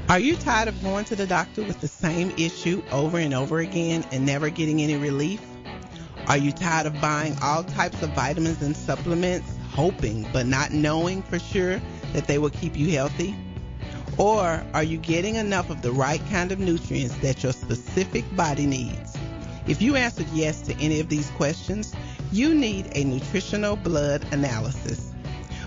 Are you tired of going to the doctor with the same issue over and over again and never getting any relief? Are you tired of buying all types of vitamins and supplements, hoping but not knowing for sure that they will keep you healthy? Or are you getting enough of the right kind of nutrients that your specific body needs? If you answered yes to any of these questions, you need a nutritional blood analysis.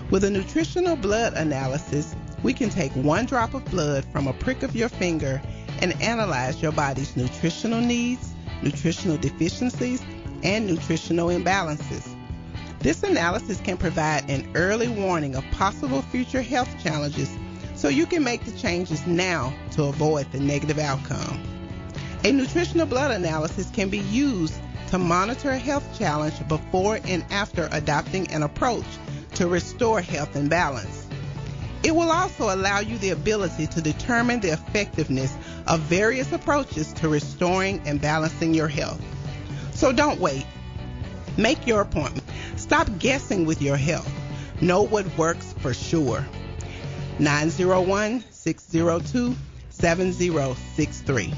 With a nutritional blood analysis, we can take one drop of blood from a prick of your finger and analyze your body's nutritional needs, nutritional deficiencies, and nutritional imbalances. This analysis can provide an early warning of possible future health challenges so you can make the changes now to avoid the negative outcome. A nutritional blood analysis can be used to monitor a health challenge before and after adopting an approach to restore health and balance. It will also allow you the ability to determine the effectiveness of various approaches to restoring and balancing your health. So don't wait. Make your appointment. Stop guessing with your health. Know what works for sure. 901-602-7063.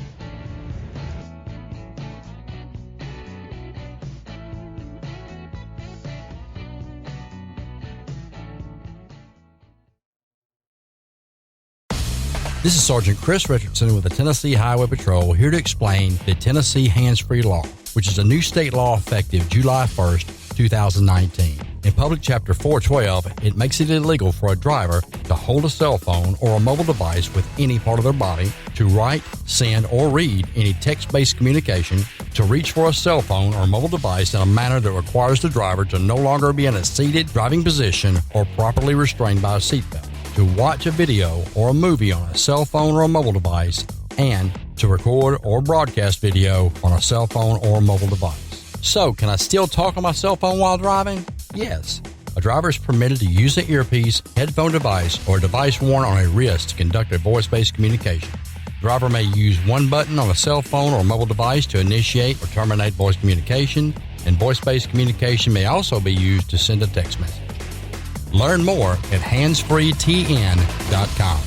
This is Sergeant Chris Richardson with the Tennessee Highway Patrol, here to explain the Tennessee Hands-Free Law, which is a new state law effective July 1st, 2019. In Public Chapter 412, it makes it illegal for a driver to hold a cell phone or a mobile device with any part of their body, to write, send, or read any text-based communication, to reach for a cell phone or mobile device in a manner that requires the driver to no longer be in a seated driving position or properly restrained by a seatbelt, to watch a video or a movie on a cell phone or a mobile device, and to record or broadcast video on a cell phone or mobile device. So, can I still talk on my cell phone while driving? Yes. A driver is permitted to use an earpiece, headphone device, or a device worn on a wrist to conduct a voice-based communication. The driver may use one button on a cell phone or mobile device to initiate or terminate voice communication, and voice-based communication may also be used to send a text message. Learn more at handsfreetn.com.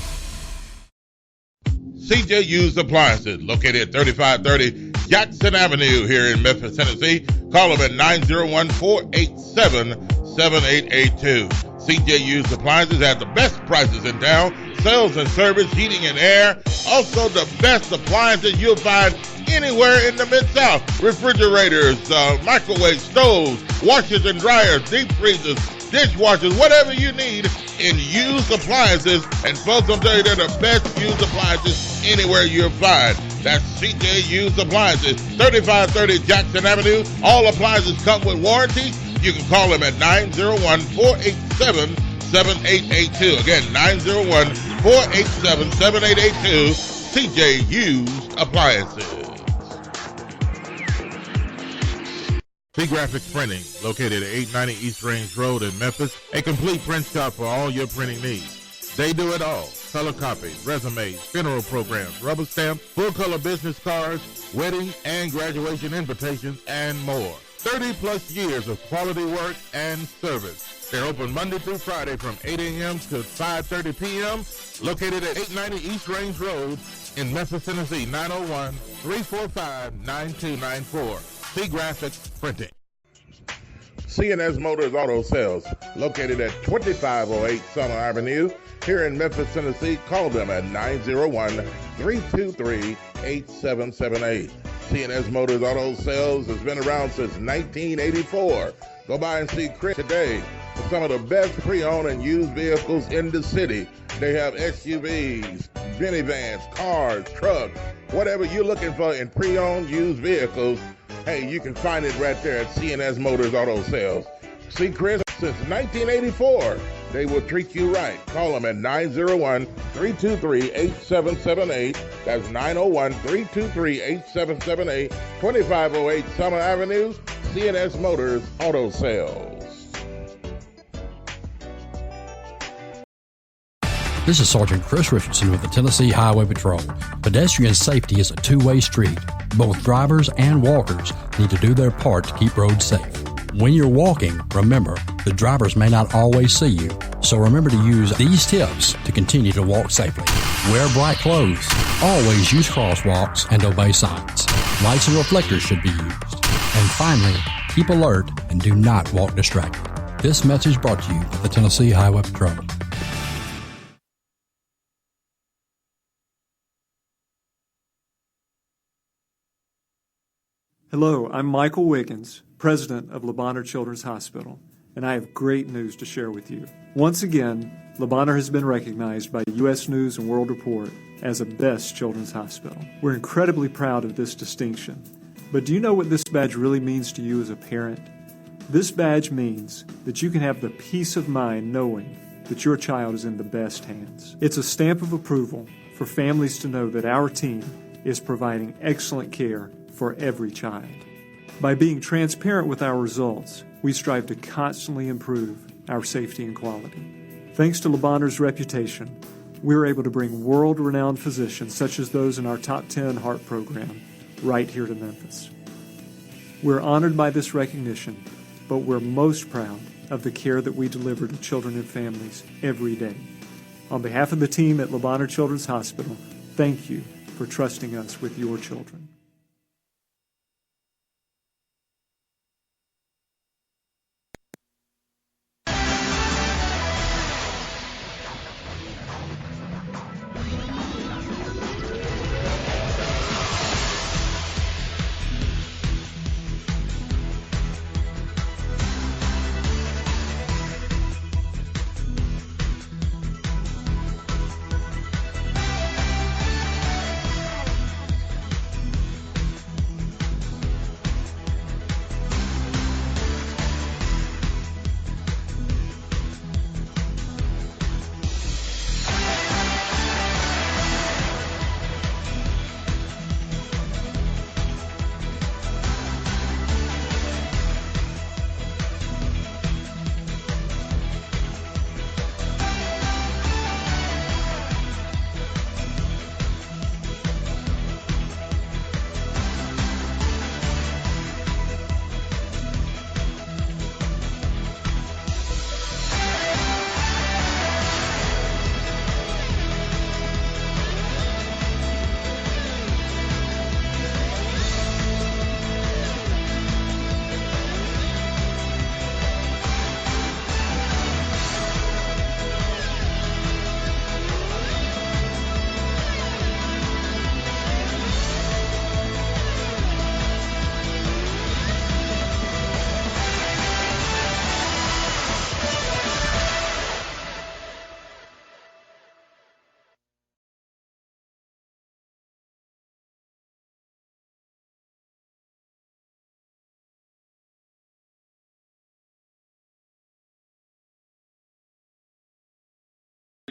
CJ Used Appliances, located at 3530 Jackson Avenue here in Memphis, Tennessee. Call them at 901-487-7882. CJ Used Appliances have the best prices in town. Sales and service, heating and air. Also the best appliances you'll find anywhere in the Mid-South. Refrigerators, microwave stoves, washers and dryers, deep freezers, dishwashers, whatever you need in used appliances. And folks, I'm telling you, they're the best used appliances anywhere you'll find. That's CJ Used Appliances, 3530 Jackson Avenue. All appliances come with warranty. You can call them at 901-487-7882. Again, 901-487-7882, CJ Used Appliances. T-Graphics Printing, located at 890 East Range Road in Memphis, a complete print shop for all your printing needs. They do it all: color copies, resumes, funeral programs, rubber stamps, full-color business cards, wedding and graduation invitations, and more. 30-plus years of quality work and service. They're open Monday through Friday from 8 a.m. to 5:30 p.m., located at 890 East Range Road in Memphis, Tennessee, 901-345-9294. T-Graphics Printing. C&S Motors Auto Sales, located at 2508 Summer Avenue here in Memphis, Tennessee. Call them at 901-323-8778. C&S Motors Auto Sales has been around since 1984. Go by and see Chris today for some of the best pre-owned and used vehicles in the city. They have SUVs, minivans, cars, trucks, whatever you're looking for in pre-owned used vehicles. Hey, you can find it right there at C&S Motors Auto Sales. See Chris since 1984. They will treat you right. Call them at 901-323-8778. That's 901-323-8778. 2508 Summer Avenue, C&S Motors Auto Sales. This is Sergeant Chris Richardson with the Tennessee Highway Patrol. Pedestrian safety is a two-way street. Both drivers and walkers need to do their part to keep roads safe. When you're walking, remember, the drivers may not always see you, so remember to use these tips to continue to walk safely. Wear bright clothes. Always use crosswalks and obey signs. Lights and reflectors should be used. And finally, keep alert and do not walk distracted. This message brought to you by the Tennessee Highway Patrol. Hello, I'm Michael Wiggins, president of Le Bonheur Children's Hospital, and I have great news to share with you. Once again, Le Bonheur has been recognized by U.S. News and World Report as a Best Children's Hospital. We're incredibly proud of this distinction. But do you know what this badge really means to you as a parent? This badge means that you can have the peace of mind knowing that your child is in the best hands. It's a stamp of approval for families to know that our team is providing excellent care for every child. By being transparent with our results, we strive to constantly improve our safety and quality. Thanks to Le Bonheur's reputation, we were able to bring world-renowned physicians such as those in our Top 10 Heart program right here to Memphis. We're honored by this recognition, but we're most proud of the care that we deliver to children and families every day. On behalf of the team at Le Bonheur Children's Hospital, thank you for trusting us with your children.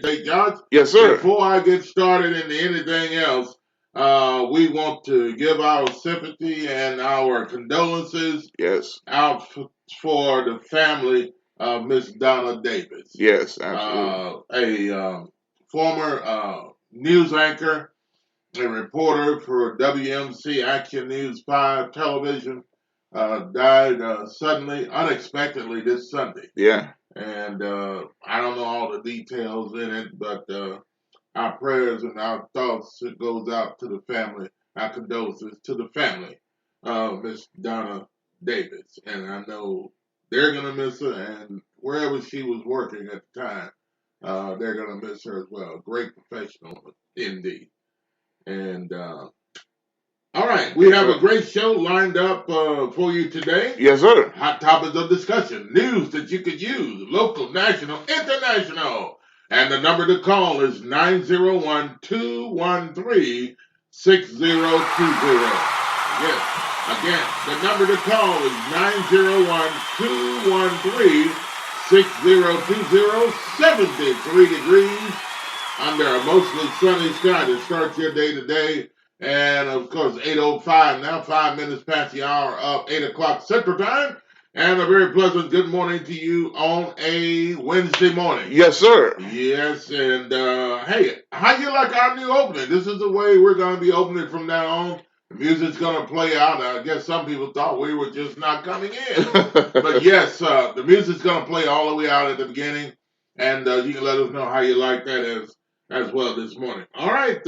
Hey, Josh? Yes, sir. Before I get started into anything else, we want to give our sympathy and our condolences Yes. out for the family of Miss Donna Davis. Yes, absolutely. A former news anchor, a reporter for WMC Action News 5 television, died suddenly, unexpectedly this Sunday. Yeah. And I don't know all the details in it, but our prayers and our thoughts goes out to the family. Our condolences to the family of Miss Donna Davis. And I know they're going to miss her, and wherever she was working at the time, they're going to miss her as well. Great professional indeed. And all right, we have a great show lined up for you today. Yes, sir. Hot topics of discussion, news that you could use, local, national, international. And the number to call is 901-213-6020. Yes, again, the number to call is 901-213-6020. 73 degrees under a mostly sunny sky to start your day today. And of course, 8:05 now, 5 minutes past the hour of 8 o'clock Central Time. And a very pleasant good morning to you on a Wednesday morning. Yes, sir. Yes, and hey, how you like our new opening? This is the way we're going to be opening from now on. The music's going to play out. I guess some people thought we were just not coming in. But yes, the music's going to play all the way out at the beginning. And you can let us know how you like that as well this morning. All right,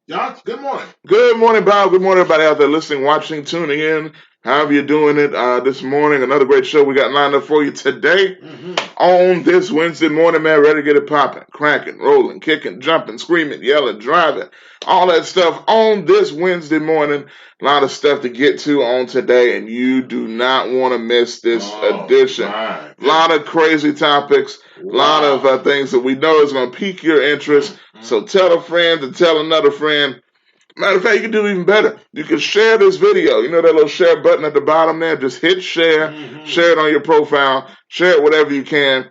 Josh, good morning. Good morning, Bob. Good morning, everybody out there listening, watching, tuning in. However you're doing it this morning. Another great show we got lined up for you today. On this Wednesday morning, man, ready to get it popping, cracking, rolling, kicking, jumping, screaming, yelling, driving, all that stuff on this Wednesday morning. A lot of stuff to get to on today, and you do not want to miss this edition. A lot of crazy topics, a lot of things that we know is going to pique your interest. So tell a friend to tell another friend. Matter of fact, you can do even better. You can share this video. You know that little share button at the bottom there? Just hit share, share it on your profile, share it whatever you can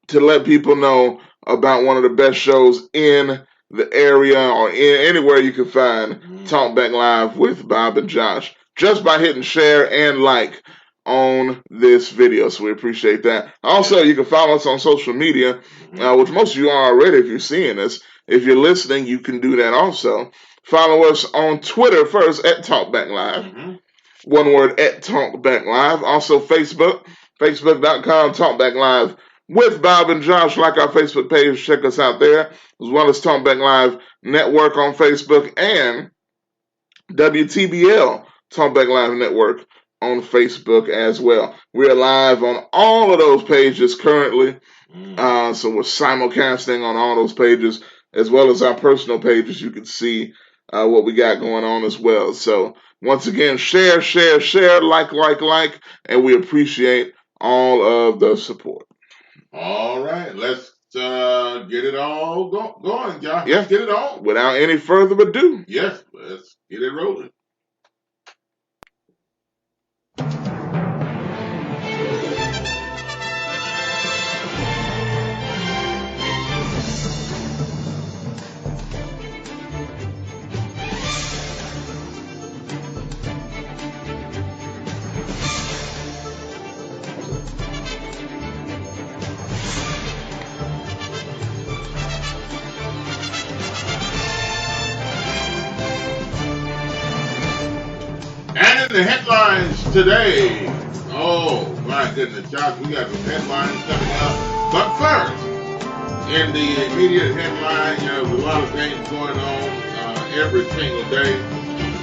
to let people know about one of the best shows in the area or anywhere you can find Talk Back Live with Bob and Josh just by hitting share and like on this video. So we appreciate that. Also, you can follow us on social media, which most of you are already if you're seeing this. If you're listening, you can do that also. Follow us on Twitter first at TalkBackLive. One word, at TalkBackLive. Also Facebook, facebook.com, TalkBackLive with Bob and Josh. Like our Facebook page, check us out there, as well as Talkback Live Network on Facebook and WTBL Talkback Live Network on Facebook as well. We're live on all of those pages currently, so we're simulcasting on all those pages, as well as our personal pages. You can see what we got going on as well. So once again, share, like, and we appreciate all of the support. All right, let's get it all going, Josh. Yeah. Let's get it on. Without any further ado. Yes, let's get it rolling. And in the headlines today, oh my goodness, Josh, we got some headlines coming up. But first, in the immediate headline, there's a lot of things going on every single day,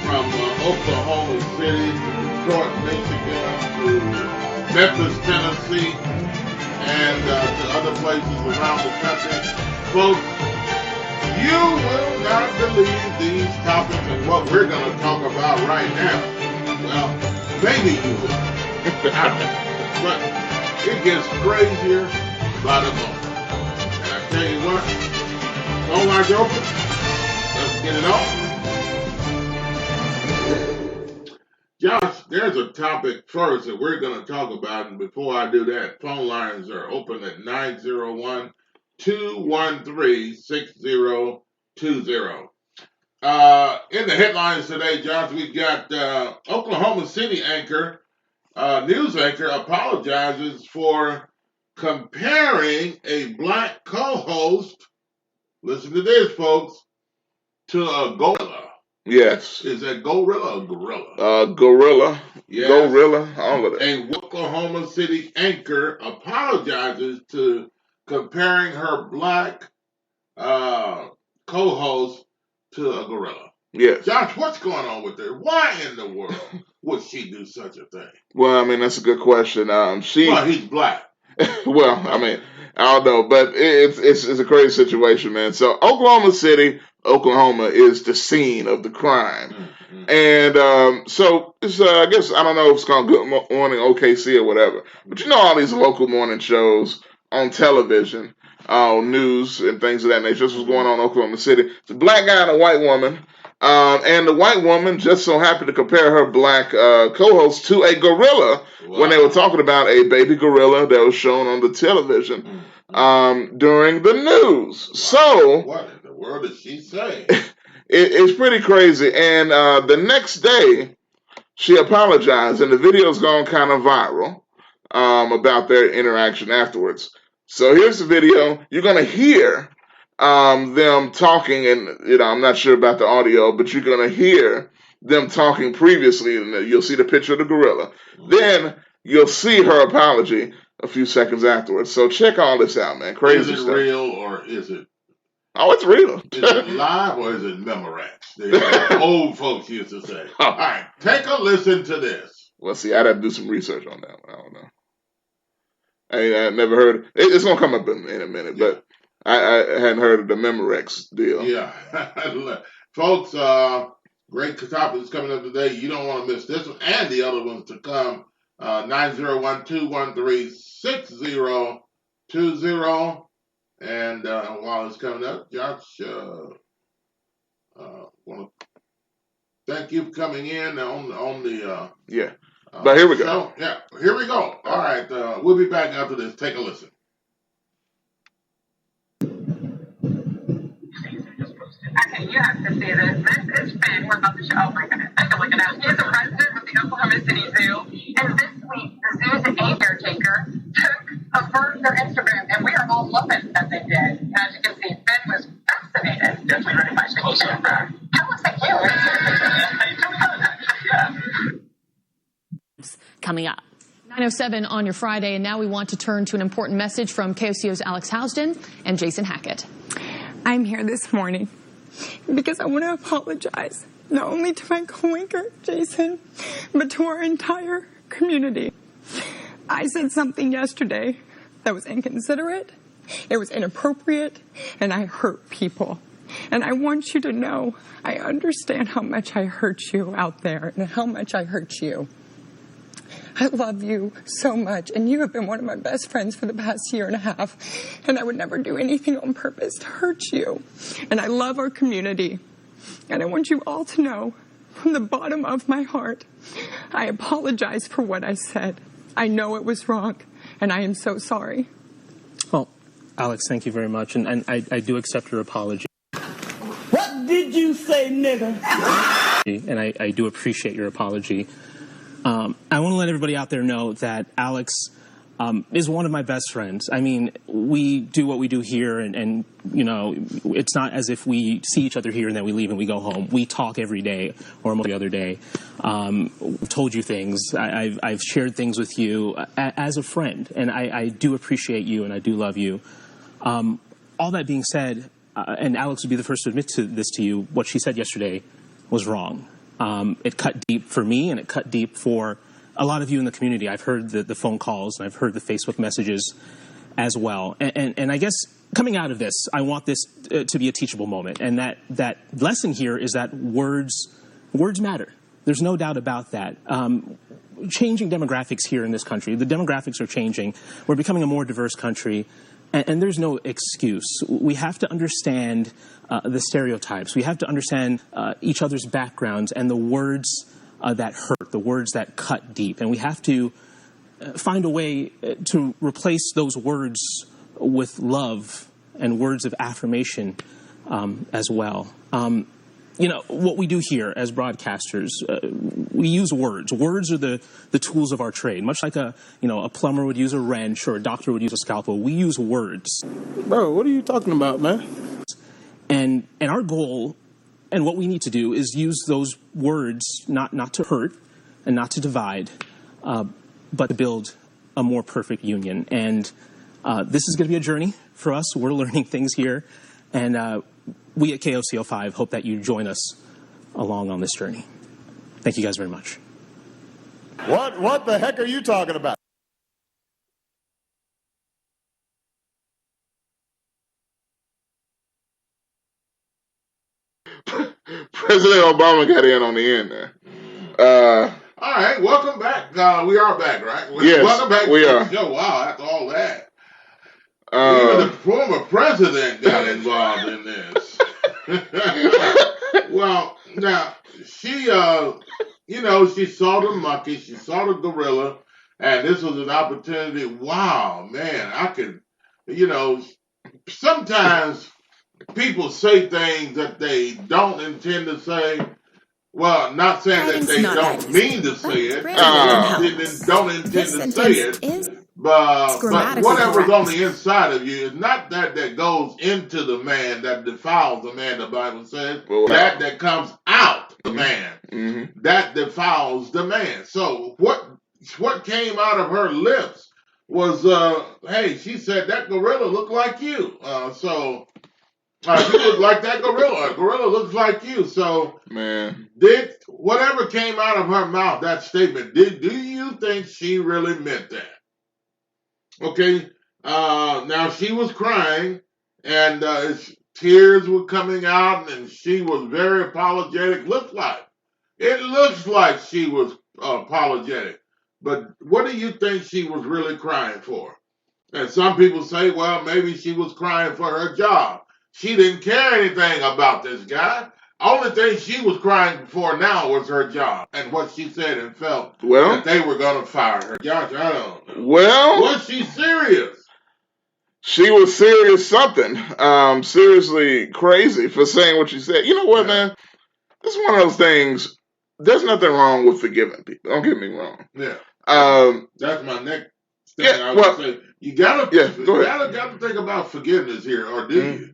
from Oklahoma City to Detroit, Michigan, to Memphis, Tennessee, and to other places around the country. Folks, you will not believe these topics and what we're going to talk about right now. Well, maybe you will. I don't know. But it gets crazier by the moment. And I tell you what, phone lines open. Let's get it on. Josh, there's a topic first that we're going to talk about. And before I do that, phone lines are open at 901-213-6020. In the headlines today, Josh, we got Oklahoma City news anchor apologizes for comparing a black co-host, listen to this, folks, to a gorilla. Yes. Is that gorilla or gorilla? Gorilla. Yes. Gorilla, all of it. A Oklahoma City anchor apologizes to comparing her black co-host to a gorilla. Yes. Josh, what's going on with her? Why in the world would she do such a thing? Well, I mean, that's a good question. Well, he's black. Well, I mean, I don't know, but it's a crazy situation, man. So Oklahoma City, Oklahoma is the scene of the crime. And so it's, I guess, I don't know if it's called Good Morning OKC or whatever, but you know all these local morning shows on television, news and things of that nature. This was going on in Oklahoma City. It's a black guy and a white woman. And the white woman just so happened to compare her black co-host to a gorilla when they were talking about a baby gorilla that was shown on the television during the news. Wow. So what in the world did she say? It's pretty crazy. And the next day, she apologized, and the video's gone kind of viral about their interaction afterwards. So here's the video. You're going to hear them talking, and I'm not sure about the audio, but you're going to hear them talking previously, and you'll see the picture of the gorilla. Then you'll see her apology a few seconds afterwards. So check all this out, man. Crazy stuff. Is it real or is it Oh, it's real. Is it live or is it Memorex? The old folks used to say. All right, take a listen to this. Well, see, I'd have to do some research on that one. I don't know. I never heard. It's gonna come up in a minute, but I hadn't heard of the Memorex deal. Yeah, folks. Great topics coming up today. You don't want to miss this one and the other ones to come. 901-213-6020. And while it's coming up, Josh, want to thank you for coming in on the But here we go. show. Yeah, here we go. All right, we'll be back after this. Take a listen. Okay, you have to see this. This is Finn. We're about to show. Oh my goodness, I can look it up. He's the president of the Oklahoma City Zoo, and this week the zoo's A caretaker took a bird to their Instagram, and we are all loving that they did. And as you can see, Finn was fascinated. Definitely ready my station. That looks like you. Coming up. 9:07 on your Friday, and now we want to turn to an important message from KOCO's Alex Housden and Jason Hackett. I'm here this morning because I want to apologize not only to my coworker, Jason, but to our entire community. I said something yesterday that was inconsiderate, it was inappropriate, and I hurt people. And I want you to know I understand how much I hurt you out there and how much I hurt you. I love you so much, and you have been one of my best friends for the past year and a half, and I would never do anything on purpose to hurt you. And I love our community, and I want you all to know, from the bottom of my heart, I apologize for what I said. I know it was wrong, and I am so sorry. Well, Alex, thank you very much, and I do accept your apology. What did you say, nigga? And I do appreciate your apology. I want to let everybody out there know that Alex is one of my best friends. I mean, we do what we do here, and you know, it's not as if we see each other here and then we leave and we go home. We talk every day or almost every other day. I've told you things. I've shared things with you as a friend, and I do appreciate you and I do love you. All that being said, and Alex would be the first to admit to this to you, what she said yesterday was wrong. It cut deep for me, and it cut deep for a lot of you in the community. I've heard the phone calls, and I've heard the Facebook messages as well. And I guess coming out of this, I want this to be a teachable moment. And that lesson here is that words matter. There's no doubt about that. Changing demographics here in this country, the demographics are changing. We're becoming a more diverse country. And there's no excuse. We have to understand the stereotypes. We have to understand each other's backgrounds and the words that hurt, the words that cut deep. And we have to find a way to replace those words with love and words of affirmation as well. You know, what we do here as broadcasters, we use words. Words are the tools of our trade. Much like a plumber would use a wrench or a doctor would use a scalpel, we use words. Bro, what are you talking about, man? And our goal and what we need to do is use those words not to hurt and not to divide, but to build a more perfect union. And this is going to be a journey for us. We're learning things here. And we at KOCO5 hope that you join us along on this journey. Thank you guys very much. What the heck are you talking about? President Obama got in on the end there. All right, welcome back. We are back, right? Yes, welcome back we to are. the show. Wow, after all that. Even the former president got involved in this. Well, now, she saw the monkey, she saw the gorilla, and this was an opportunity. Wow, man, I could, sometimes people say things that they don't intend to say. Well, not saying that they don't mean to say it, don't intend to say it, but whatever's on the inside of you is not that goes into the man that defiles the man, the Bible says. That comes out the man, that defiles the man. So what came out of her lips was, hey, she said that gorilla looked like you. So You look like that gorilla. Gorilla looks like you. So, Man, did whatever came out of her mouth, that statement, do you think she really meant that? Okay. Now she was crying, and tears were coming out, and she was very apologetic. It looks like she was apologetic. But what do you think she was really crying for? And some people say, well, maybe she was crying for her job. She didn't care anything about this guy. Only thing she was crying for now was her job and what she said and felt that they were going to fire her. Josh, I don't know. Well, was she serious? She was serious something. Seriously crazy for saying what she said. You know what, man? This is one of those things. There's nothing wrong with forgiving people. Don't get me wrong. Yeah. That's my next thing I would say. You gotta think about forgiveness here, or do you?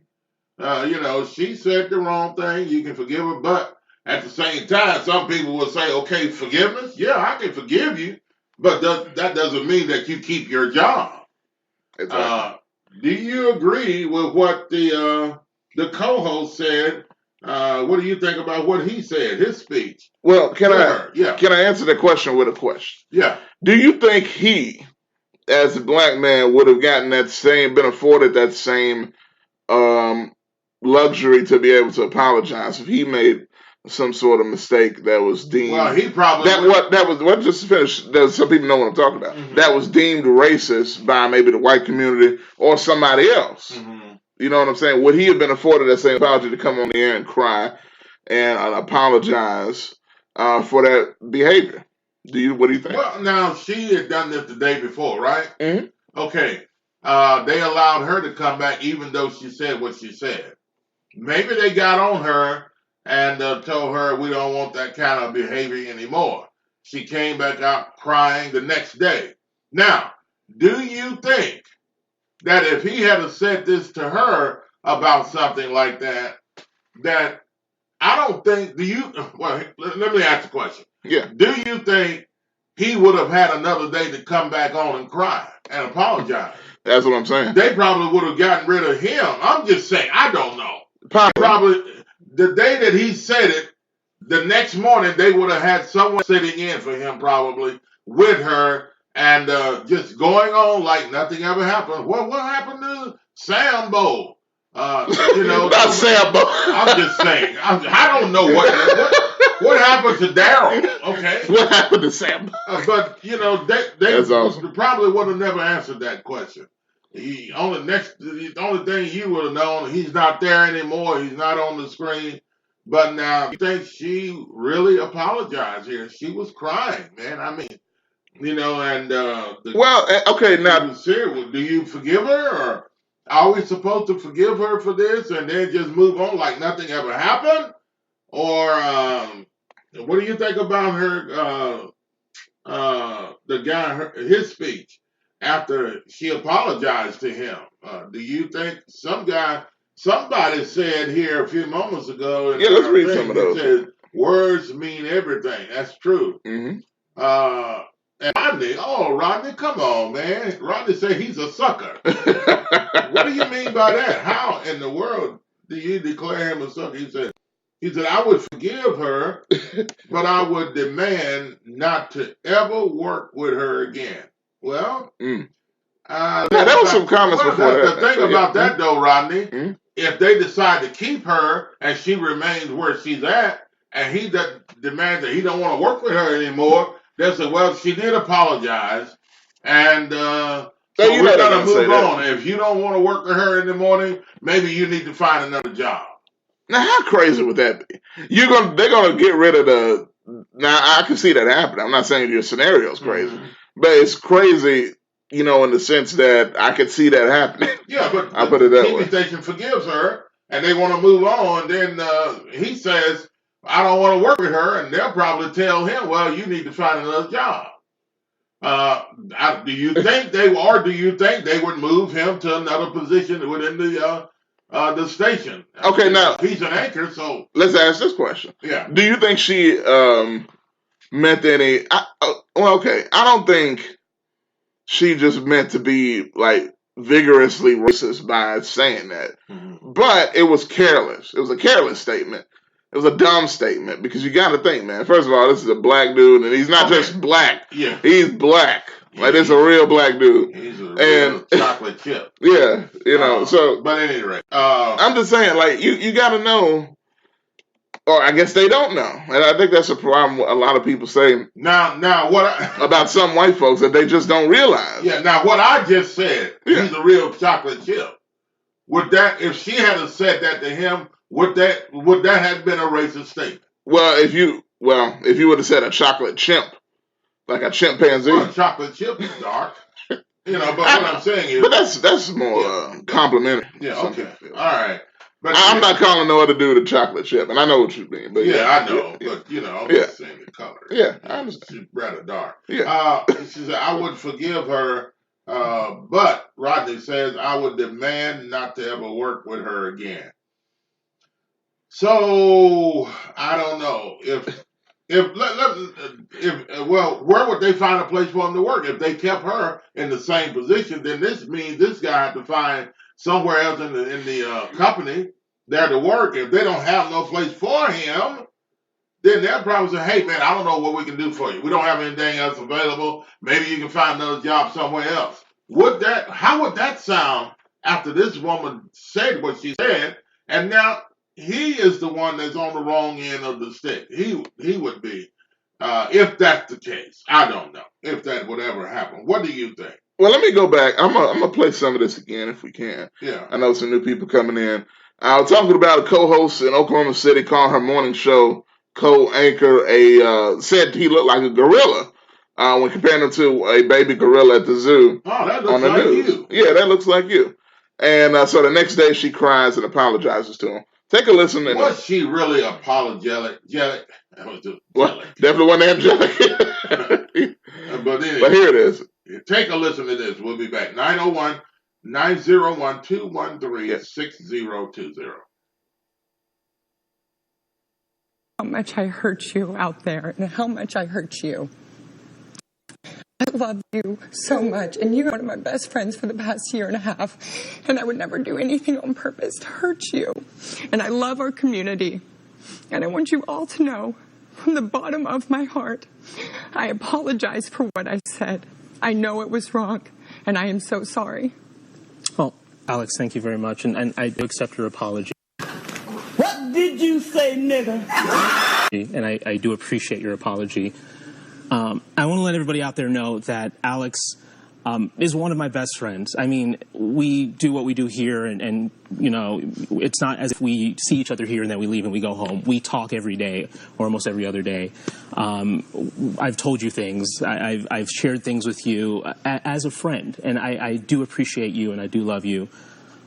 She said the wrong thing. You can forgive her, but at the same time, some people will say, "Okay, forgiveness. Yeah, I can forgive you, but that doesn't mean that you keep your job." Exactly. Do you agree with what the co-host said? What do you think about what he said, his speech? Well, can I answer the question with a question? Yeah. Do you think he, as a black man, would have gotten been afforded that same luxury to be able to apologize if he made some sort of mistake that was deemed? Well, he probably just to finish. Some people know what I'm talking about. Mm-hmm. That was deemed racist by maybe the white community or somebody else. Mm-hmm. You know what I'm saying? Would he have been afforded that same apology to come on the air and cry and apologize for that behavior? What do you think? Well, now she had done this the day before, right? Mm-hmm. Okay. They allowed her to come back even though she said what she said. Maybe they got on her and told her we don't want that kind of behavior anymore. She came back out crying the next day. Now, do you think that if he had said this to her about something like that, that I don't think, let me ask the question. Yeah. Do you think he would have had another day to come back on and cry and apologize? That's what I'm saying. They probably would have gotten rid of him. I'm just saying, I don't know. Probably the day that he said it, the next morning they would have had someone sitting in for him probably with her and just going on like nothing ever happened. What happened to Sambo? Not Sambo. I'm just saying. I don't know what happened to Daryl. Okay. What happened to Sambo? But they awesome. Probably would have never answered that question. The only thing you would have known, he's not there anymore. He's not on the screen. But now, you think she really apologized here? She was crying, man. I mean, and okay, now, do you forgive her, or are we supposed to forgive her for this and then just move on like nothing ever happened? Or what do you think about her? The guy, his speech after she apologized to him. Do you think somebody said here a few moments ago? Let's read some of those. Said, words mean everything. That's true. Mm-hmm. And Rodney, come on, man. Rodney said he's a sucker. What do you mean by that? How in the world do you declare him a sucker? He said, I would forgive her, but I would demand not to ever work with her again. Well, there was some comments before that. The thing about that, though, Rodney, if they decide to keep her and she remains where she's at, and he demands that he don't want to work with her anymore, they'll say, well, she did apologize, and so we're going to move on. If you don't want to work with her in the morning, maybe you need to find another job. Now, how crazy would that be? They're gonna get rid of the. Now, I can see that happening. I'm not saying your scenario is crazy, but it's crazy, in the sense that I could see that happening. Yeah, but I put it that way. TV station forgives her, and they want to move on. Then he says, "I don't want to work with her," and they'll probably tell him, "Well, you need to find another job." Do you think they would move him to another position within the station? Okay, now he's an anchor, so let's ask this question. Yeah. Do you think she meant any? I don't think she just meant to be like vigorously racist by saying that. But it was careless. It was a careless statement. It was a dumb statement because you got to think, man. First of all, this is a black dude, and he's not just black. Yeah. He's black. Like, this is a real black dude. He's a real chocolate chip. Yeah, you know, so. But at any rate. I'm just saying, like, you got to know, or I guess they don't know. And I think that's a problem a lot of people say now what about some white folks that they just don't realize. Yeah, now what I just said, he's a real chocolate chip. Would that, if she had said that to him, would that have been a racist statement? Well, if you would have said a chocolate chimp, like a chimpanzee. Well, a chocolate chip is dark. You know, but what I'm saying is. But that's more complimentary. Yeah, okay. All right. But I'm not calling no other dude a chocolate chip, and I know what you mean. But I know. But, you know, I'm just saying the color. Yeah, I understand. She's rather dark. Yeah. She said, I would forgive her, but Rodney says, I would demand not to ever work with her again. So, I don't know. Where would they find a place for him to work? If they kept her in the same position, then this means this guy had to find somewhere else in the company there to work. If they don't have no place for him, then they'll probably say, hey, man, I don't know what we can do for you. We don't have anything else available. Maybe you can find another job somewhere else. How would that sound after this woman said what she said, and now he is the one that's on the wrong end of the stick? He would be, if that's the case. I don't know if that would ever happen. What do you think? Well, let me go back. I'm gonna play some of this again if we can. Yeah. I know some new people coming in. I was talking about a co-host in Oklahoma City called her morning show co-anchor. Said he looked like a gorilla when comparing him to a baby gorilla at the zoo. Oh, that looks on the like news. you. Yeah, that looks like you. And so the next day she cries and apologizes to him. Take a listen. Was she really apologetic? Well, definitely wasn't angelic. But anyway, but here it is. Take a listen to this. We'll be back. 901-901-213-6020. How much I hurt you out there and how much I hurt you. I love you so much, and you're one of my best friends for the past year and a half, and I would never do anything on purpose to hurt you. And I love our community, and I want you all to know from the bottom of my heart, I apologize for what I said. I know it was wrong, and I am so sorry. Well, Alex, thank you very much, and I do accept your apology. What did you say, nigga? And I do appreciate your apology. I want to let everybody out there know that Alex is one of my best friends. I mean, we do what we do here, and you know, it's not as if we see each other here and then we leave and we go home. We talk every day, or almost every other day. I've told you things. I've shared things with you as a friend, and I do appreciate you, and I do love you.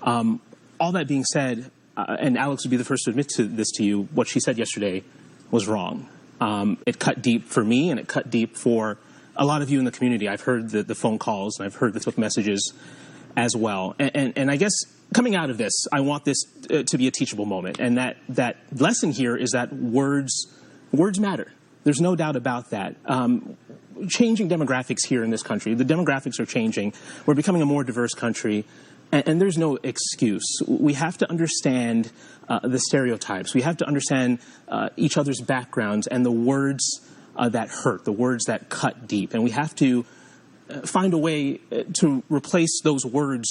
All that being said, and Alex would be the first to admit to this to you, what she said yesterday was wrong. It cut deep for me, and it cut deep for a lot of you in the community. I've heard the phone calls, and I've heard the Facebook messages as well. And I guess coming out of this, I want this to be a teachable moment. And that lesson here is that words matter. There's no doubt about that. Changing demographics here in this country, the demographics are changing. We're becoming a more diverse country. And there's no excuse. We have to understand the stereotypes. We have to understand each other's backgrounds and the words that hurt, the words that cut deep. And we have to find a way to replace those words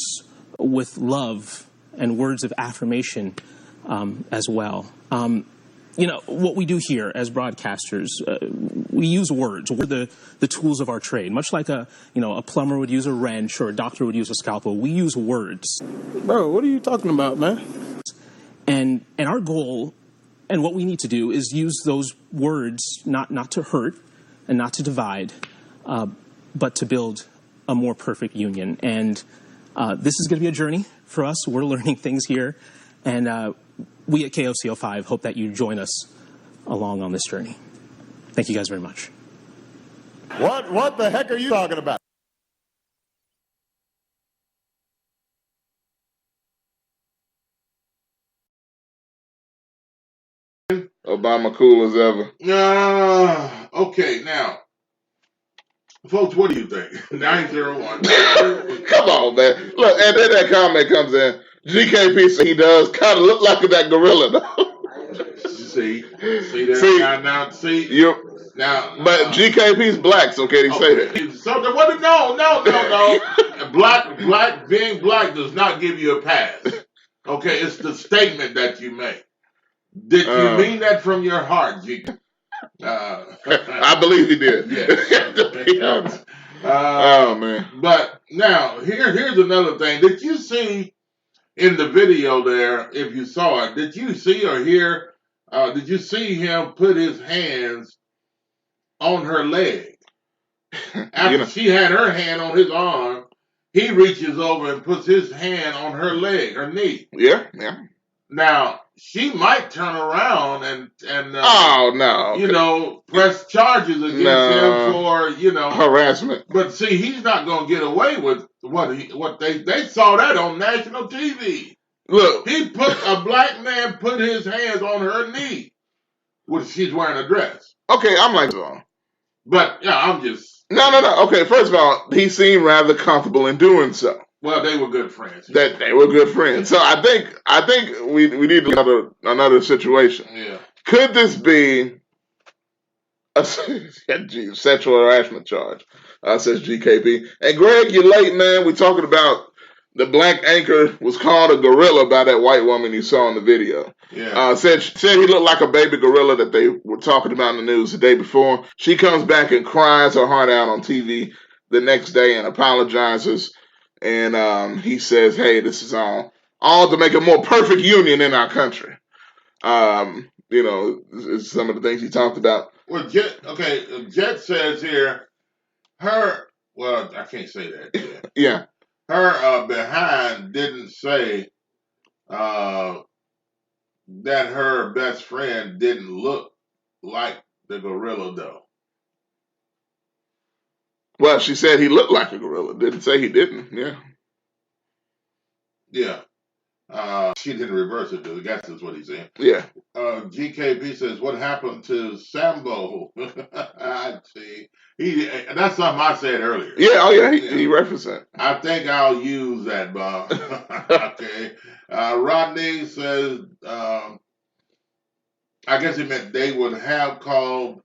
with love and words of affirmation as well. You know, what we do here as broadcasters, we use words. We're the tools of our trade. Much like a plumber would use a wrench or a doctor would use a scalpel, we use words. Bro, what are you talking about, man? And our goal and what we need to do is use those words not to hurt and not to divide, but to build a more perfect union. And this is going to be a journey for us. We're learning things here. And we at KOCO5 hope that you join us along on this journey. Thank you guys very much. What the heck are you talking about? Obama cool as ever. Okay, now, Folks, what do you think? 901. Come on, man. Look, and then that comment comes in. GKP said he does kind of look like that gorilla, though. See that? See. Now, but GKP's black, so can he say that? So what? No. Black being black does not give you a pass. Okay, it's the statement that you make. Did you mean that from your heart, GKP? I believe he did. To be honest. Oh man! But now here's another thing. Did you see in the video there? If you saw it, did you see or hear? Did you see him put his hands on her leg after she had her hand on his arm? He reaches over and puts his hand on her leg, her knee. Yeah. Now she might turn around and oh no, press charges against him for harassment. But see, he's not going to get away with what they saw that on national TV. Look, a black man put his hands on her knee, which she's wearing a dress. Okay, I'm like, but yeah, I'm just no. Okay, first of all, he seemed rather comfortable in doing so. Well, they were good friends. They were good friends. So I think we need another situation. Yeah. Could this be a sexual harassment charge? Says GKP. And Greg, you're late, man. We're talking about the black anchor was called a gorilla by that white woman you saw in the video. Yeah. Said he looked like a baby gorilla that they were talking about in the news the day before. She comes back and cries her heart out on TV the next day and apologizes. And he says, hey, this is all to make a more perfect union in our country. It's some of the things he talked about. Well, Jet says here, I can't say that. Yeah. Her behind didn't say that her best friend didn't look like the gorilla, though. Well, she said he looked like a gorilla. Didn't say he didn't. Yeah. Yeah. She didn't reverse it, though. I guess that's what he's saying. Yeah. GKP says, what happened to Sambo? I see. That's something I said earlier. Yeah, oh yeah, he referenced that. I think I'll use that, Bob. Okay. Rodney says, I guess he meant they would have called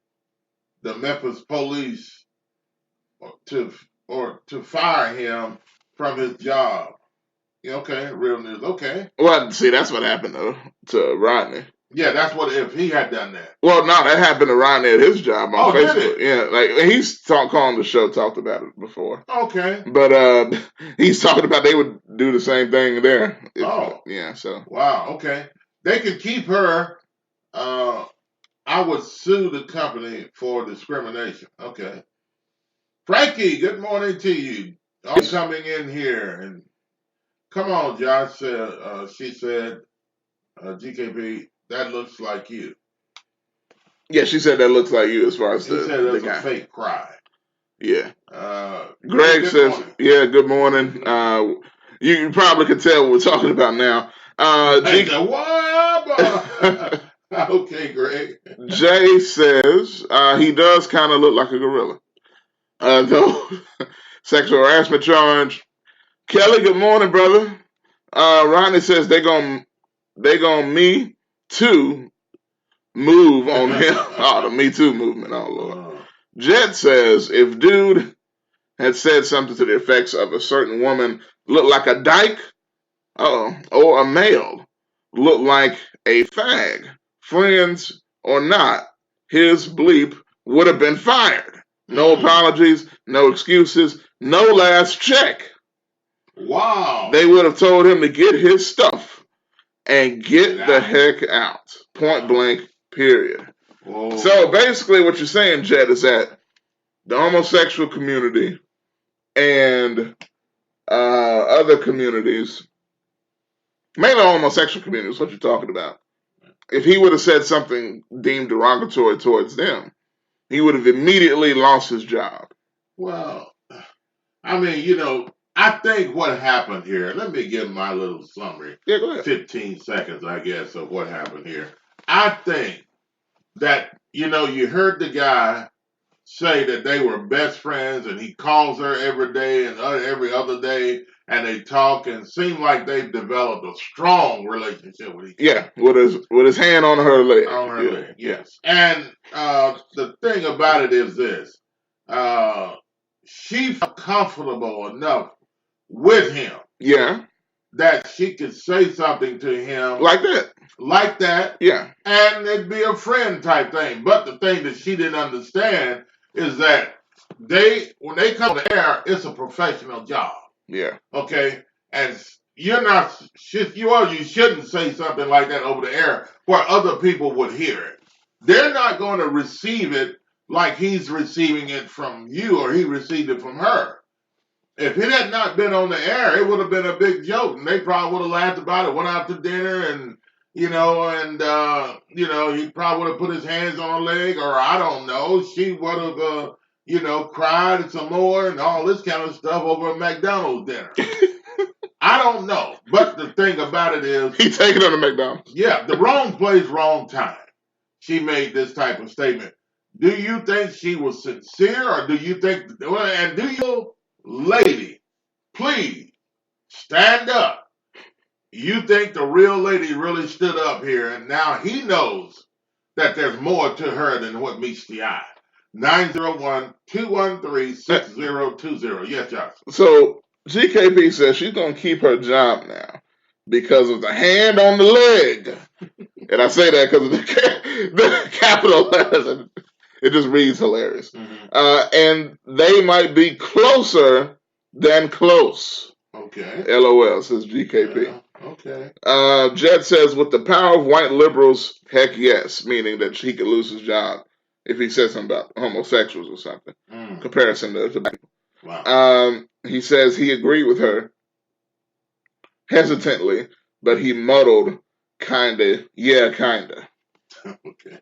the Memphis police to fire him from his job. Okay, real news. Okay. Well, see, that's what happened to Rodney. Yeah, that's what if he had done that. Well, no, that happened to Rodney at his job on Facebook. Did it? Yeah, like he's calling the show, talked about it before. Okay. But he's talking about they would do the same thing there. Yeah. So. Wow. Okay. They could keep her. I would sue the company for discrimination. Okay. Frankie, good morning to you. I'm coming in here and come on, Josh. She said, GKP, that looks like you. Yeah, she said that looks like you as far as she said it was a fake cry. Yeah. Greg says, morning. Yeah, good morning. You probably can tell what we're talking about now. Okay, Greg. Jay says he does kind of look like a gorilla. Though sexual harassment charge. Kelly, good morning, brother. Ronnie says they gonna Me Too move on him. Oh, the Me Too movement. Oh Lord. Jet says if dude had said something to the effects of a certain woman look like a dyke, or a male look like a fag, friends or not, his bleep would have been fired. No apologies, no excuses, no last check. Wow. They would have told him to get his stuff and get the heck out. Point blank, period. Whoa. So basically what you're saying, Jet, is that the homosexual community and other communities, mainly the homosexual community is what you're talking about. If he would have said something deemed derogatory towards them, he would have immediately lost his job. Well, I mean, I think what happened here, let me give my little summary. Yeah, go ahead. 15 seconds, I guess, of what happened here. I think that, you heard the guy say that they were best friends, and he calls her every day and every other day, and they talk and seem like they've developed a strong relationship with each other. Yeah, with his hand on her leg. On her leg, yes. And the thing about it is this. She felt comfortable enough with him. Yeah. That she could say something to him. Like that. Like that. Yeah. And it'd be a friend type thing. But the thing that she didn't understand is that when they come to air, it's a professional job. Yeah. Okay? And you shouldn't say something like that over the air where other people would hear it. They're not going to receive it like he's receiving it from you or he received it from her. If it had not been on the air, it would have been a big joke, and they probably would have laughed about it, went out to dinner, and he probably would have put his hands on her leg, or I don't know, she would have, cried some more and all this kind of stuff over a McDonald's dinner. I don't know, but the thing about it is, he taking her to McDonald's. Yeah, the wrong place, wrong time. She made this type of statement. Do you think she was sincere, or do you think? And do you? Lady, please stand up. You think the real lady really stood up here, and now he knows that there's more to her than what meets the eye. 901-213-6020. Yes, Josh. So GKP says she's going to keep her job now because of the hand on the leg. And I say that because of the capital letters. It just reads hilarious. Mm-hmm. And they might be closer than close. Okay. LOL, says GKP. Yeah, okay. Jet says, with the power of white liberals, heck yes, meaning that he could lose his job if he said something about homosexuals or something. Comparison to black people. Wow. He says he agreed with her hesitantly, but he muddled, kinda. Okay.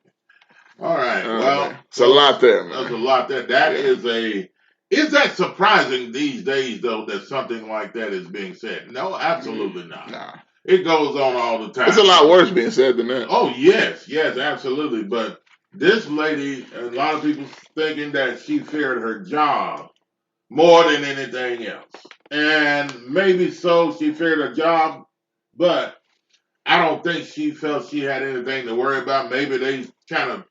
All right. Well, it's a lot there, man. There's a lot there. Is that surprising these days, though, that something like that is being said? No, absolutely not. Nah. It goes on all the time. It's a lot worse being said than that. Oh, yes, absolutely. But this lady, a lot of people thinking that she feared her job more than anything else. And maybe so, she feared her job, but I don't think she felt she had anything to worry about. Maybe they kind of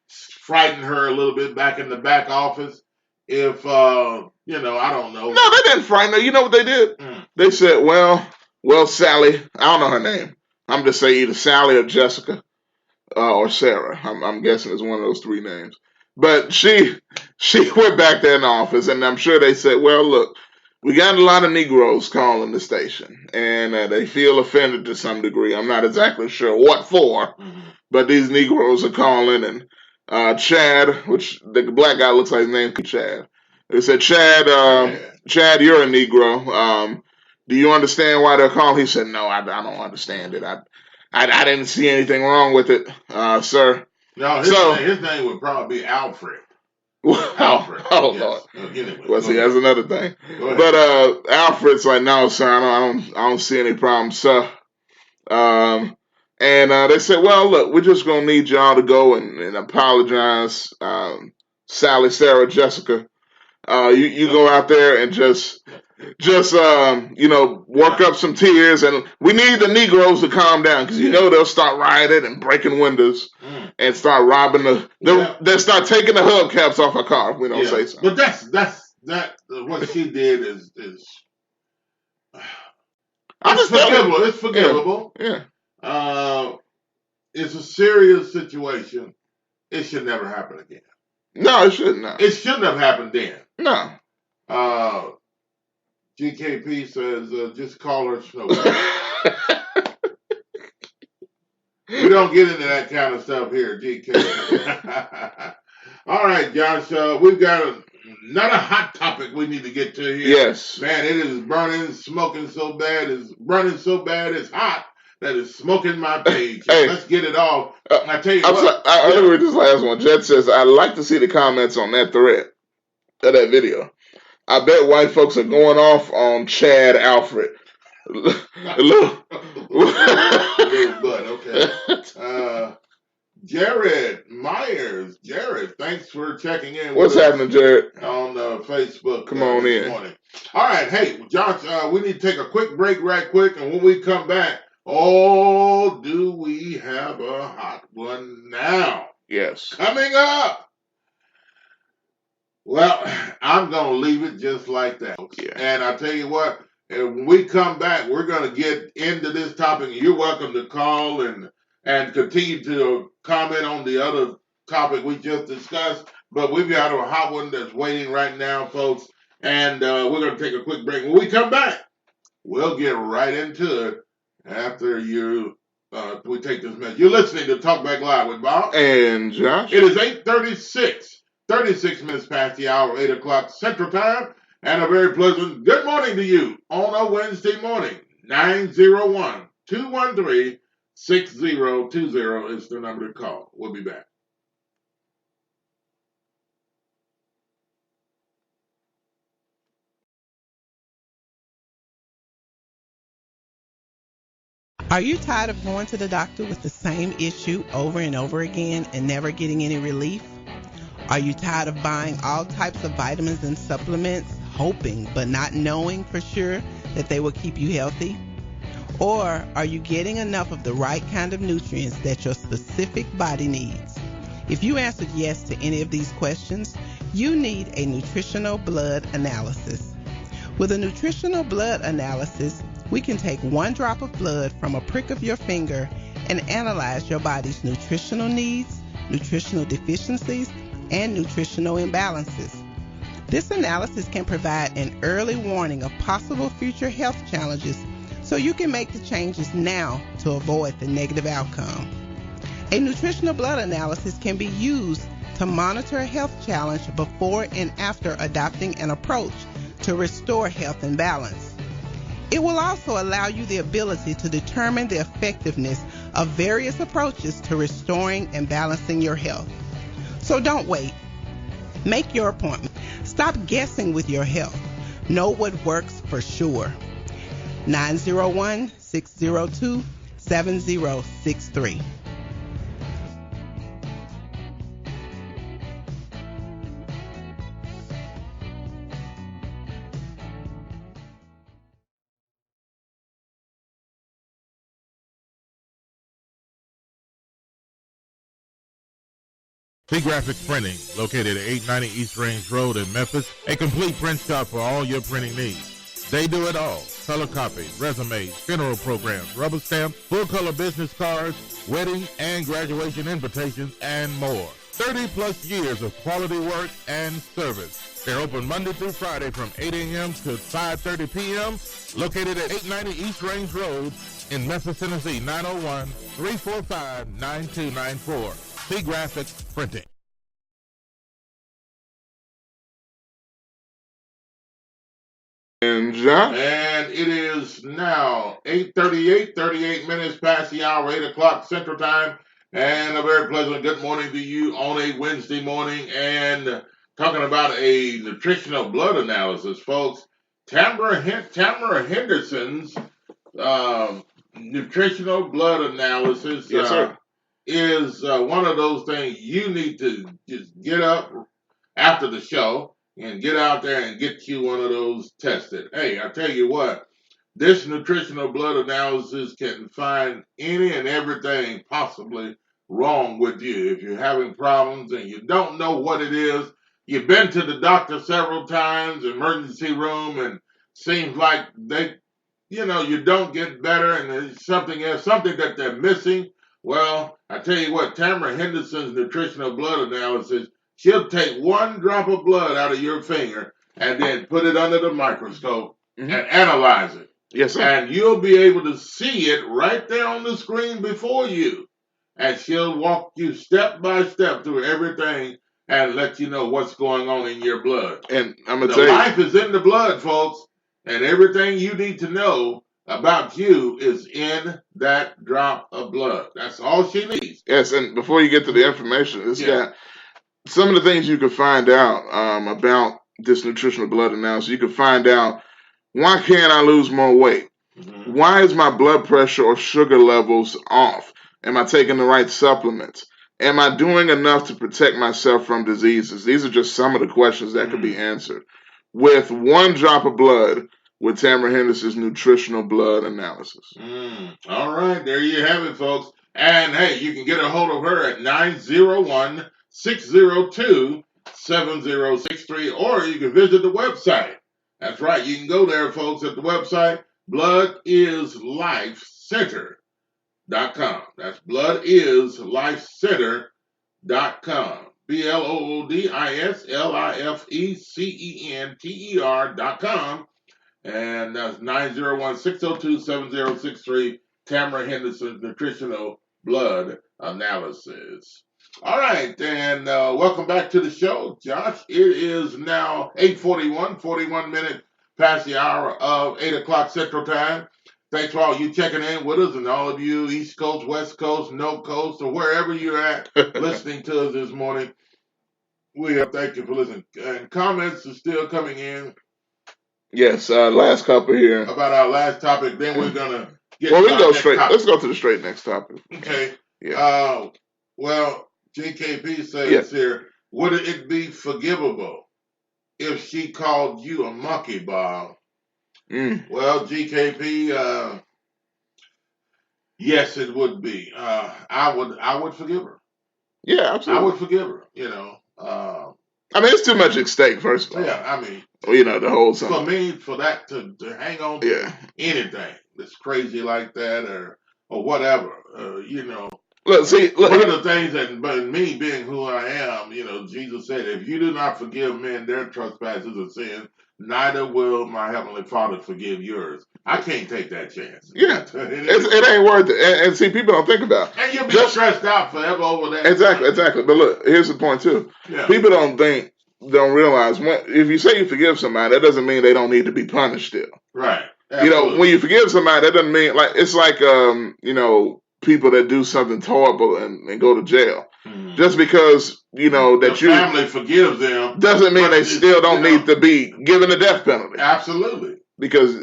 frightened her a little bit back in the back office. If, I don't know. No, they didn't frighten her. You know what they did? They said, well, Sally, I don't know her name. I'm just saying either Sally or Jessica or Sarah. I'm guessing it's one of those three names. But she went back there in the office, and I'm sure they said, well, look, we got a lot of Negroes calling the station, and they feel offended to some degree. I'm not exactly sure what for, but these Negroes are calling, and Chad, which the black guy looks like his name is Chad. They said, Chad, you're a Negro. Do you understand why they're calling? He said, no, I don't understand it. I didn't see anything wrong with it, sir. No, his name would probably be Alfred. Alfred. Oh, yes. Lord. Anyway, well, see, that's another thing. But Alfred's like, no, sir, I don't see any problem, sir. And they said, well, look, we're just going to need y'all to go and apologize. Sally, Sarah, Jessica, you go out there and just work up some tears. And we need the Negroes to calm down because, they'll start rioting and breaking windows and start robbing they'll start taking the hubcaps off our car if we don't say something. But that's what she did is forgivable. It's forgivable. Yeah. It's a serious situation. It should never happen again. No, it shouldn't have. It shouldn't have happened then. No. GKP says, just call her Snow. We don't get into that kind of stuff here, GKP. All right, Josh, we've got another hot topic we need to get to here. Yes. Man, it is burning, smoking so bad. It's burning so bad, it's hot. That is smoking my page. Hey, let's get it off. I tell you what. I'm going to read this last one. Jet says, I'd like to see the comments on that thread of that video. I bet white folks are going off on Chad Alfred. Little butt, okay. Jared Myers. Jared, thanks for checking in. What's happening, Jared? On Facebook. Come on this in. Morning. All right. Hey, Josh, we need to take a quick break right quick. And when we come back, do we have a hot one now? Yes. Coming up. Well, I'm going to leave it just like that. Yeah. And I tell you what, when we come back, we're going to get into this topic. You're welcome to call and continue to comment on the other topic we just discussed. But we've got a hot one that's waiting right now, folks. And we're going to take a quick break. When we come back, we'll get right into it after we take this message. You're listening to Talk Back Live with Bob and Josh. It is 8:36. 36 minutes past the hour, 8 o'clock Central Time, and a very pleasant good morning to you on a Wednesday morning. 901-213-6020 is the number to call. We'll be back. Are you tired of going to the doctor with the same issue over and over again and never getting any relief? Are you tired of buying all types of vitamins and supplements, hoping but not knowing for sure that they will keep you healthy? Or are you getting enough of the right kind of nutrients that your specific body needs? If you answered yes to any of these questions, you need a nutritional blood analysis. With a nutritional blood analysis, we can take 1 drop of blood from a prick of your finger and analyze your body's nutritional needs, nutritional deficiencies, and nutritional imbalances. This analysis can provide an early warning of possible future health challenges so you can make the changes now to avoid the negative outcome. A nutritional blood analysis can be used to monitor a health challenge before and after adopting an approach to restore health and balance. It will also allow you the ability to determine the effectiveness of various approaches to restoring and balancing your health. So don't wait. Make your appointment. Stop guessing with your health. Know what works for sure. 901-602-7063. Graphics Printing, located at 890 East Range Road in Memphis, a complete print shop for all your printing needs. They do it all. Color copies, resumes, funeral programs, rubber stamps, full-color business cards, wedding and graduation invitations, and more. 30-plus years of quality work and service. They're open Monday through Friday from 8 a.m. to 5:30 p.m., located at 890 East Range Road in Memphis, Tennessee, 901-345-9294. Graphics Printing. And Josh? And it is now 8:38, 38 minutes past the hour, 8 o'clock Central Time. And a very pleasant good morning to you on a Wednesday morning. And talking about a nutritional blood analysis, folks. Tamara Henderson's nutritional blood analysis. Yes, sir. Is one of those things you need to just get up after the show and get out there and get you one of those tested. Hey, I tell you what, this nutritional blood analysis can find any and everything possibly wrong with you. If you're having problems and you don't know what it is, you've been to the doctor several times, emergency room, and seems like you don't get better and there's something else, something that they're missing. Well, I tell you what, Tamara Henderson's nutritional blood analysis, she'll take 1 drop of blood out of your finger and then put it under the microscope and analyze it. Yes, sir. And you'll be able to see it right there on the screen before you. And she'll walk you step by step through everything and let you know what's going on in your blood. And I'm going to tell you, life is in the blood, folks, and everything you need to know about you is in that drop of blood. That's all she needs. Yes, and before you get to the information, it's got some of the things you can find out about this nutritional blood analysis. You can find out, why can't I lose more weight? Mm-hmm. Why is my blood pressure or sugar levels off? Am I taking the right supplements? Am I doing enough to protect myself from diseases? These are just some of the questions that could be answered with one drop of blood with Tamara Henderson's nutritional blood analysis. All right, there you have it, folks. And hey, you can get a hold of her at 901-602-7063, or you can visit the website. That's right, you can go there, folks, at the website, bloodislifecenter.com. That's bloodislifecenter.com. bloodislifecenter.com. And that's 901-602-7063, Tamara Henderson's nutritional blood analysis. All right, and welcome back to the show, Josh. It is now 8:41, 41 minutes past the hour of 8 o'clock Central Time. Thanks for all you checking in with us, and all of you East Coast, West Coast, No Coast, or wherever you're at listening to us this morning. Thank you for listening. And comments are still coming in. Yes, last couple here. About our last topic, then we're going to get we can go straight. Topic. Let's go to the straight next topic. Okay. Yeah. Well, GKP says here, would it be forgivable if she called you a monkey, Bob? Well, GKP, yes, it would be. I would forgive her. Yeah, absolutely. I would forgive her, I mean, it's too much at stake, first of all. Yeah, I mean, the whole thing. For me, for that to hang on to anything that's crazy like that or whatever, Look, one of the things but me being who I am, Jesus said, if you do not forgive men their trespasses and sins, neither will my heavenly Father forgive yours. I can't take that chance. Yeah, it ain't worth it. And see, people don't think about it. And you'll be stressed out forever over that. Exactly. But look, here's the point too. Yeah. People don't realize if you say you forgive somebody, that doesn't mean they don't need to be punished still. Right. Absolutely. When you forgive somebody, that doesn't mean it's like people that do something horrible and go to jail. Just because that your family forgives them doesn't mean they still don't need to be given the death penalty. Absolutely. Because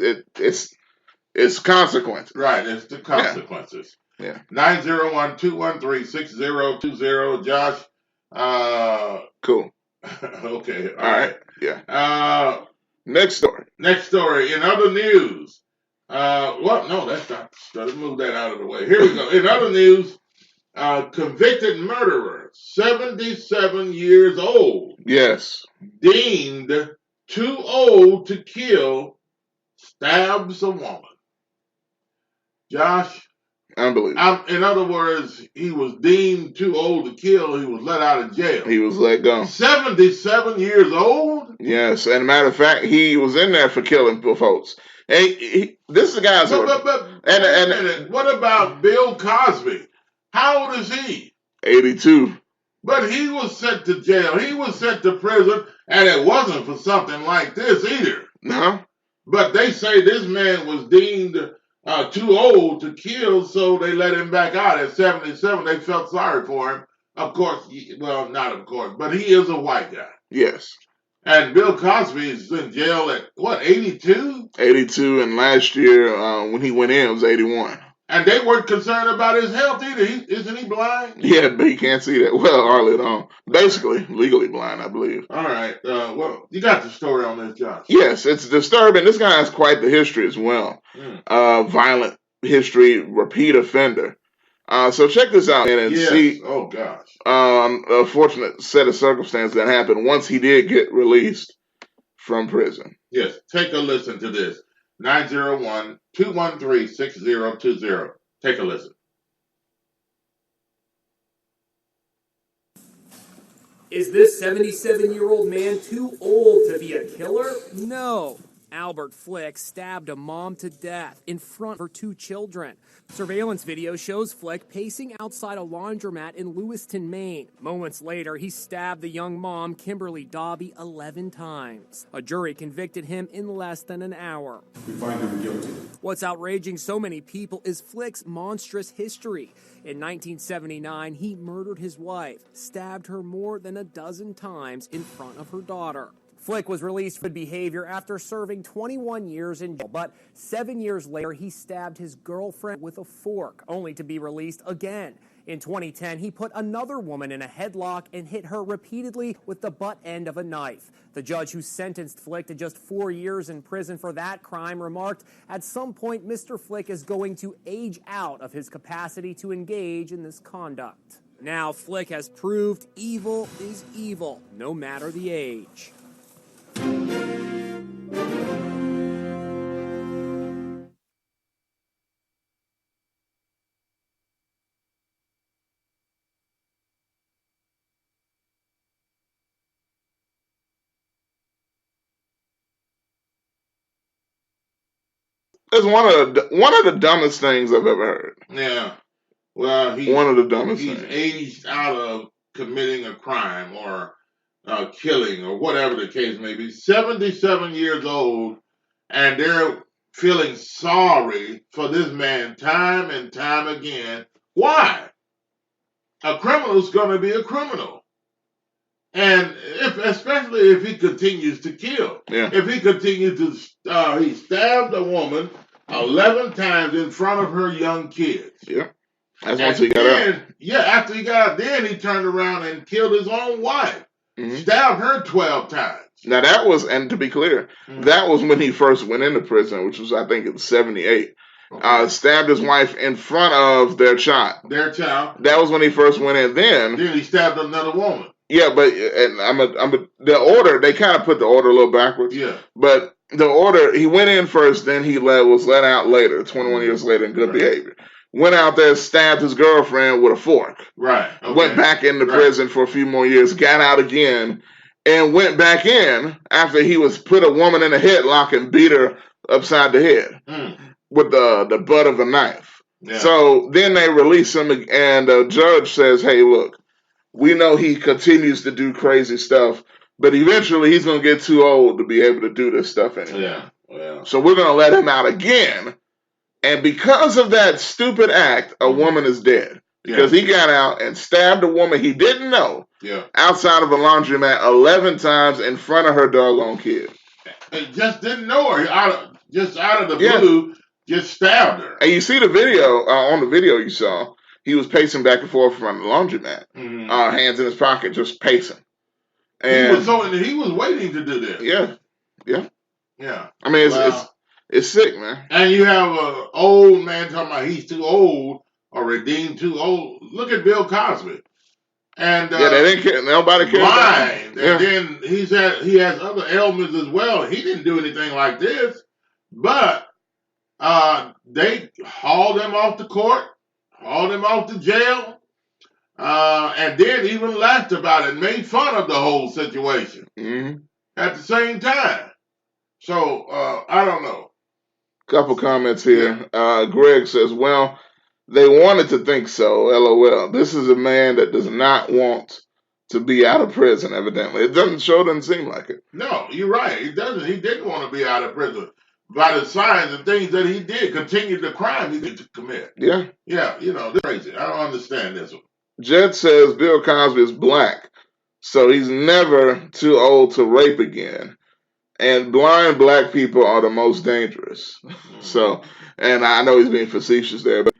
it's consequences. Right, it's the consequences. Yeah. 901-213-6020. Josh. Cool. Okay. All right. Yeah. Next story. In other news. No, that's not. Let's move that out of the way. Here we go. In other news, convicted murderer, 77 years old. Yes. Deemed too old to kill, stabs a woman. Josh. Unbelievable. In other words, he was deemed too old to kill. He was let out of jail. He was let go. 77 years old? Yes. And a matter of fact, he was in there for killing folks. Hey, this is the guy's. What about Bill Cosby? How old is he? 82. But he was sent to jail. He was sent to prison, and it wasn't for something like this either. No. But they say this man was deemed too old to kill, so they let him back out at 77. They felt sorry for him. Of course, not of course, but he is a white guy. Yes. And Bill Cosby is in jail at, 82? 82, and last year when he went in, it was 81. And they weren't concerned about his health either. Isn't he blind? Yeah, but he can't see that well, hardly at all. Basically, legally blind, I believe. All right. You got the story on this, Josh. Yes, it's disturbing. This guy has quite the history as well. Violent history, repeat offender. So check this out and see. Oh, gosh. A fortunate set of circumstances that happened once he did get released from prison. Yes, take a listen to this. 901-213-6020. Take a listen. Is this 77-year-old man too old to be a killer? No. Albert Flick stabbed a mom to death in front of her 2 children. Surveillance video shows Flick pacing outside a laundromat in Lewiston, Maine. Moments later, he stabbed the young mom, Kimberly Dobby, 11 times. A jury convicted him in less than an hour. We find him guilty. What's outraging so many people is Flick's monstrous history. In 1979, he murdered his wife, stabbed her more than a dozen times in front of her daughter. Flick was released for behavior after serving 21 years in jail, but 7 years later, he stabbed his girlfriend with a fork, only to be released again. In 2010, he put another woman in a headlock and hit her repeatedly with the butt end of a knife. The judge who sentenced Flick to just 4 years in prison for that crime remarked, at some point, Mr. Flick is going to age out of his capacity to engage in this conduct. Now, Flick has proved evil is evil, no matter the age. It's one of the dumbest things I've ever heard. Yeah. Well, one of the dumbest he's things. aged out of committing a crime or killing or whatever the case may be. 77 years old, and they're feeling sorry for this man time and time again. Why? A criminal's going to be a criminal. And especially if he continues to kill. Yeah. If he continues to, he stabbed a woman 11 times in front of her young kids. Yeah. That's once he got out. Yeah, after he got out, then he turned around and killed his own wife. Mm-hmm. Stabbed her 12 times. Now that was, and to be clear, that was when he first went into prison, which was, I think, in 78. Okay. Stabbed his wife in front of their child. That was when he first went in. Then he stabbed another woman. Yeah, but the order, they kind of put the order a little backwards. Yeah. But the order, he went in first, then he was let out later, 21 years later in good behavior. Went out there, stabbed his girlfriend with a fork. Right. Okay. Went back into prison for a few more years, got out again, and went back in after he was put a woman in a headlock and beat her upside the head with the butt of a knife. Yeah. So then they release him, and the judge says, hey, look, we know he continues to do crazy stuff, but eventually he's going to get too old to be able to do this stuff anymore. Yeah. So we're going to let him out again. And because of that stupid act, a woman is dead. Because he got out and stabbed a woman he didn't know outside of a laundromat 11 times in front of her doggone kid. He just didn't know her. Out of the blue, just stabbed her. And you see the video, on the video you saw, he was pacing back and forth from the laundromat, hands in his pocket, just pacing. And he was waiting to do this. Yeah. I mean, it's sick, man. And you have an old man talking about he's too old or redeemed too old. Look at Bill Cosby. And they didn't care. Nobody cared. Blind. And then he has other ailments as well. He didn't do anything like this, but they hauled him off the court. Hauled him off to jail, and then even laughed about it, made fun of the whole situation at the same time. So, I don't know. Couple comments here. Greg says, well, they wanted to think so, LOL. This is a man that does not want to be out of prison, evidently. It doesn't seem like it. No, you're right. He doesn't. He didn't want to be out of prison. By the signs and things that he did, continued the crime he did to commit. Yeah. Yeah, this is crazy. I don't understand this one. Jed says Bill Cosby is black, so he's never too old to rape again. And blind black people are the most dangerous. So, and I know he's being facetious there, but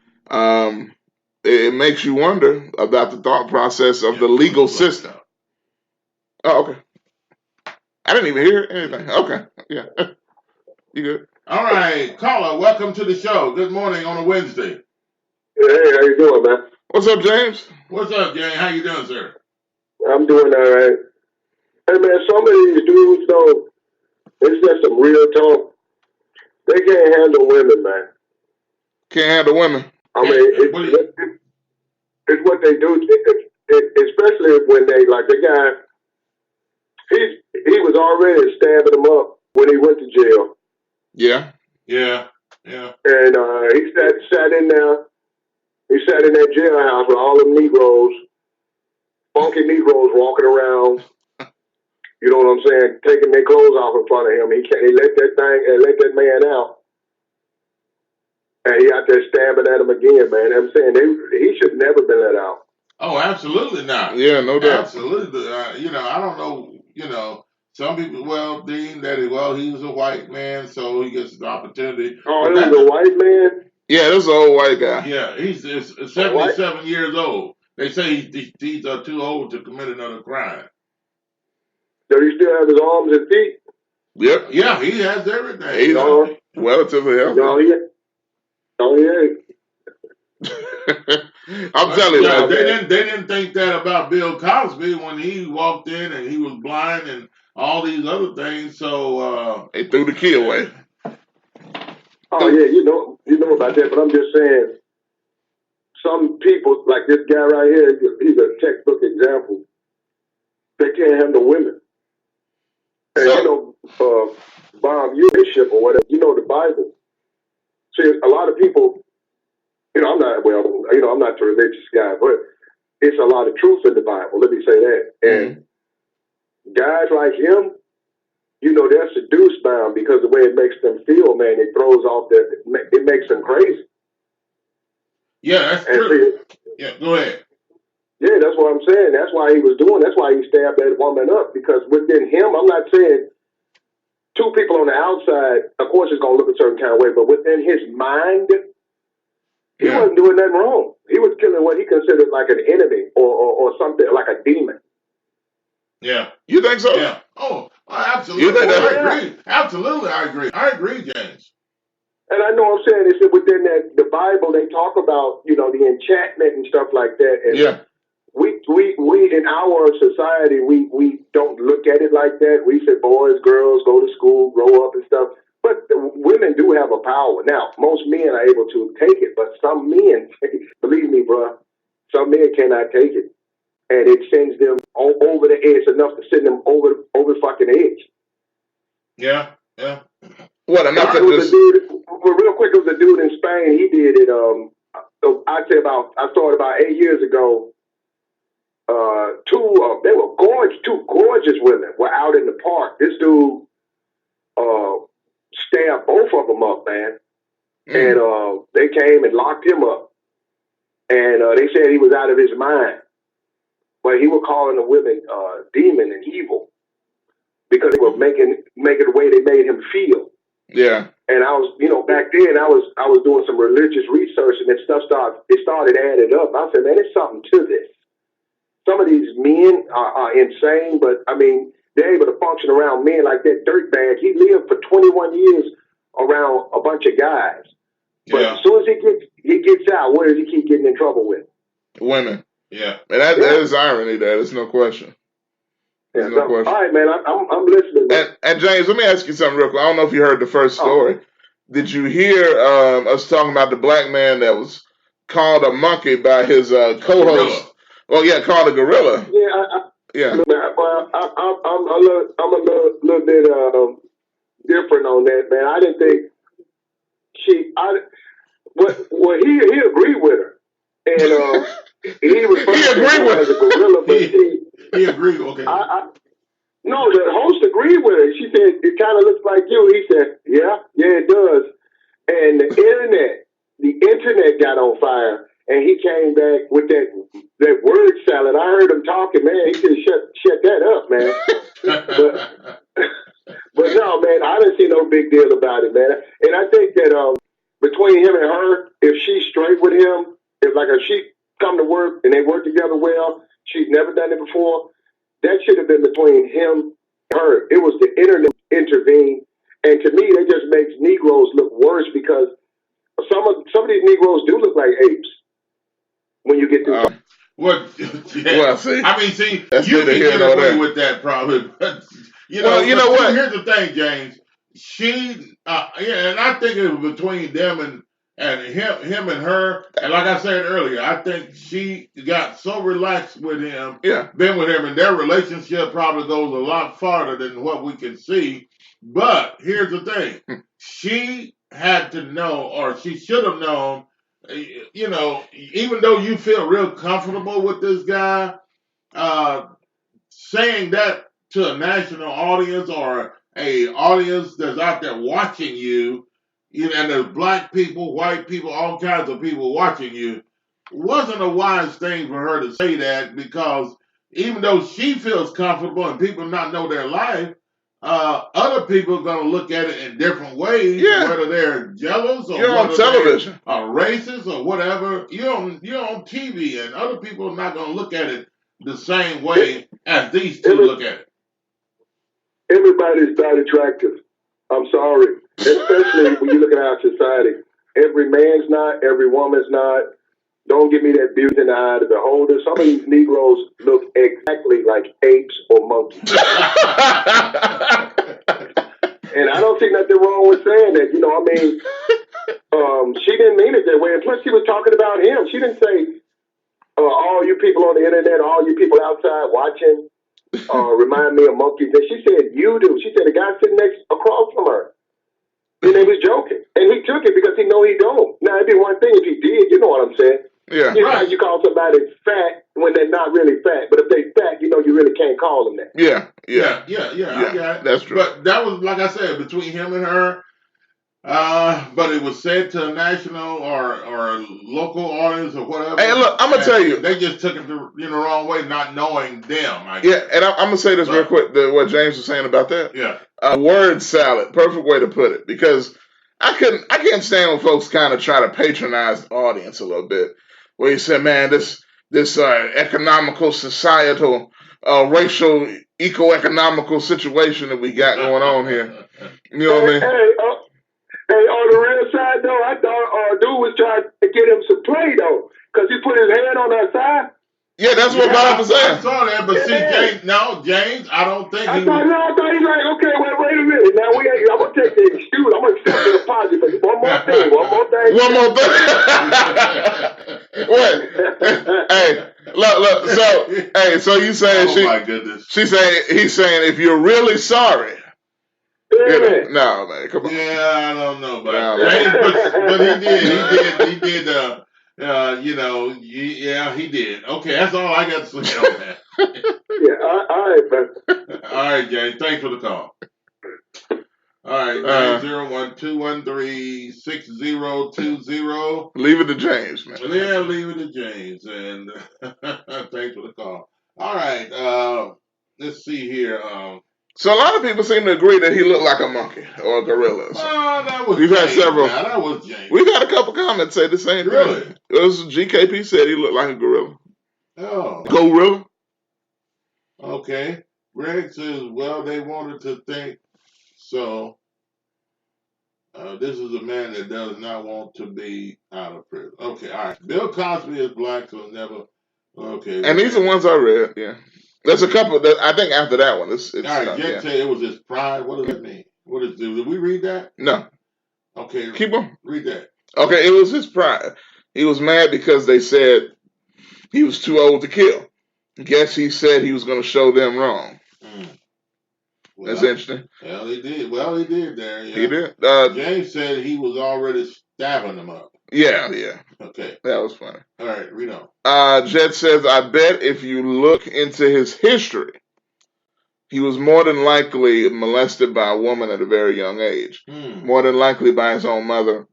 it makes you wonder about the thought process of the legal system. Oh, okay. I didn't even hear anything. Okay. Yeah. You good? All right, caller, welcome to the show. Good morning on a Wednesday. Hey, how you doing, man? What's up, James? What's up, James? How you doing, sir? I'm doing all right. Hey, man, some of these dudes, though, it's just some real talk. They can't handle women, man. Can't handle women? I mean, it's what they do, especially when they, like the guy, he was already stabbing them up when he went to jail. Yeah. And he sat in there. He sat in that jailhouse with all them Negroes, funky Negroes walking around. You know what I'm saying? Taking their clothes off in front of him. He let that man out, and he out there stabbing at him again, man. I'm saying he should never been let out. Oh, absolutely not. Yeah, no doubt. Absolutely. I don't know. Some people, deem that he was a white man, so he gets the opportunity. Oh, he was a white man? Yeah, this is an old white guy. Yeah, he's 77 years old. They say he's too old to commit another crime. Does he still have his arms and feet? Yep. Yeah, he has everything. He's relatively healthy. No, he ain't. I'm telling you, man. They didn't think that about Bill Cosby when he walked in and he was blind and all these other things. So they threw the key away. Oh yeah, you know about that. But I'm just saying, some people like this guy right here. He's a textbook example. They can't handle women. And Bob, you bishop or whatever. You know the Bible. See, a lot of people. I'm not a religious guy, but it's a lot of truth in the Bible. Let me say that. And guys like him, they're seduced by him because the way it makes them feel, man, it makes them crazy. Yeah, that's true. Yeah, go ahead. Yeah, that's what I'm saying. That's why he was doing. That's why he stabbed that woman up, because within him, I'm not saying two people on the outside, of course, it's going to look a certain kind of way, but within his mind, he wasn't doing nothing wrong. He was killing what he considered like an enemy or something like a demon. Yeah. You think so? Yeah. Oh, absolutely. You think I agree. Absolutely, I agree. I agree, James. And I know what I'm saying. It's that within the Bible, they talk about, the enchantment and stuff like that. And we in our society, we don't look at it like that. We say boys, girls, go to school, grow up and stuff. But women do have a power. Now, most men are able to take it, but some men, believe me, bro, some men cannot take it. And it sends them over the edge, enough to send them over the fucking edge. Yeah, yeah. What, enough to just... real quick, it was a dude in Spain. He did it, I started about 8 years ago. They were gorgeous. Two gorgeous women were out in the park. This dude stabbed both of them up, man. And they came and locked him up. And they said he was out of his mind. But he was calling the women demon and evil because they were making the way they made him feel. Yeah. And I was, back then I was doing some religious research, and it started adding up. I said, man, there's something to this. Some of these men are insane, but I mean, they're able to function around men like that dirtbag. He lived for 21 years around a bunch of guys. But as soon as he gets out, where does he keep getting in trouble with? Women. Yeah. And that is irony there. There's no question. There's no question. All right, man. I'm listening. Man. And James, let me ask you something real quick. I don't know if you heard the first story. Did you hear us talking about the black man that was called a monkey by his co-host? Gorilla. Well, yeah, called a gorilla. Yeah, I'm a little bit different on that, man. I didn't think he agreed with her, and he was as a gorilla, but he agreed. Okay. No, the host agreed with her. She said it kind of looks like you. He said, yeah, it does. And the internet got on fire. And he came back with that word salad. I heard him talking, man. He said, shut that up, man. but no, man, I didn't see no big deal about it, man. And I think that between him and her, if she's straight with him, if she come to work and they work together well, she's never done it before, that should have been between him and her. It was the internet intervened. And to me, that just makes Negroes look worse, because some of these Negroes do look like apes. When you get through, see, I mean, see, that's you can get away that. with that probably, but you know what? Here's the thing, James. And I think it was between them and him and her. And like I said earlier, I think she got so relaxed with him, been with him, and their relationship probably goes a lot farther than what we can see. But here's the thing: she had to know, or she should have known. Even though you feel real comfortable with this guy, saying that to a national audience or a audience that's out there watching you, and there's black people, white people, all kinds of people watching you, wasn't a wise thing for her to say that, because even though she feels comfortable and people not know their life, other people are going to look at it in different ways, whether they're jealous or You're on whether television, they're racist or whatever. You're on TV, and other people are not going to look at it the same way as these two look at it. Everybody's not attractive. I'm sorry. Especially when you look at our society. Every man's not, every woman's not. Don't give me that beauty in the eye of the beholder. Some of these Negroes look exactly like apes or monkeys. And I don't see nothing wrong with saying that. You know, I mean, she didn't mean it that way. And plus, she was talking about him. She didn't say, all you people on the internet, all you people outside watching, remind me of monkeys. And she said, you do. She said, the guy sitting across from her. And they was joking. And he took it because he know he don't. Now, it'd be one thing if he did. You know what I'm saying? Yeah. It's like you call somebody fat when they're not really fat. But if they fat, you know you really can't call them that. Yeah. I got it. That's true. But that was, like I said, between him and her. But it was said to a national or local audience or whatever. Hey, look, I'm gonna tell you, they just took it the wrong way, not knowing them. And I'm gonna say this real quick. What James was saying about that. Yeah. Word salad, perfect way to put it. Because I can't stand when folks kind of try to patronize the audience a little bit. Where you say, man, this economical, societal, racial, eco-economical situation that we got going on here. You know what I mean? Hey, on the real side, though, I thought dude was trying to get him some play, though, because he put his hand on her side. Yeah, that's what Bob was saying. I saw that, but see, James, I don't think I thought he's like, okay, wait a minute. Now, I'm going to take the excuse. I'm going to accept the apology, but one more thing. What? Hey, look. So you saying my goodness. He's saying if you're really sorry. Yeah. No, man, come on. Yeah, I don't know about that. But he did. He did. Okay, that's all I got to say on that. All right, man. All right, James. Thanks for the call. All right, 901-213-6020. Leave it to James, man. Yeah, leave it to James. And thanks for the call. All right, let's see here. So a lot of people seem to agree that he looked like a monkey or a gorilla. That was We've had several. Yeah, that was James. We've had a couple comments say the same thing. It was GKP said he looked like a gorilla. Oh. Gorilla. Okay. Greg says, well, they wanted to think so. This is a man that does not want to be out of prison. Okay, all right. Bill Cosby is black, so never. Okay. And these are ones I read, yeah. There's a couple that I think after that one. It's all right, Jake said it was his pride. What does that mean? Did we read that? No. Okay. Keep on. Read that. Okay, it was his pride. He was mad because they said he was too old to kill. Guess he said he was going to show them wrong. Well, that's interesting. Well, he did. Well, he did there. Yeah. He did. James said he was already stabbing them up. Yeah. Okay. That was funny. All right, read on. Jed says, I bet if you look into his history, he was more than likely molested by a woman at a very young age. More than likely by his own mother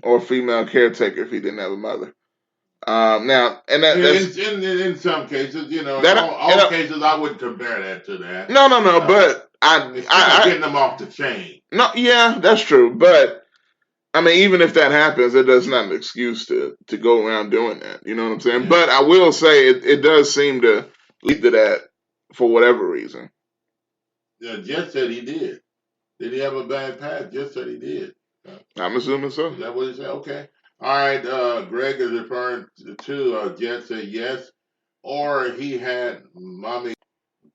or female caretaker if he didn't have a mother. Now, and that's in some cases, in all cases, I wouldn't compare that to that. No, but I getting them off the chain. No, yeah, that's true. But I mean, even if that happens, it does not an excuse to go around doing that. You know what I'm saying? Yeah. But I will say it does seem to lead to that for whatever reason. Yeah, Jet said he did. Did he have a bad past? Jet said he did. I'm assuming so. Is that what he said? Okay. All right, Greg is referring to Jet said yes, or he had mommy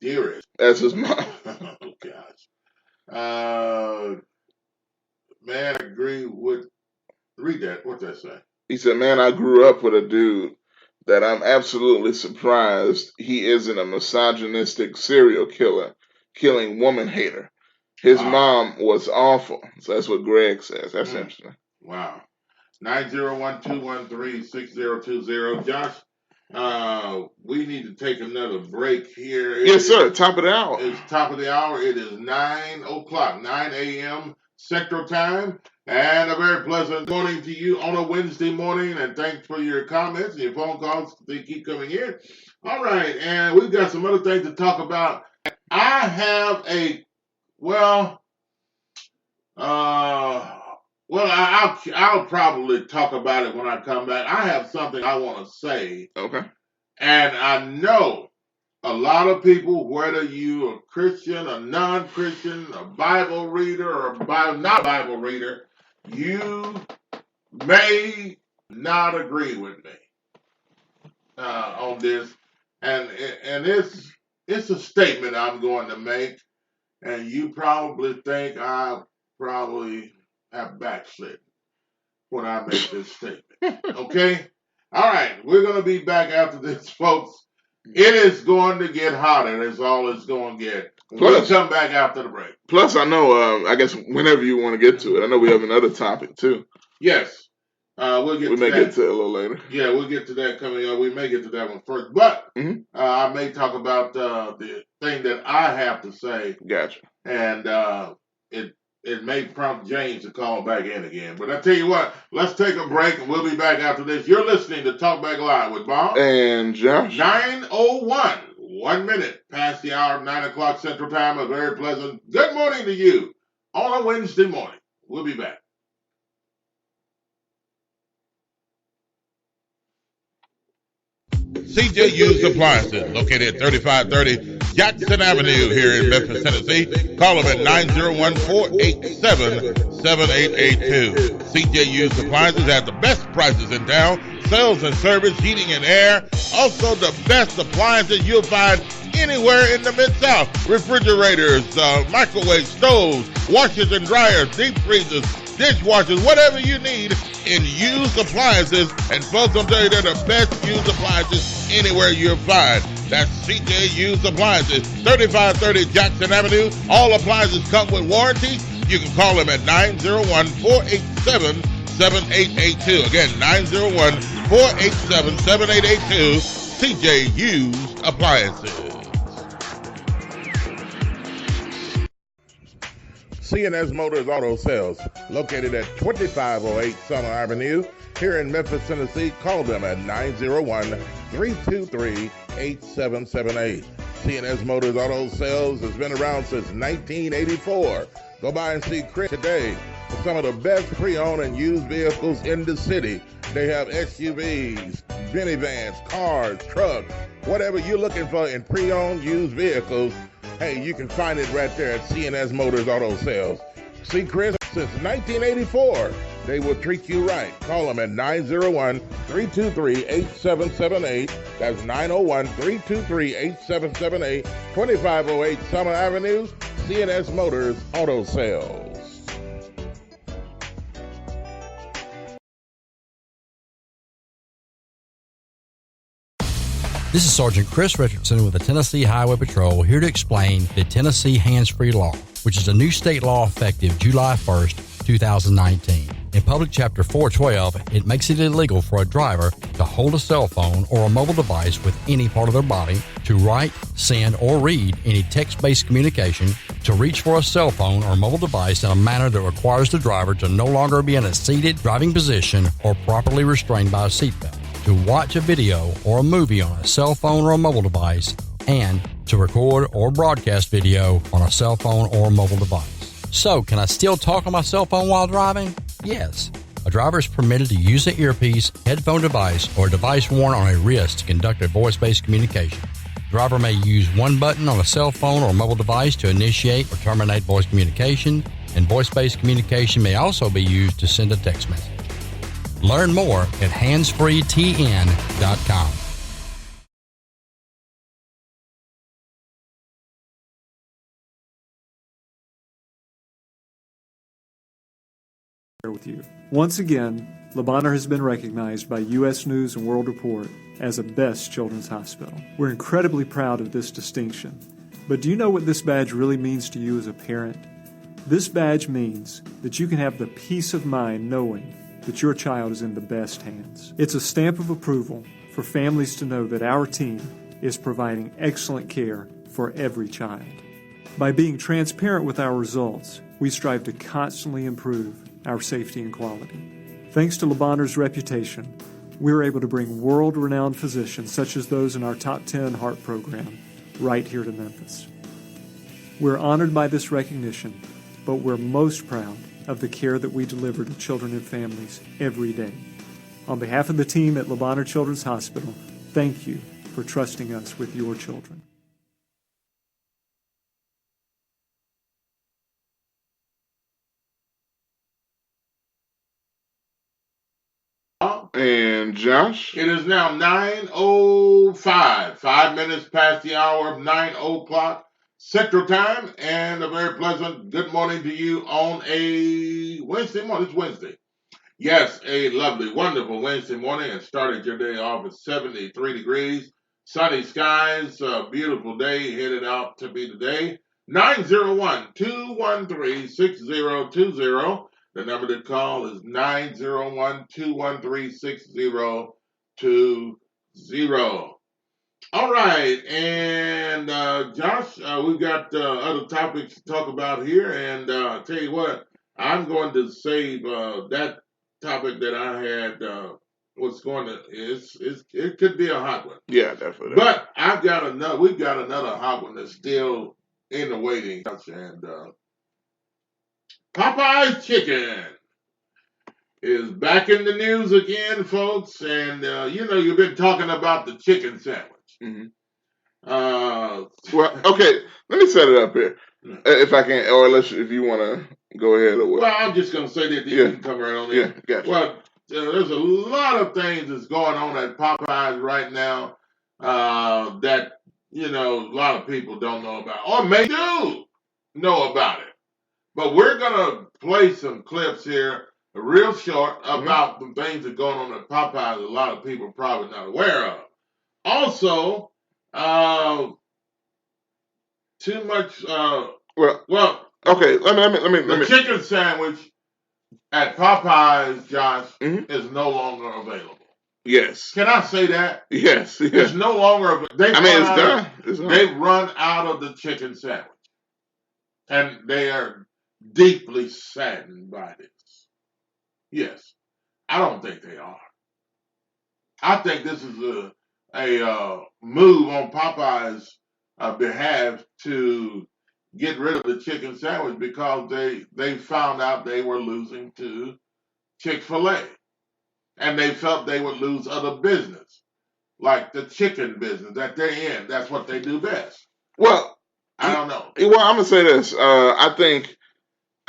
dearest. That's his mom. Oh, gosh. Man, I agree with, read that, what's that say? He said, man, I grew up with a dude that I'm absolutely surprised he isn't a misogynistic serial killer, killing woman hater. His mom was awful. So that's what Greg says. That's interesting. Wow. 901-213-6020. Josh, we need to take another break here. Yes, sir. Top of the hour. It's top of the hour. It is 9 o'clock, 9 a.m. Central Time. And a very pleasant morning to you on a Wednesday morning. And thanks for your comments and your phone calls. They keep coming in. All right. And we've got some other things to talk about. I have a Well, I'll probably talk about it when I come back. I have something I want to say. Okay. And I know a lot of people, whether you a Christian, a non-Christian, a Bible reader, or not Bible reader, you may not agree with me on this. And it's a statement I'm going to make. And you probably think I probably have backslid when I make this statement. Okay? All right. We're going to be back after this, folks. It is going to get hotter. That's all it's going to get. We'll come back after the break. Plus, I know, I guess whenever you want to get to it, I know we have another topic, too. Yes. We may get to it a little later. Yeah, we'll get to that coming up. We may get to that one first. But I may talk about the thing that I have to say. Gotcha. And it may prompt James to call back in again. But I tell you what, let's take a break and we'll be back after this. You're listening to Talk Back Live with Bob and Josh. 9:01, 1 minute past the hour of 9 o'clock Central Time. A very pleasant good morning to you on a Wednesday morning. We'll be back. CJU's Appliances, located at 3530 Jackson Avenue here in Memphis, Tennessee. Call them at 901-487-7882. CJU's Appliances have the best prices in town. Sales and service, heating and air. Also the best appliances you'll find anywhere in the Mid-South. Refrigerators, microwave stoves, washers and dryers, deep freezers, dishwashers, whatever you need in used appliances. And folks, I'm telling you, they're the best used appliances anywhere you'll find. That's CJ Used Appliances, 3530 Jackson Avenue. All appliances come with warranty. You can call them at 901-487-7882. Again, 901-487-7882. CJ Used Appliances. C&S Motors Auto Sales, located at 2508 Summer Avenue, here in Memphis, Tennessee. Call them at 901-323-8778. C&S Motors Auto Sales has been around since 1984. Go by and see Chris today for some of the best pre-owned and used vehicles in the city. They have SUVs, minivans, cars, trucks, whatever you're looking for in pre-owned used vehicles. Hey, you can find it right there at C&S Motors Auto Sales. See Chris since 1984. They will treat you right. Call them at 901-323-8778. That's 901-323-8778. 2508 Summer Avenue, C&S Motors Auto Sales. This is Sergeant Chris Richardson with the Tennessee Highway Patrol, here to explain the Tennessee Hands-Free Law, which is a new state law effective July 1st, 2019. In Public Chapter 412, it makes it illegal for a driver to hold a cell phone or a mobile device with any part of their body, to write, send, or read any text-based communication, to reach for a cell phone or mobile device in a manner that requires the driver to no longer be in a seated driving position or properly restrained by a seatbelt, to watch a video or a movie on a cell phone or a mobile device, and to record or broadcast video on a cell phone or mobile device. So, can I still talk on my cell phone while driving? Yes. A driver is permitted to use an earpiece, headphone device, or a device worn on a wrist to conduct a voice-based communication. The driver may use one button on a cell phone or mobile device to initiate or terminate voice communication, and voice-based communication may also be used to send a text message. Learn more at handsfreetn.com. With you. Once again, Le Bonheur has been recognized by U.S. News and World Report as a best children's hospital. We're incredibly proud of this distinction. But do you know what this badge really means to you as a parent? This badge means that you can have the peace of mind knowing that your child is in the best hands. It's a stamp of approval for families to know that our team is providing excellent care for every child. By being transparent with our results, we strive to constantly improve our safety and quality. Thanks to Le Bonheur's reputation, we're able to bring world-renowned physicians such as those in our Top 10 Heart program right here to Memphis. We're honored by this recognition, but we're most proud of the care that we deliver to children and families every day. On behalf of the team at Le Bonheur Children's Hospital, thank you for trusting us with your children. And Josh? It is now 9:05, 5 minutes past the hour of 9 o'clock Central Time, and a very pleasant good morning to you on a Wednesday morning. It's Wednesday. Yes, a lovely, wonderful Wednesday morning, and started your day off at 73 degrees, sunny skies, a beautiful day headed out to be today. 901-213-6020. The number to call is 901-213-6020. All right, and Josh, we've got other topics to talk about here, and tell you what, I'm going to save that topic that I had. It could be a hot one. Yeah, definitely. But we've got another hot one that's still in the waiting, and Popeye's Chicken is back in the news again, folks. And you've been talking about the chicken sandwich. Mm-hmm. Well, okay, let me set it up here, if I can, or unless if you want to go ahead. Or well, I'm just going to say that you can come right on in. Yeah, gotcha. Well, there's a lot of things that's going on at Popeyes right now that a lot of people don't know about, or may do know about it. But we're going to play some clips here, real short, about the things that are going on at Popeyes a lot of people are probably not aware of. Also, too much. Okay. Let me. Chicken sandwich at Popeyes, Josh, is no longer available. Yes. Can I say that? Yes. It's no longer. It's done. They've run out of the chicken sandwich, and they are deeply saddened by this. Yes, I don't think they are. I think this is a move on Popeyes' behalf to get rid of the chicken sandwich because they found out they were losing to Chick-fil-A. And they felt they would lose other business, like the chicken business that they're in. That's what they do best. Well, I don't know. Well, I'm going to say this.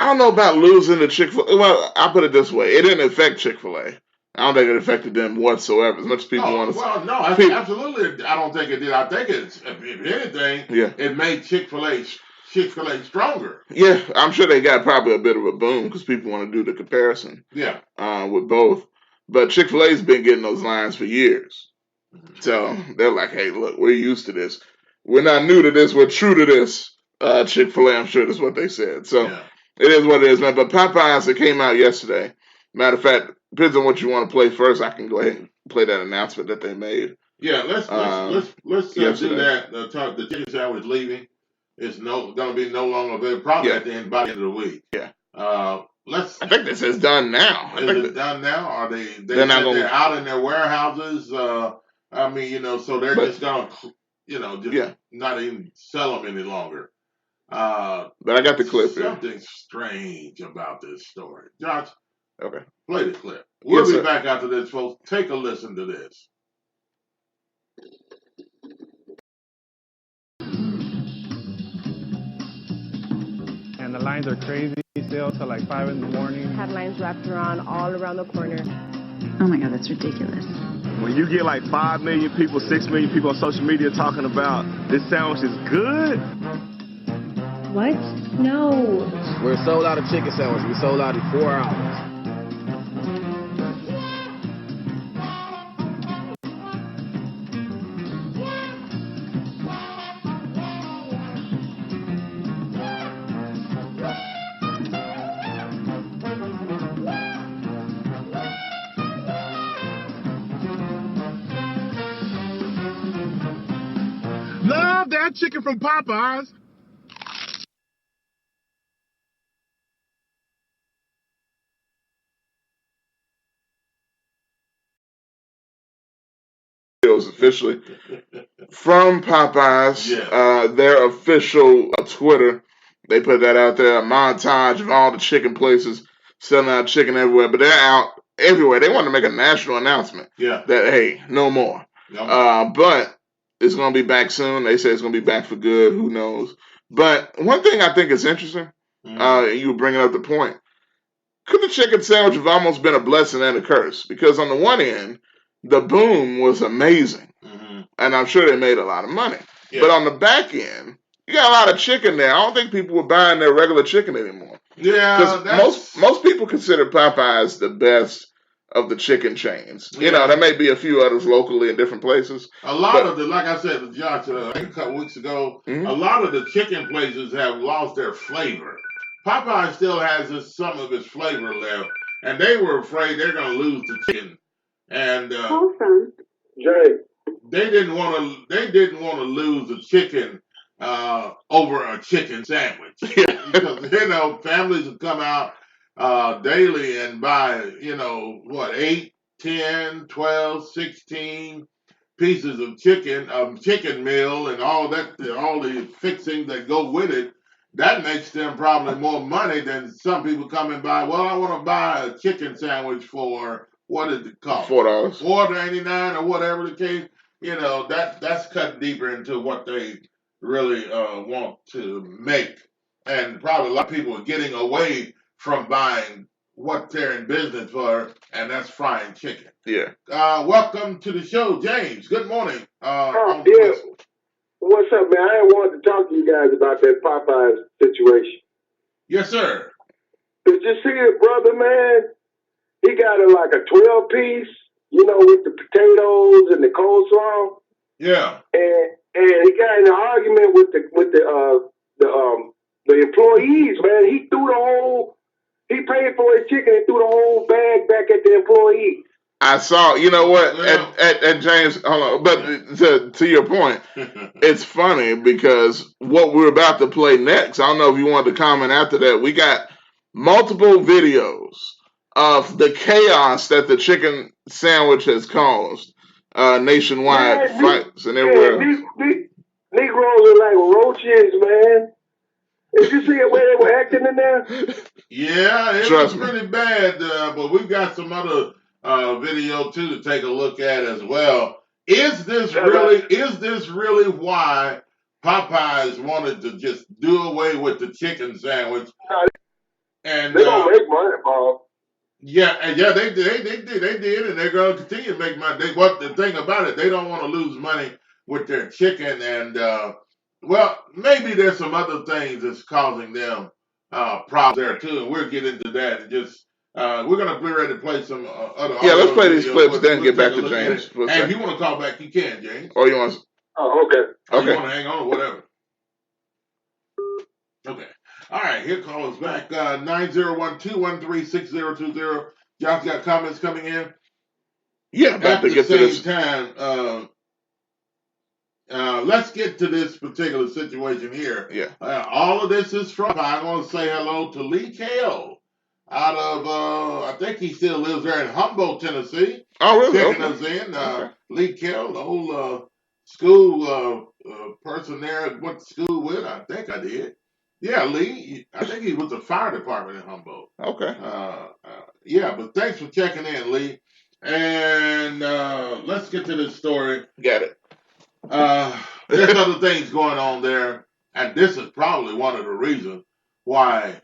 I don't know about losing to Chick-fil-A. Well, I'll put it this way. It didn't affect Chick-fil-A. I don't think it affected them whatsoever. As much as people want to. Well, no, absolutely. I don't think it did. I think if anything, it made Chick-fil-A stronger. Yeah, I'm sure they got probably a bit of a boom because people want to do the comparison. Yeah. With both, but Chick-fil-A's been getting those lines for years, so they're like, "Hey, look, we're used to this. We're not new to this. We're true to this." Chick-fil-A, I'm sure that's what they said. So it is what it is, man. But Popeyes, it came out yesterday. Matter of fact, depends on what you want to play first. I can go ahead and play that announcement that they made. Yeah, let's do that. The chicken sandwich leaving. It's going to be no longer available. Probably by the end of the week. Yeah. I think this is done now. Is it done now? Are they're out in their warehouses? So they're just going to, not even sell them any longer. But I got the clip here. Something strange about this story. Josh, okay, play the clip. We'll be back after this, folks. Take a listen to this. And the lines are crazy still till like 5 in the morning. Have lines wrapped all around the corner. Oh my God, that's ridiculous. When you get like 5 million people, 6 million people on social media talking about this sandwich is good. What? No. We're sold out of chicken sandwich. We sold out in 4 hours. Love that chicken from Popeyes. videos officially from Popeyes. Their official Twitter. They put that out there, a montage of all the chicken places selling out chicken everywhere. But they're out everywhere. They want to make a national announcement that, hey, no more. But it's going to be back soon. They say it's going to be back for good. Who knows? But one thing I think is interesting, you were bringing up the point, could the chicken sandwich have almost been a blessing and a curse? Because on the one end, the boom was amazing. And I'm sure they made a lot of money. But on the back end, you got a lot of chicken there. I don't think people were buying their regular chicken anymore. Because most people consider Popeyes the best of the chicken chains. You know, there may be a few others locally in different places. A lot of the, like I said to Josh a couple weeks ago, a lot of the chicken places have lost their flavor. Popeye still has some of its flavor left, and they were afraid they're going to lose the chicken. And they didn't want to lose the chicken over a chicken sandwich. Because, you know, families would come out daily and buy, 8, 10, 12, 16 pieces of chicken meal and all the fixings that go with it. That makes them probably more money than some people come and buy. Well, I want to buy a chicken sandwich for, what did it cost? $4. $4.99 or whatever the case. You know, that's cut deeper into what they really want to make. And probably a lot of people are getting away from buying what they're in business for, and that's frying chicken. Welcome to the show, James. Good morning. What's up, man? I wanted to talk to you guys about that Popeyes situation. Yes, sir. Did you see it, brother, man? He got like a 12-piece, with the potatoes and the coleslaw. Yeah. And he got in an argument with the employees, man. He paid for his chicken and threw the whole bag back at the employee. I saw, you know what, and James, hold on, but to your point, it's funny because what we're about to play next, I don't know if you wanted to comment after that, we got multiple videos of the chaos that the chicken sandwich has caused nationwide, fights and everywhere. Negroes are like roaches, man. Did you see it where they were acting in there? Yeah, it was pretty bad, but we've got some other video too to take a look at as well. Is this really why Popeyes wanted to just do away with the chicken sandwich? And they don't make money, Bob. Yeah, they did, and they're going to continue to make money. The thing about it, they don't want to lose money with their chicken, and well, maybe there's some other things that's causing them problems there too, and we'll get into that. And just we're gonna be ready to play some other. Yeah, let's play these clips, then get back to James. And if you want to call back, you can, James. Or you want? Oh, okay. Or you want to hang on or whatever. Okay. All right, here call us back, 901-213-6020. Josh got comments coming in. Yeah, about to get to this. Time, let's get to this particular situation here. Yeah. All of this is from, I want to say hello to Lee Kale out of, I think he still lives there in Humboldt, Tennessee. Oh, really? Checking us in. Lee Kale, the old school person there I went to school with. I think I did. Yeah, Lee. I think he was the fire department in Humboldt. Okay. Yeah, but thanks for checking in, Lee. And let's get to this story. Got it. There's other things going on there, and this is probably one of the reasons why,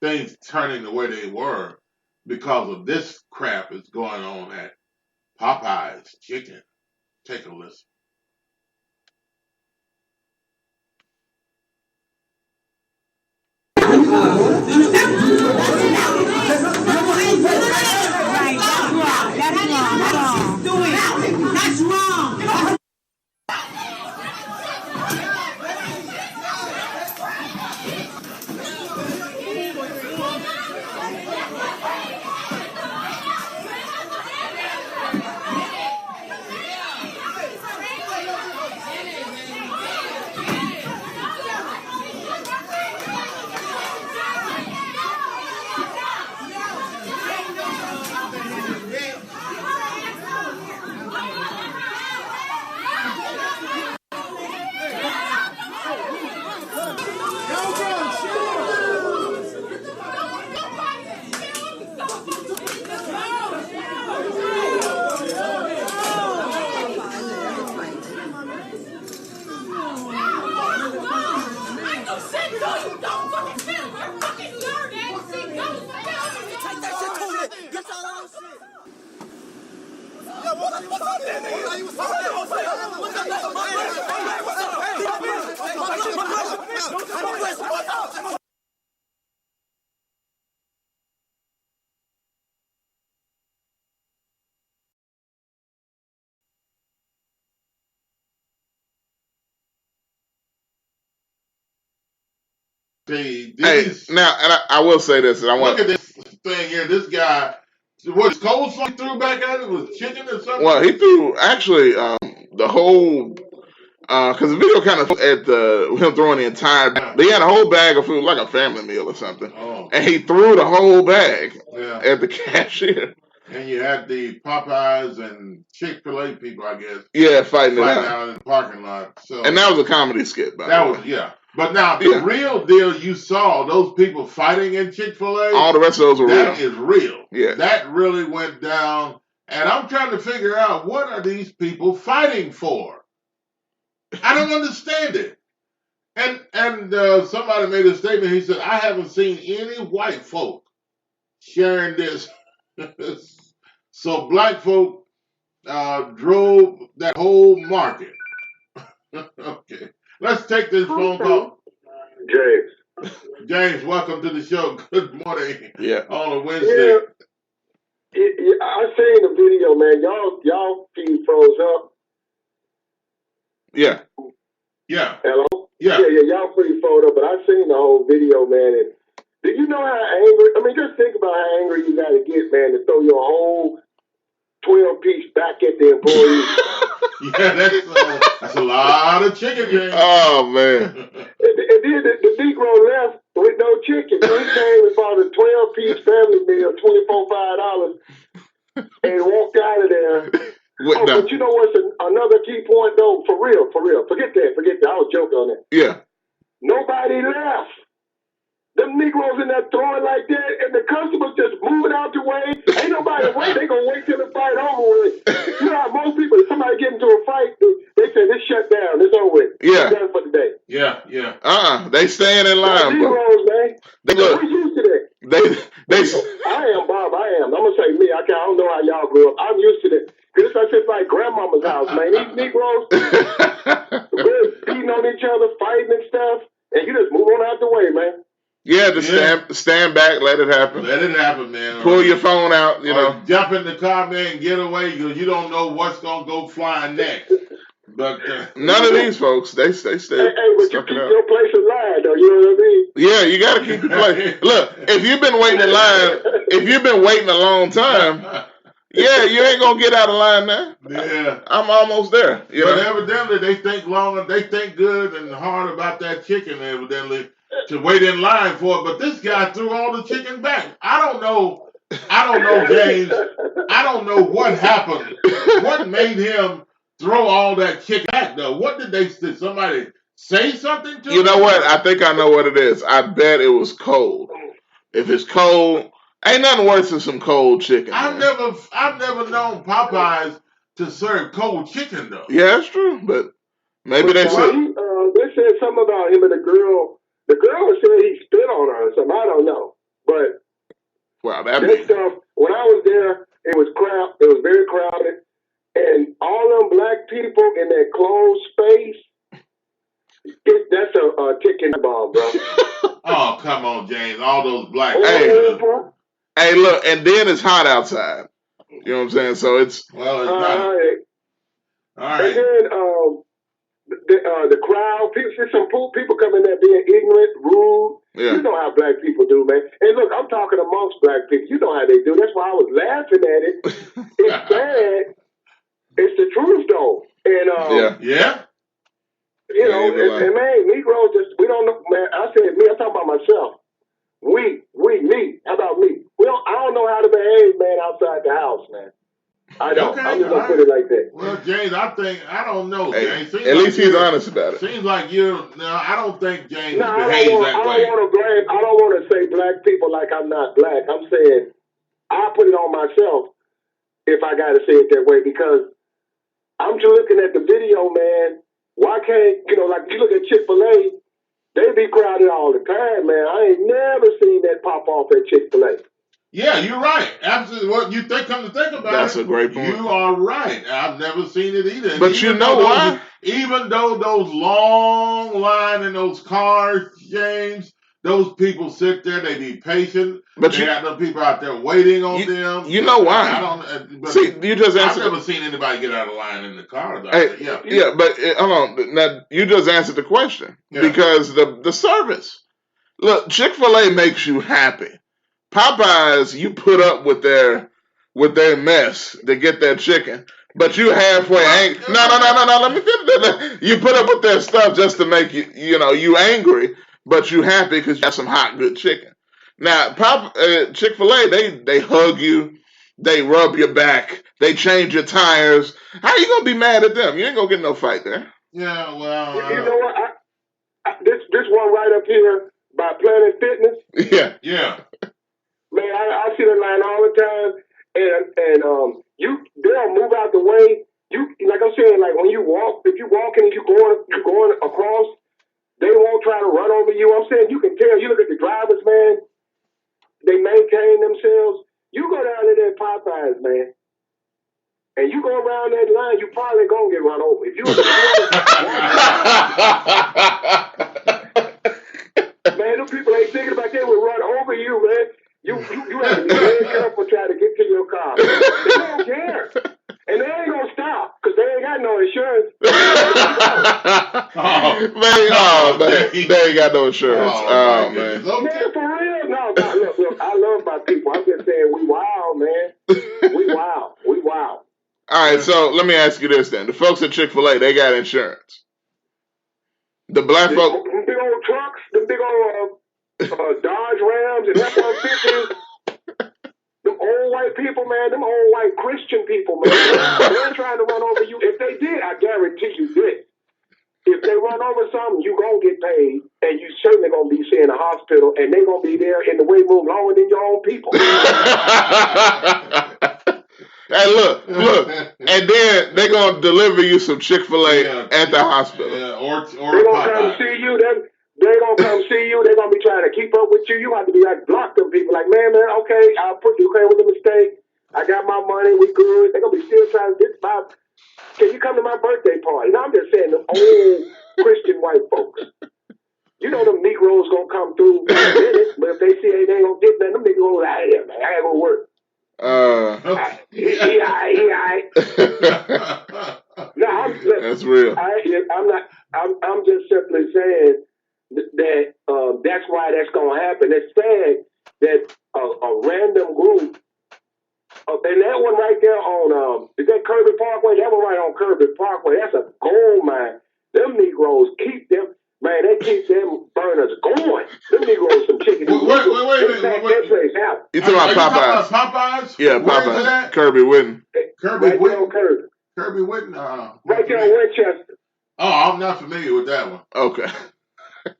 things turning the way they were because of this crap is going on at Popeye's Chicken. Take a listen. That's wrong. Now, and I will say this, and I want look at this thing here. This guy, what coleslaw he threw back at it was chicken or something. Well, he threw actually the whole because the video kind of at him throwing the entire. They had a whole bag of food, like a family meal or something, and he threw the whole bag at the cashier. And you had the Popeyes and Chick-fil-A people, I guess. Yeah, fighting it out in the parking lot. So, and that was a comedy skit, by the way. But now, the real deal you saw, those people fighting in Chick-fil-A. All the rest of those were real. That is real. Yeah. That really went down. And I'm trying to figure out, what are these people fighting for? I don't understand it. And somebody made a statement. He said, I haven't seen any white folk sharing this. So black folk drove that whole market. Okay. Let's take this phone call. James, welcome to the show. Good morning. Yeah. On a Wednesday. Yeah, I seen the video, man. Y'all feed froze up. Yeah. Yeah. Hello? Yeah. Yeah, y'all pretty froze up, but I seen the whole video, man. And do you know how angry? I mean, just think about how angry you got to get, man, to throw your whole 12-piece back at the employees. Yeah, that's a lot of chicken, James. Oh, man. And then the Negro left with no chicken. So he came and bought a 12-piece family meal, $24, $5, and walked out of there. But you know what's another key point, though? For real. Forget that. I was joking on that. Yeah. Nobody left. Them Negroes in there throwing like that, and the customers just moving out the way. Ain't nobody wait. They gonna wait till the fight over with. You know how most people, if somebody get into a fight, they say this shut down. It's over with. Yeah. It's done for the day. Yeah. They staying in line, bro. Negroes, man. They look. We're used to that. They. I am, Bob. I am. I'm gonna say me. I don't know how y'all grew up. I'm used to that. Cause it's like grandmama's house, man. These Negroes, they're beating on each other, fighting and stuff, and you just move on out the way, man. Yeah, just stand back, let it happen. Let it happen, man. Pull your phone out, you know. Jump in the car, man, and get away because you don't know what's going to go flying next. But none of these folks, they stay. Hey, but you keep your place alive, though. You know what I mean? Yeah, you got to keep your place. Look, if you've been waiting in line, if you've been waiting a long time, yeah, you ain't gonna get out of line now. Yeah, I'm almost there. But evidently, they think longer, they think good and hard about that chicken. Evidently. To wait in line for it, but this guy threw all the chicken back. I don't know, James. I don't know what happened. What made him throw all that chicken back, though? What did somebody say something to him? You know what? I think I know what it is. I bet it was cold. If it's cold, ain't nothing worse than some cold chicken. I've never known Popeyes to serve cold chicken, though. Yeah, that's true, but maybe they said they said something about him and the girl. The girl said he spit on her or something. I don't know. But that stuff, when I was there, it was crowded. It was very crowded. And all them black people in that closed space, that's a ticking bomb, bro. Oh, come on, James. All those black people. Hey, look, and then it's hot outside. You know what I'm saying? So it's... Well, it's not. All right. And then... the crowd, some people come in there being ignorant, rude. Yeah. You know how black people do, man. And look, I'm talking amongst black people. You know how they do. That's why I was laughing at it. It's bad. It's the truth, though. And yeah. You know, and man, Negroes we don't know, man. I said me. I'm talking about myself. Me. How about me? I don't know how to behave, man, outside the house, man. I don't. I'm just gonna put it like that. Well, James, I don't know. James. At least he's honest about it. Seems like I don't think James behaves that way. I don't want to say black people like I'm not black. I'm saying I put it on myself if I got to say it that way because I'm just looking at the video, man. Why can't like you look at Chick-fil-A? They be crowded all the time, man. I ain't never seen that pop off at Chick-fil-A. Yeah, you're right. Absolutely. What you think? Come to think about That's it, a great point. You are right. I've never seen it either. And But you know why? Even though those long line in those cars, James, those people sit there. They be patient. But they got them people out there waiting on them. You know why? I don't. But See, you just I've answered. never seen anybody get out of line in the car. Hey, Yeah, but hold on. Now you just answered the question because the service. Look, Chick-fil-A makes you happy. Popeyes, you put up with their mess to get their chicken, but you halfway angry. No. Let me finish that. You put up with their stuff just to make you angry, but you happy because you have some hot good chicken. Now, Chick-fil-A, they hug you, they rub your back, they change your tires. How you gonna be mad at them? You ain't gonna get no fight there. Yeah, well, you know what? This one right up here by Planet Fitness. Yeah. Man, I see the line all the time, and they'll move out the way. You like I'm saying, like when you walk, if you walking and you're going across, they won't try to run over you. I'm saying you can tell. You look at the drivers, man. They maintain themselves. You go down to that Popeyes, man, and you go around that line, you probably gonna get run over. If you man, them people ain't thinking about they will run over you, man. You have to be very careful trying to get to your car. They don't care. And they ain't gonna stop because they ain't got no insurance. Man, they ain't got no insurance. Oh man. Man, for real? No, look, I love my people. I'm just saying we wild, man. We wild. All right, so let me ask you this then. The folks at Chick-fil-A, they got insurance. The black folks. Them big old trucks, them big old Dodge Rams and F-150s. Them old white people, man, them old white Christian people, man, they're trying to run over you. If they did, I guarantee you this. If they run over something, you going to get paid, and you certainly going to be in a hospital, and they going to be there in the weight room longer than your own people. Hey, look, and then they're going to deliver you some Chick-fil-A at the hospital. Or they're going to come see you, they're going to come see you. They're going to be trying to keep up with you. You have to be like, block them people. Like, man, okay, I'll put you, okay, with a mistake. I got my money. We good. They're going to be still trying to get by. Can you come to my birthday party? No, I'm just saying, them old Christian white folks. You know them Negroes going to come through in a minute, but if they see they ain't going to get nothing, them Negroes out of here, man. I got to go to work. No, that's real. I'm just simply saying that that's why that's going to happen. It's sad that a random group, and that one right there on, is that Kirby Parkway? That one right on Kirby Parkway, that's a gold mine. Them Negroes keep them, man, they keep them burners going. Them Negroes some chicken. Wait a minute. That place out. You talking about Popeyes? Popeyes? Yeah, Popeyes. Kirby Whitten. Kirby right Whitten. Kirby Whitten. Right there on Winchester. Oh, I'm not familiar with that one. Okay.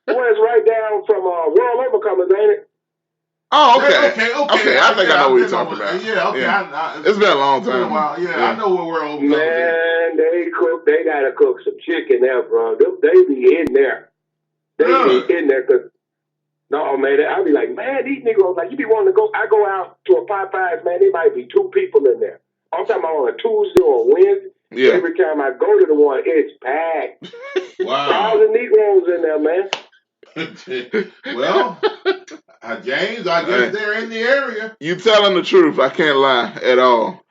Well, it's right down from World Overcomers, ain't it? Oh, okay. Okay. I think I know what you're talking about. Yeah, okay. Yeah. It's been a long time. Yeah, I know where World Overcomers is. Man, they gotta cook some chicken there, bro. They be in there. They be in there. No, man, I be like, man, these Negroes, like, you be wanting to go. I go out to a Popeyes, man, there might be 2 people in there. I'm talking about on a Tuesday or a Wednesday. Yeah. Every time I go to the one, it's packed. Wow. 1,000 Negroes in there, man. Well, James, I guess they're in the area. You telling the truth. I can't lie at all.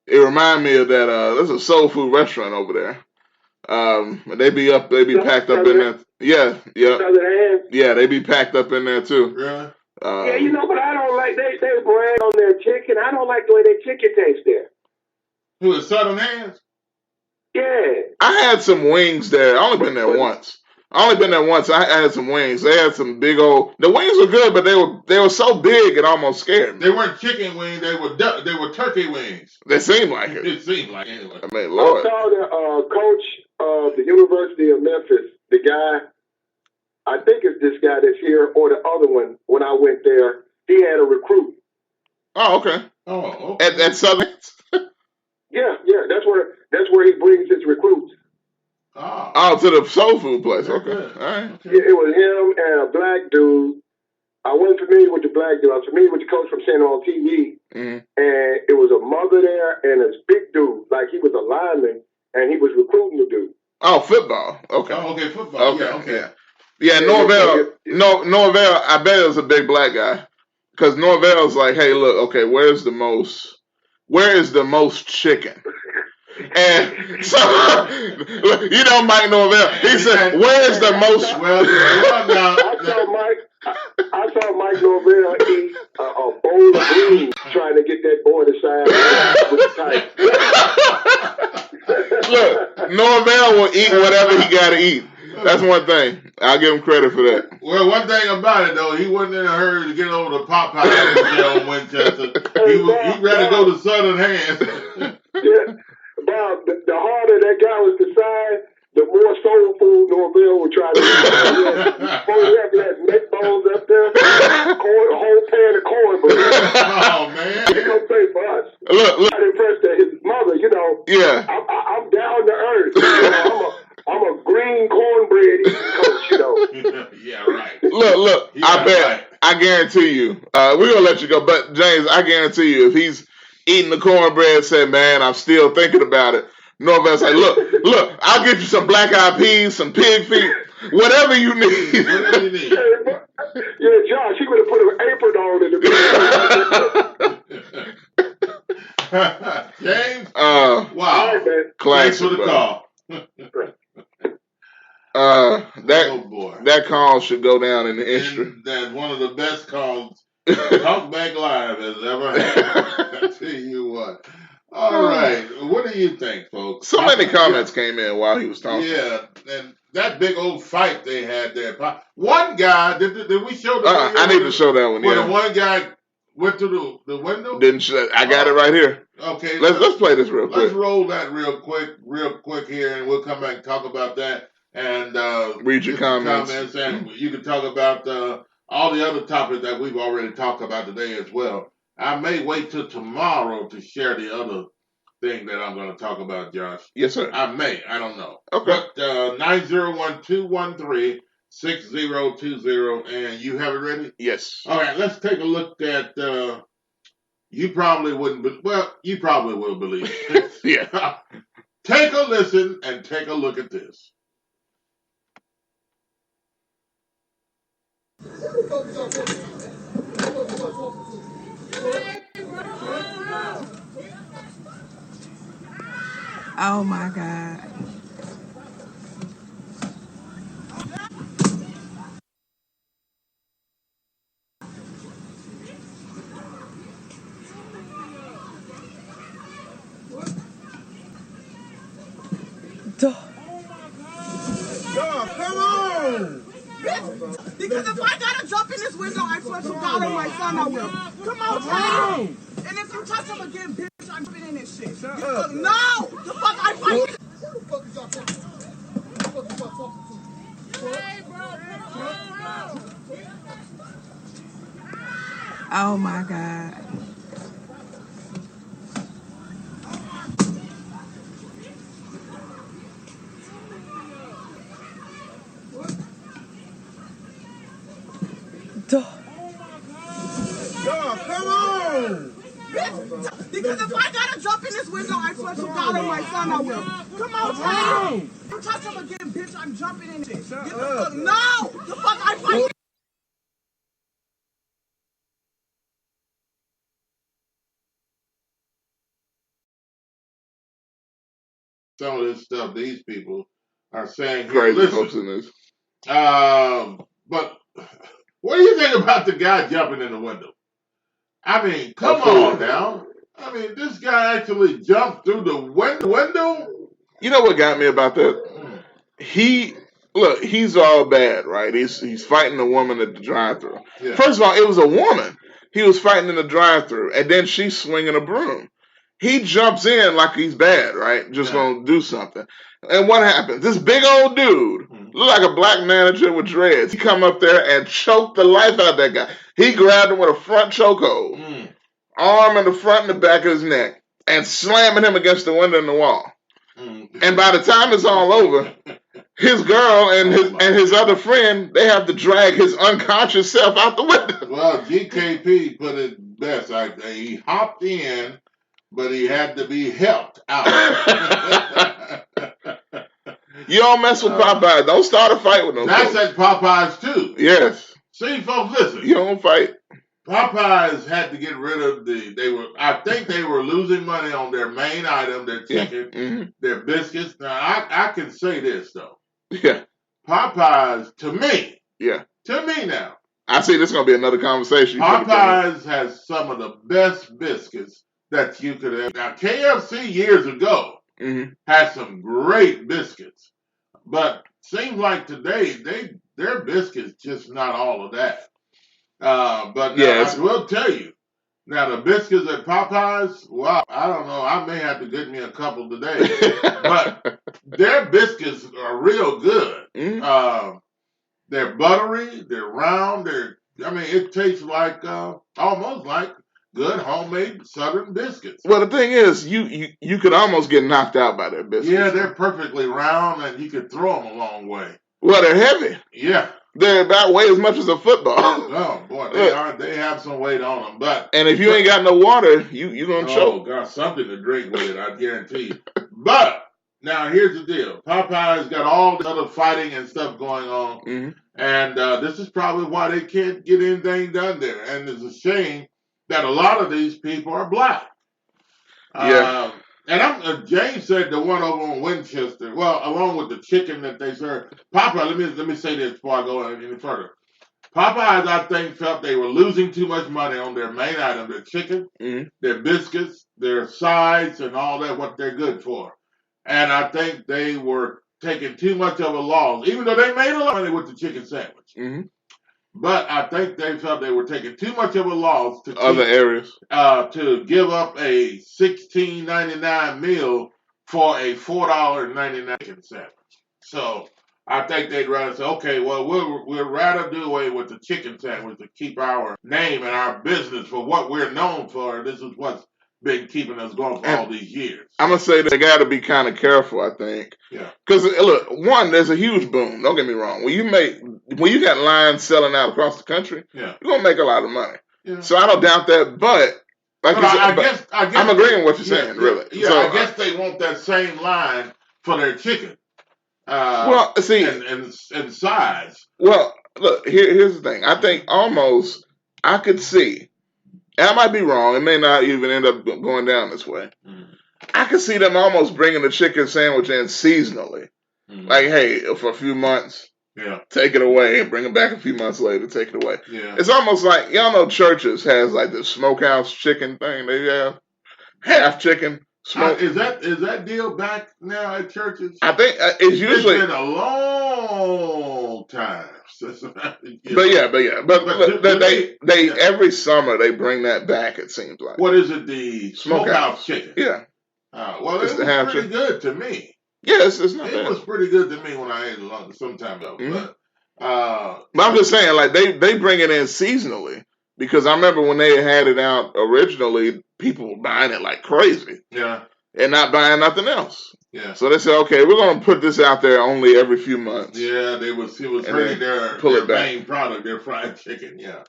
It reminds me of that, there's a soul food restaurant over there. They be packed up in there. Yeah. Yeah, they be packed up in there too. Really? Yeah, you know, but I don't like, they brag on their chicken. I don't like the way their chicken tastes there. Who, the Southern Hands? Yeah. I had some wings there. I only been there once. I had some wings. They had some big old. The wings were good, but they were so big it almost scared me. They weren't chicken wings. They were turkey wings. They seemed like it. It seemed like it. Anyway. I mean, Lord. I saw the coach of the University of Memphis. The guy, I think it's this guy that's here or the other one. When I went there, he had a recruit. Oh, okay. Oh, okay. At Southern. Yeah. That's where he brings his recruits. Oh, to the soul food place. Okay. All right. It was him and a black dude. I I wasn't familiar with the black dude. I was familiar with the coach from seeing on TV, and it was a mother there and this big dude, like he was a lineman, and he was recruiting the dude. Oh, football. Okay. Oh, okay, football. Okay. Yeah, Norvell. Norvell. I bet it was a big black guy, because Norvell's like, hey, look, okay, where is the most chicken? And so, you know, Mike Norvell, he said, where is the most? I saw Mike Norvell eat a bowl of greens trying to get that boy to sign with the tight. Look, Norvell will eat whatever he got to eat. That's one thing. I'll give him credit for that. Well, one thing about it, though, he wasn't in a hurry to get over to Popeye in Winchester. He'd rather go to Southern Hands. Yeah. Bob, the harder that guy was to sign, the more soul food Norvell would try to eat. He had neck bones up there, a whole pan of cornbread. Oh, man. He's going to pay for us. Look. I'm impressed that his mother, you know, yeah. I'm down to earth. You know, I'm a green cornbread eating coach, you know. Yeah, right. Look, I guarantee you, we're going to let you go, but James, I guarantee you, if he's eating the cornbread, said, man, I'm still thinking about it. Norvell's like, look, I'll get you some black-eyed peas, some pig feet, whatever you need. Yeah, Josh, he would have put an apron on in the James? Wow. Right, man. Thanks for the call. That call should go down in the history. That's one of the best calls TalkBackLive has ever had. I tell you what. All right. What do you think, folks? So many comments came in while he was talking. Yeah, and that big old fight they had there. One guy, did we show the I need to show that one, where the one guy went through the window? Didn't show, I got it right here. Okay. Let's play this real quick. Let's roll that real quick here, and we'll come back and talk about that. And read your comments. And you can talk about all the other topics that we've already talked about today as well. I may wait till tomorrow to share the other thing that I'm going to talk about, Josh. Yes, sir. I may. I don't know. Okay. But 901-213-6020, and you have it ready? Yes. All right, let's take a look at, you probably wouldn't, you probably will believe it. Yeah. Take a listen and take a look at this. Oh my God. Come on! Because if I gotta jump in this window, I swear to God on my son I will. Come on, Tom! And if you touch him again, bitch, I'm jumping in this shit. No! The fuck I fight! Oh my God. Come on! Because if I gotta jump in this window, I swear to God on my son I will. Come on, Tom! If you touch him again, bitch, I'm jumping in this shit. No! The fuck I fight! Some of this stuff these people are saying. Crazy folks in this. But what do you think about the guy jumping in the window? I mean, come on now. I mean, this guy actually jumped through the window. You know what got me about that? He's all bad, right? He's fighting a woman at the drive-thru. Yeah. First of all, it was a woman he was fighting in the drive-thru, and then she's swinging a broom. He jumps in like he's bad, right? Just gonna do something. And what happens? This big old dude, look like a black manager with dreads. He come up there and choked the life out of that guy. He grabbed him with a front chokehold, arm in the front and the back of his neck, and slamming him against the window and the wall. And by the time it's all over, his girl and his other friend, they have to drag his unconscious self out the window. Well, GKP put it best. He hopped in, but he had to be helped out. You don't mess with Popeyes. Don't start a fight with them. That's at Popeyes too. Yes. See, folks, listen. You don't fight. Popeyes had to get rid of I think they were losing money on their main item, their chicken, their biscuits. Now, I can say this, though. Yeah. Popeyes, to me. Yeah. To me now. I see this is going to be another conversation. Popeyes has some of the best biscuits that you could have. Now, KFC years ago had some great biscuits. But seems like today, their biscuits just not all of that. But now, I will tell you, now the biscuits at Popeyes, wow, I don't know, I may have to get me a couple today, but their biscuits are real good. They're buttery, they're round, it tastes like, almost like good homemade Southern biscuits. Well, the thing is, you could almost get knocked out by their biscuits. Yeah, they're perfectly round, and you could throw them a long way. Well, they're heavy. Yeah. They're about weigh as much as a football. Oh boy, they have some weight on them. And if you ain't got no water, you gonna choke. Oh, got something to drink with it, I guarantee you. But now here's the deal: Popeyes got all the other fighting and stuff going on, and this is probably why they can't get anything done there. And it's a shame that a lot of these people are black. Yeah. And James said the one over on Winchester, well, along with the chicken that they serve. Popeye, let me say this before I go any further. Popeyes, I think, felt they were losing too much money on their main item, their chicken, their biscuits, their sides, and all that, what they're good for. And I think they were taking too much of a loss, even though they made a lot of money with the chicken sandwich. But I think they felt they were taking too much of a loss to other areas to give up a $16.99 meal for a $4.99 chicken sandwich. So I think they'd rather say, okay, well, we'll rather do away with the chicken sandwich to keep our name and our business for what we're known for. This is what's been keeping us going for all these years. I'm going to say they got to be kind of careful, I think. Yeah. Because, look, one, there's a huge boom. Don't get me wrong. When you got lines selling out across the country, you're going to make a lot of money. Yeah. So I don't doubt that. But, like you said, I guess I'm agreeing with what you're saying, really. Yeah, so, I guess they want that same line for their chicken. Well, see. And size. Well, look, here's the thing. I think almost I could see. I might be wrong. It may not even end up going down this way. I could see them almost bringing the chicken sandwich in seasonally. Like, hey, for a few months, take it away, and bring it back a few months later, take it away. Yeah. It's almost like, y'all know churches has like the smokehouse chicken thing. They have half chicken. Is that deal back now at churches? I think it's usually... It's been a long time. But they every summer they bring that back, it seems like. What is it? The smokehouse chicken? Yeah. Well, it was pretty good to me. Yes, it's not bad. It was pretty good to me when I ate it some time ago. But I'm just saying, like, they bring it in seasonally. Because I remember when they had it out originally, people were buying it like crazy. Yeah. And not buying nothing else. Yeah. So they said, okay, we're going to put this out there only every few months. Yeah, it was really their main product, their fried chicken. Yeah.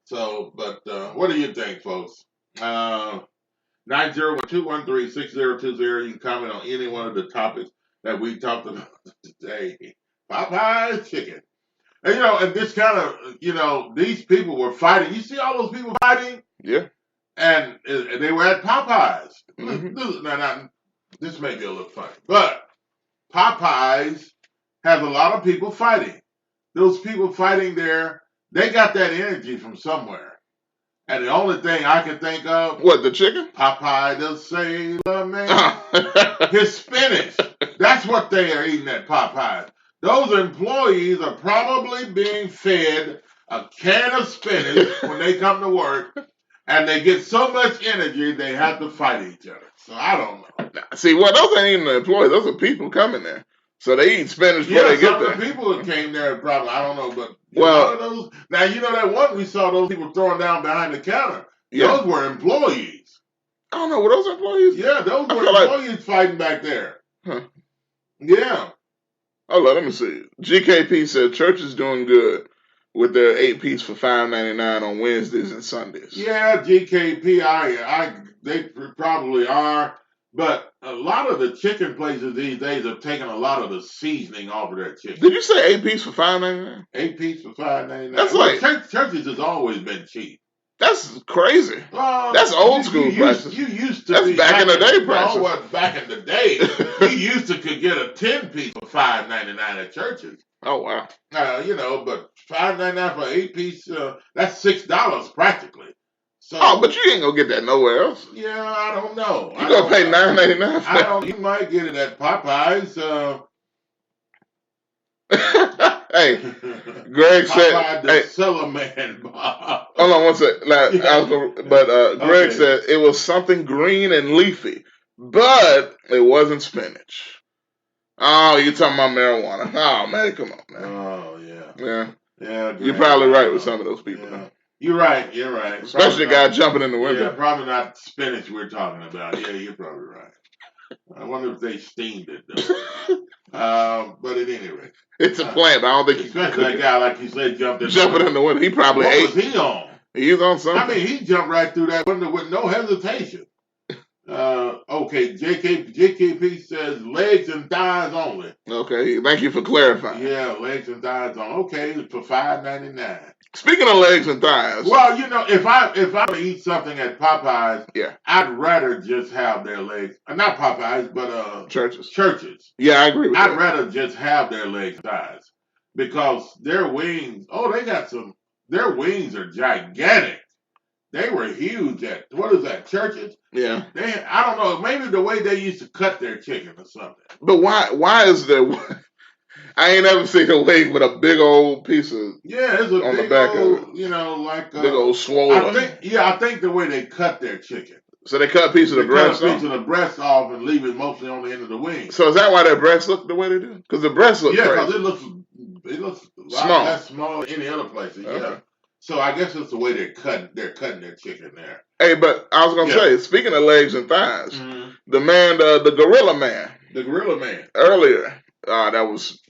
So, but what do you think, folks? 901-213-6020. You can comment on any one of the topics that we talked about today. Popeye's chicken. And, and this kind of, these people were fighting. You see all those people fighting? Yeah. And they were at Popeyes. Now, this may be a little funny, but Popeyes has a lot of people fighting. Those people fighting there, they got that energy from somewhere. And the only thing I can think of... What, the chicken? Popeye the Sailor Man. His spinach. That's what they are eating at Popeyes. Those employees are probably being fed a can of spinach when they come to work, and they get so much energy they have to fight each other. So I don't know. See, well, those ain't even the employees. Those are people coming there. So they eat spinach before they get there. Some of the people that came there probably, I don't know, but those, now that one we saw those people throwing down behind the counter. Yeah. Those were employees. I don't know, were those employees? Yeah, those were employees fighting back there. Huh. Yeah. Hold on, let me see. GKP said church is doing good with their 8-piece for $5.99 on Wednesdays and Sundays. Yeah, GKP, they probably are, but a lot of the chicken places these days have taken a lot of the seasoning off of their chicken. Did you say 8-piece for $5.99? 8-piece for $5.99. That's well, like churches has always been cheap. That's crazy. That's old school prices. You used to. That's back in the day prices. No, what back in the day, you used to could get a 10-piece for $5.99 at churches. Oh wow. But $5.99 for 8-piece, that's $6 practically. So. Oh, but you ain't gonna get that nowhere else. Yeah, I don't know. You gonna pay $9.99? I don't. You might get it at Popeyes. Hey, Greg said, "Hey, sell a man." Bob. Hold on one sec. Greg said it was something green and leafy, but it wasn't spinach. Oh, you talking about marijuana? Oh man, come on, man. Oh yeah. Greg, you're probably right with some of those people. Yeah. You're right. Especially the guy jumping in the window. Yeah, probably not spinach we're talking about. Yeah, you're probably right. I wonder if they steamed it though. But at any rate. It's a plant. I don't think especially that guy, like you said, jumping in the window. He probably what ate. Was he on? He was on something. I mean, he jumped right through that window with no hesitation. Okay, JKP says legs and thighs only. Okay, thank you for clarifying. Yeah, legs and thighs only. Okay, for $5.99. Speaking of legs and thighs. Well, if I eat something at Popeyes, yeah, I'd rather just have their legs. Not Popeyes, but churches. Yeah, I agree with that. I'd rather just have their legs and thighs because their wings. Oh, they got some. Their wings are gigantic. They were huge at what is that? Churches. Yeah. I don't know. Maybe the way they used to cut their chicken or something. But why is there? I ain't ever seen a wing with a big old piece of it's a on big the back old, of it. like big old swollen. I think the way they cut their chicken. So they cut a piece of the breast off? Cut a piece of the breast off and leave it mostly on the end of the wing. So is that why their breasts look the way they do? Because the breasts look crazy. because it looks a lot less small than any other places. Okay. Yeah. So I guess it's the way they're cutting their chicken there. Hey, but I was gonna say, speaking of legs and thighs, the man, the gorilla man. The gorilla man. Earlier, that was,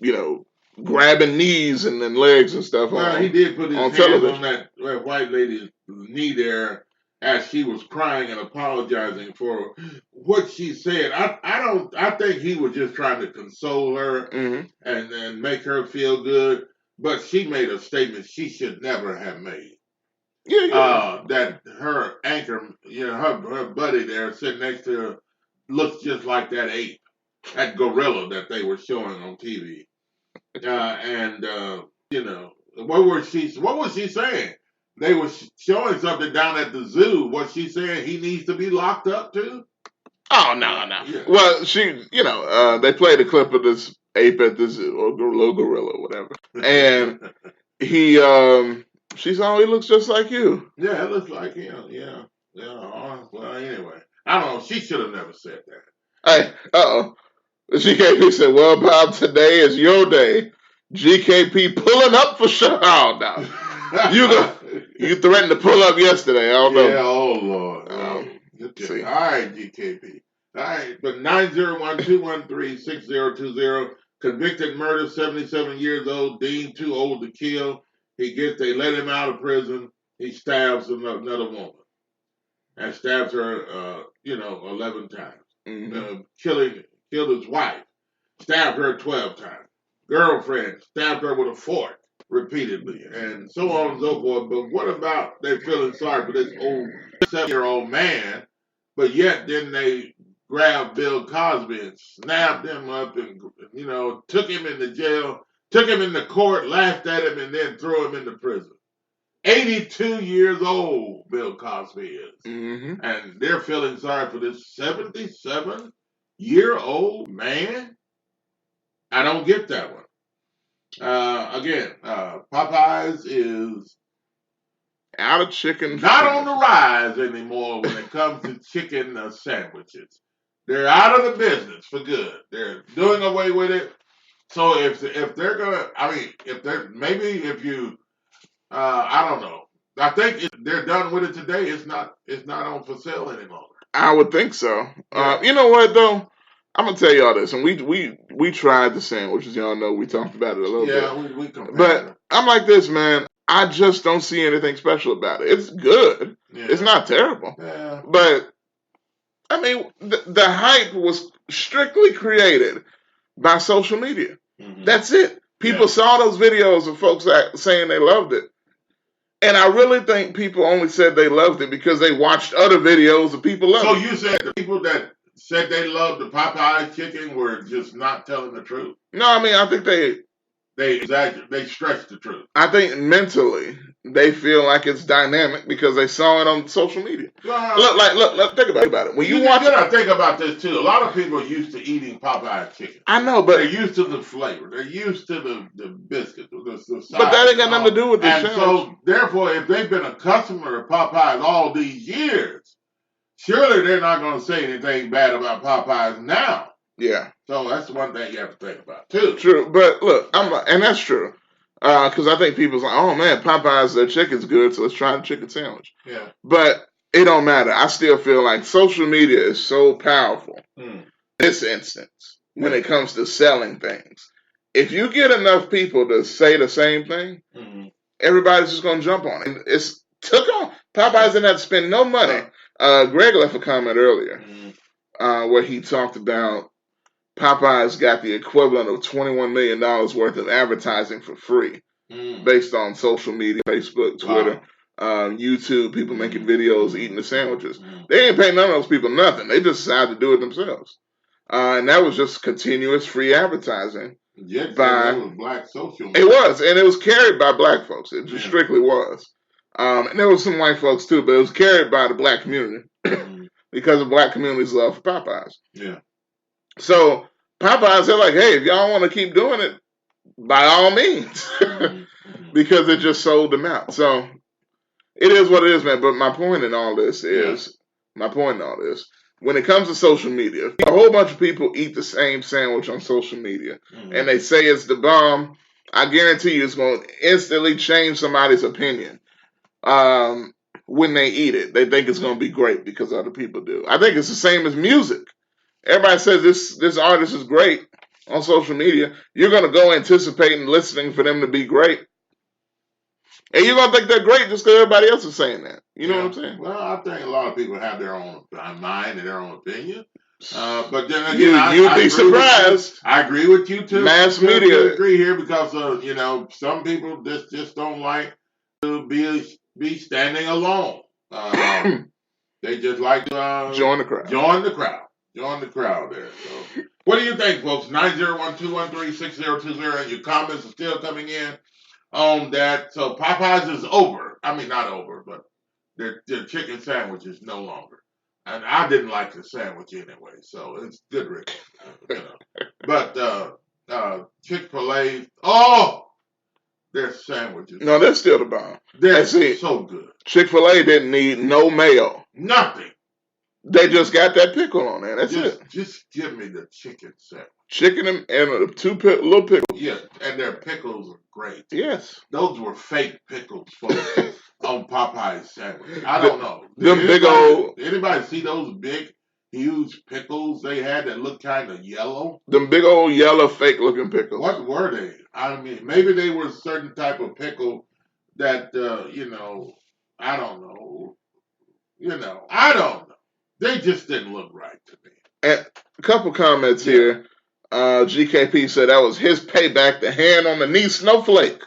grabbing knees and then legs and stuff he did put his hands television. on that white lady's knee there as she was crying and apologizing for what she said. I think he was just trying to console her and make her feel good. But she made a statement she should never have made. That her anchor, her buddy there sitting next to her looks just like that ape, that gorilla that they were showing on TV. What was she saying? They were showing something down at the zoo. Was she saying he needs to be locked up too? Oh, no. Yeah. Well, they played a clip of this ape at the zoo, or little gorilla, whatever. And she said, he looks just like you. Yeah, it looks like him. Yeah. Well, anyway, I don't know. She should have never said that. Hey, GKP said, well, Bob, today is your day. GKP pulling up for sure. Oh, no. You threatened to pull up yesterday. I don't know. Yeah, oh, Lord. See. All right, GKP. All right, but 901-213-6020. Convicted murder, 77 years old, deemed too old to kill. They let him out of prison. He stabs another woman. And stabs her, 11 times. Killed his wife. Stabbed her 12 times. Girlfriend stabbed her with a fork repeatedly. And so on and so forth. But what about they feeling sorry for this old 7-year-old man, but yet then they grabbed Bill Cosby and snapped him up and, took him into jail, took him into court, laughed at him, and then threw him into prison. 82 years old, Bill Cosby is. And they're feeling sorry for this 77-year-old man? I don't get that one. Again, Popeyes is out of chicken. Not on the rise anymore when it comes to chicken sandwiches. They're out of the business for good. They're doing away with it. So if they're gonna, I don't know. I think if they're done with it today, it's not on for sale anymore. I would think so. You know what though? I'm gonna tell y'all this, and we tried the sandwiches. Y'all know we talked about it a little bit. Yeah, we compared But them. I'm like this, man. I just don't see anything special about it. It's good. Yeah. It's not terrible. Yeah. But I mean, the hype was strictly created by social media. Mm-hmm. That's it. People saw those videos of folks saying they loved it. And I really think people only said they loved it because they watched other videos of people loving it. So you said the people that said they loved the Popeye chicken were just not telling the truth? No, I mean, I think they exaggerate. They stretch the truth. I think mentally they feel like it's dynamic because they saw it on social media. Look, think about it. When you watch, you gotta think about this too. A lot of people are used to eating Popeye chicken. I know, but they're used to the flavor. They're used to the biscuit, the but that ain't got nothing to do with the and sandwich. so, therefore, if they've been a customer of Popeyes all these years, surely they're not going to say anything bad about Popeyes now. Yeah. So that's one thing you have to think about too. True, but look, and that's true. Because I think people's like, oh man, Popeyes, their chicken's good, so let's try the chicken sandwich. Yeah. But it don't matter. I still feel like social media is so powerful in this instance when it comes to selling things. If you get enough people to say the same thing, everybody's just gonna jump on it. And it's took on. Popeyes didn't have to spend no money. Greg left a comment earlier where he talked about Popeyes got the equivalent of $21 million worth of advertising for free based on social media, Facebook, Twitter, YouTube, people making videos, eating the sandwiches. They didn't pay none of those people nothing. They just decided to do it themselves. And that was just continuous free advertising. Yes, that was black social media. It was, and it was carried by black folks. It just strictly was. And there was some white folks too, but it was carried by the black community because the black community's love for Popeyes. Yeah. So Popeyes, they're like, hey, if y'all want to keep doing it, by all means, because it just sold them out. So it is what it is, man. But my point in all this is, when it comes to social media, a whole bunch of people eat the same sandwich on social media, and they say it's the bomb. I guarantee you it's going to instantly change somebody's opinion. When they eat it, they think it's going to be great because other people do. I think it's the same as music. Everybody says this artist is great on social media. You're going to go anticipating listening for them to be great. And you're going to think they're great just because everybody else is saying that. You know what I'm saying? Well, I think a lot of people have their own mind and their own opinion. But then again, you'd be surprised. I agree with you too. Mass media. I agree here because some people just don't like to be standing alone. They just like to join the crowd. Join the crowd there. So, what do you think, folks? 901-213-6020. Your comments are still coming in on that. So Popeyes is over. I mean, not over, but their chicken sandwich is no longer. And I didn't like the sandwich anyway, so it's good, Rick. But Chick-fil-A, their sandwiches. No, they're still the bomb. They're so good. Chick-fil-A didn't need no mayo. Nothing. They just got that pickle on there. That's it. Just give me the chicken sandwich. Chicken and two little pickles. Yeah, and their pickles are great. Yes. Those were fake pickles, folks, on Popeye's sandwich. I don't know. Anybody see those big, huge pickles they had that looked kind of yellow? Them big old yellow fake looking pickles. What were they? I mean, maybe they were a certain type of pickle that, I don't know. I don't know. They just didn't look right to me. And a couple comments here. GKP said that was his payback, the hand on the knee snowflake.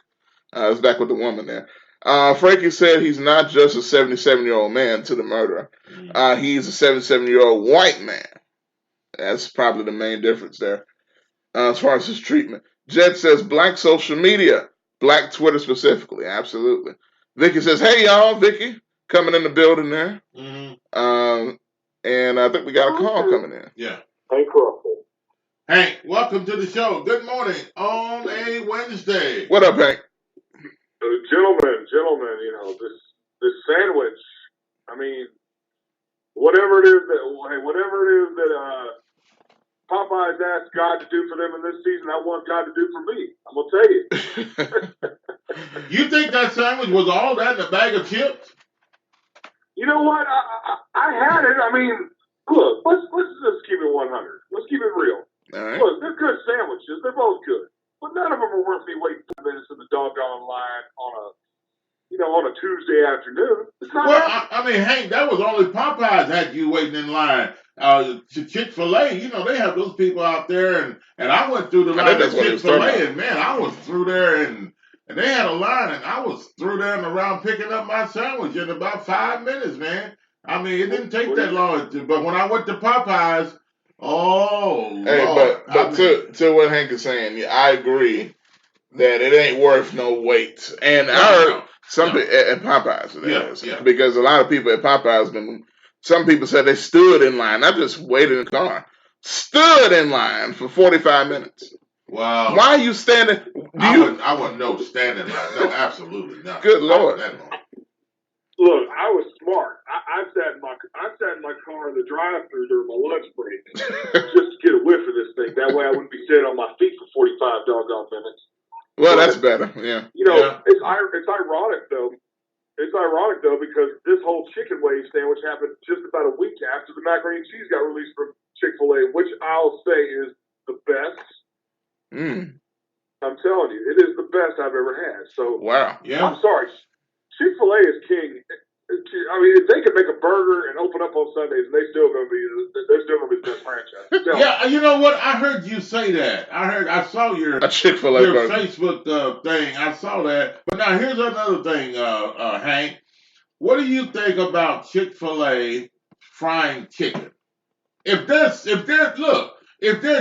I was back with the woman there. Frankie said he's not just a 77-year-old man to the murderer. He's a 77-year-old white man. That's probably the main difference there as far as his treatment. Jet says black social media, black Twitter specifically. Absolutely. Vicky says, hey, y'all, Vicky, coming in the building there. And I think we got a call coming in. Yeah. Hank Crawford. Hank, welcome to the show. Good morning on a Wednesday. What up, Hank? Gentlemen, this sandwich, I mean, whatever it is that Popeyes asked God to do for them in this season, I want God to do for me. I'm going to tell you. You think that sandwich was all that in a bag of chips? You know what? I had it. I mean, Look, let's just keep it 100. Let's keep it real. All right. Look, they're good sandwiches. They're both good, but none of them are worth me waiting 5 minutes in the doggone line on a Tuesday afternoon. It's not happening. I mean, Hank, that was only Popeyes had you waiting in line. Chick-fil-A, they have those people out there, and I went through the line at Chick-fil-A, and man, I was through there, and they had a line, and I was through there and around picking up my sandwich in about 5 minutes, man. I mean, it didn't take that long, but when I went to Popeyes, hey, Lord. but to what Hank is saying, yeah, I agree that it ain't worth no wait. And I heard at Popeyes, because a lot of people at Popeyes some people said they stood in line, not just waited in the car, stood in line for 45 minutes. Wow. Why are you standing? I wouldn't know standing line. No, absolutely not. Good Lord. Look, I was smart. I sat in my car in the drive-thru during my lunch break just to get a whiff of this thing. That way I wouldn't be sitting on my feet for 45 doggone minutes. Well, that's better. Yeah. It's ironic though. It's ironic though because this whole chicken wave sandwich happened just about a week after the macaroni and cheese got released from Chick-fil-A, which I'll say is the best. I'm telling you, it is the best I've ever had. So wow. Yeah. I'm sorry. Chick-fil-A is king. I mean, if they could make a burger and open up on Sundays, they're still gonna be the best franchise. Yeah, you know what? I heard you say that. I saw your Chick-fil-A your burger. Facebook thing. I saw that. But now here's another thing, Hank. What do you think about Chick-fil-A frying chicken? If their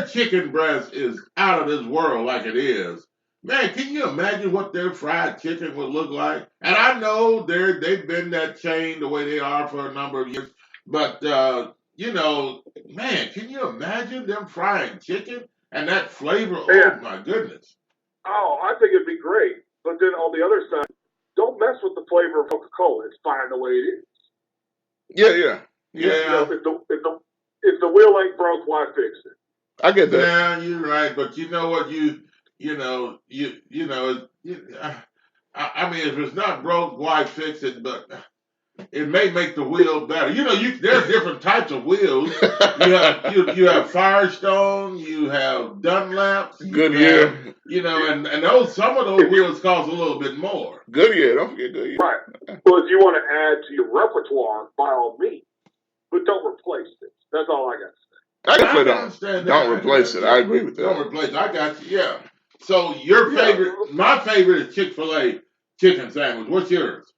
chicken breast is out of this world like it is, man, can you imagine what their fried chicken would look like? And I know they've been that chain the way they are for a number of years, but man, can you imagine them frying chicken and that flavor? Yeah. Oh my goodness! Oh, I think it'd be great. But then on the other side, don't mess with the flavor of Coca-Cola. It's fine the way it is. Yeah. If the wheel ain't broke, why fix it? I get that. Yeah, you're right. But you know what? I mean, if it's not broke, why fix it? But it may make the wheel better. There's different types of wheels. You have Firestone, you have Dunlops, Goodyear. And those some of those wheels cost a little bit more. Goodyear, don't forget Goodyear. Right. Well, if you want to add to your repertoire, by all means, but don't replace it. That's all I got to say. I definitely don't replace it. I agree with that. Don't replace it. I got you. Yeah. So your favorite, my favorite is Chick-fil-A chicken sandwich. What's yours?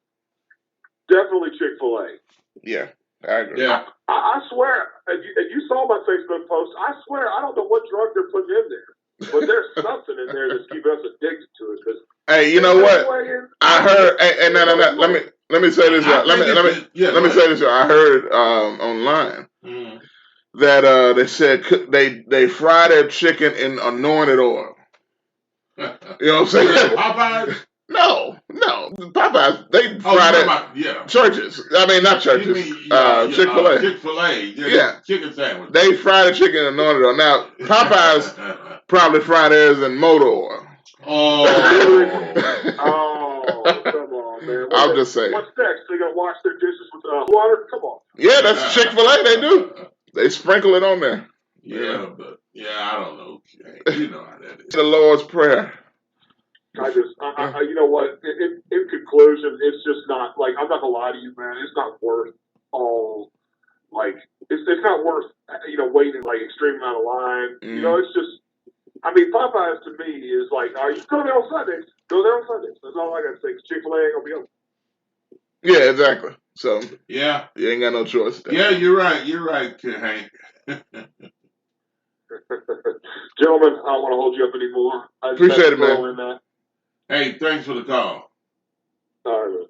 Definitely Chick-fil-A. Yeah, I agree. Yeah. I swear, and you saw my Facebook post, I swear I don't know what drug they're putting in there, but there's something in there that's keeping us addicted to it. Hey, you know what? I heard. Hey, no. Let me say this. Let me say this. I heard online that they said they fry their chicken in anointed oil. You know what I'm saying? Popeyes? No. Popeyes, they fry that. Churches. I mean, not churches. Chick-fil-A. Chick-fil-A. Yeah. Chicken sandwich. They fry the chicken in anointed oil. Now, Popeyes probably fry theirs in motor oil. Oh, come on, man. I'm just saying. What's next? They gonna wash their dishes with water? Come on. Yeah, that's Chick-fil-A. They do. They sprinkle it on there. Yeah, but I don't know. You know how that is. The Lord's Prayer. You know what? In conclusion, it's just not like I'm not gonna lie to you, man. It's not worth all. Like it's not worth waiting like extreme amount of line. It's just. I mean, Popeyes to me is like, you go there on Sundays. Go there on Sundays. That's all I got to say. Chick-fil-A ain't gonna be open. Yeah, exactly. So yeah, you ain't got no choice. Yeah, you're right. You're right, Hank. Gentlemen, I don't want to hold you up anymore. I appreciate it, man. Hey, thanks for the call. All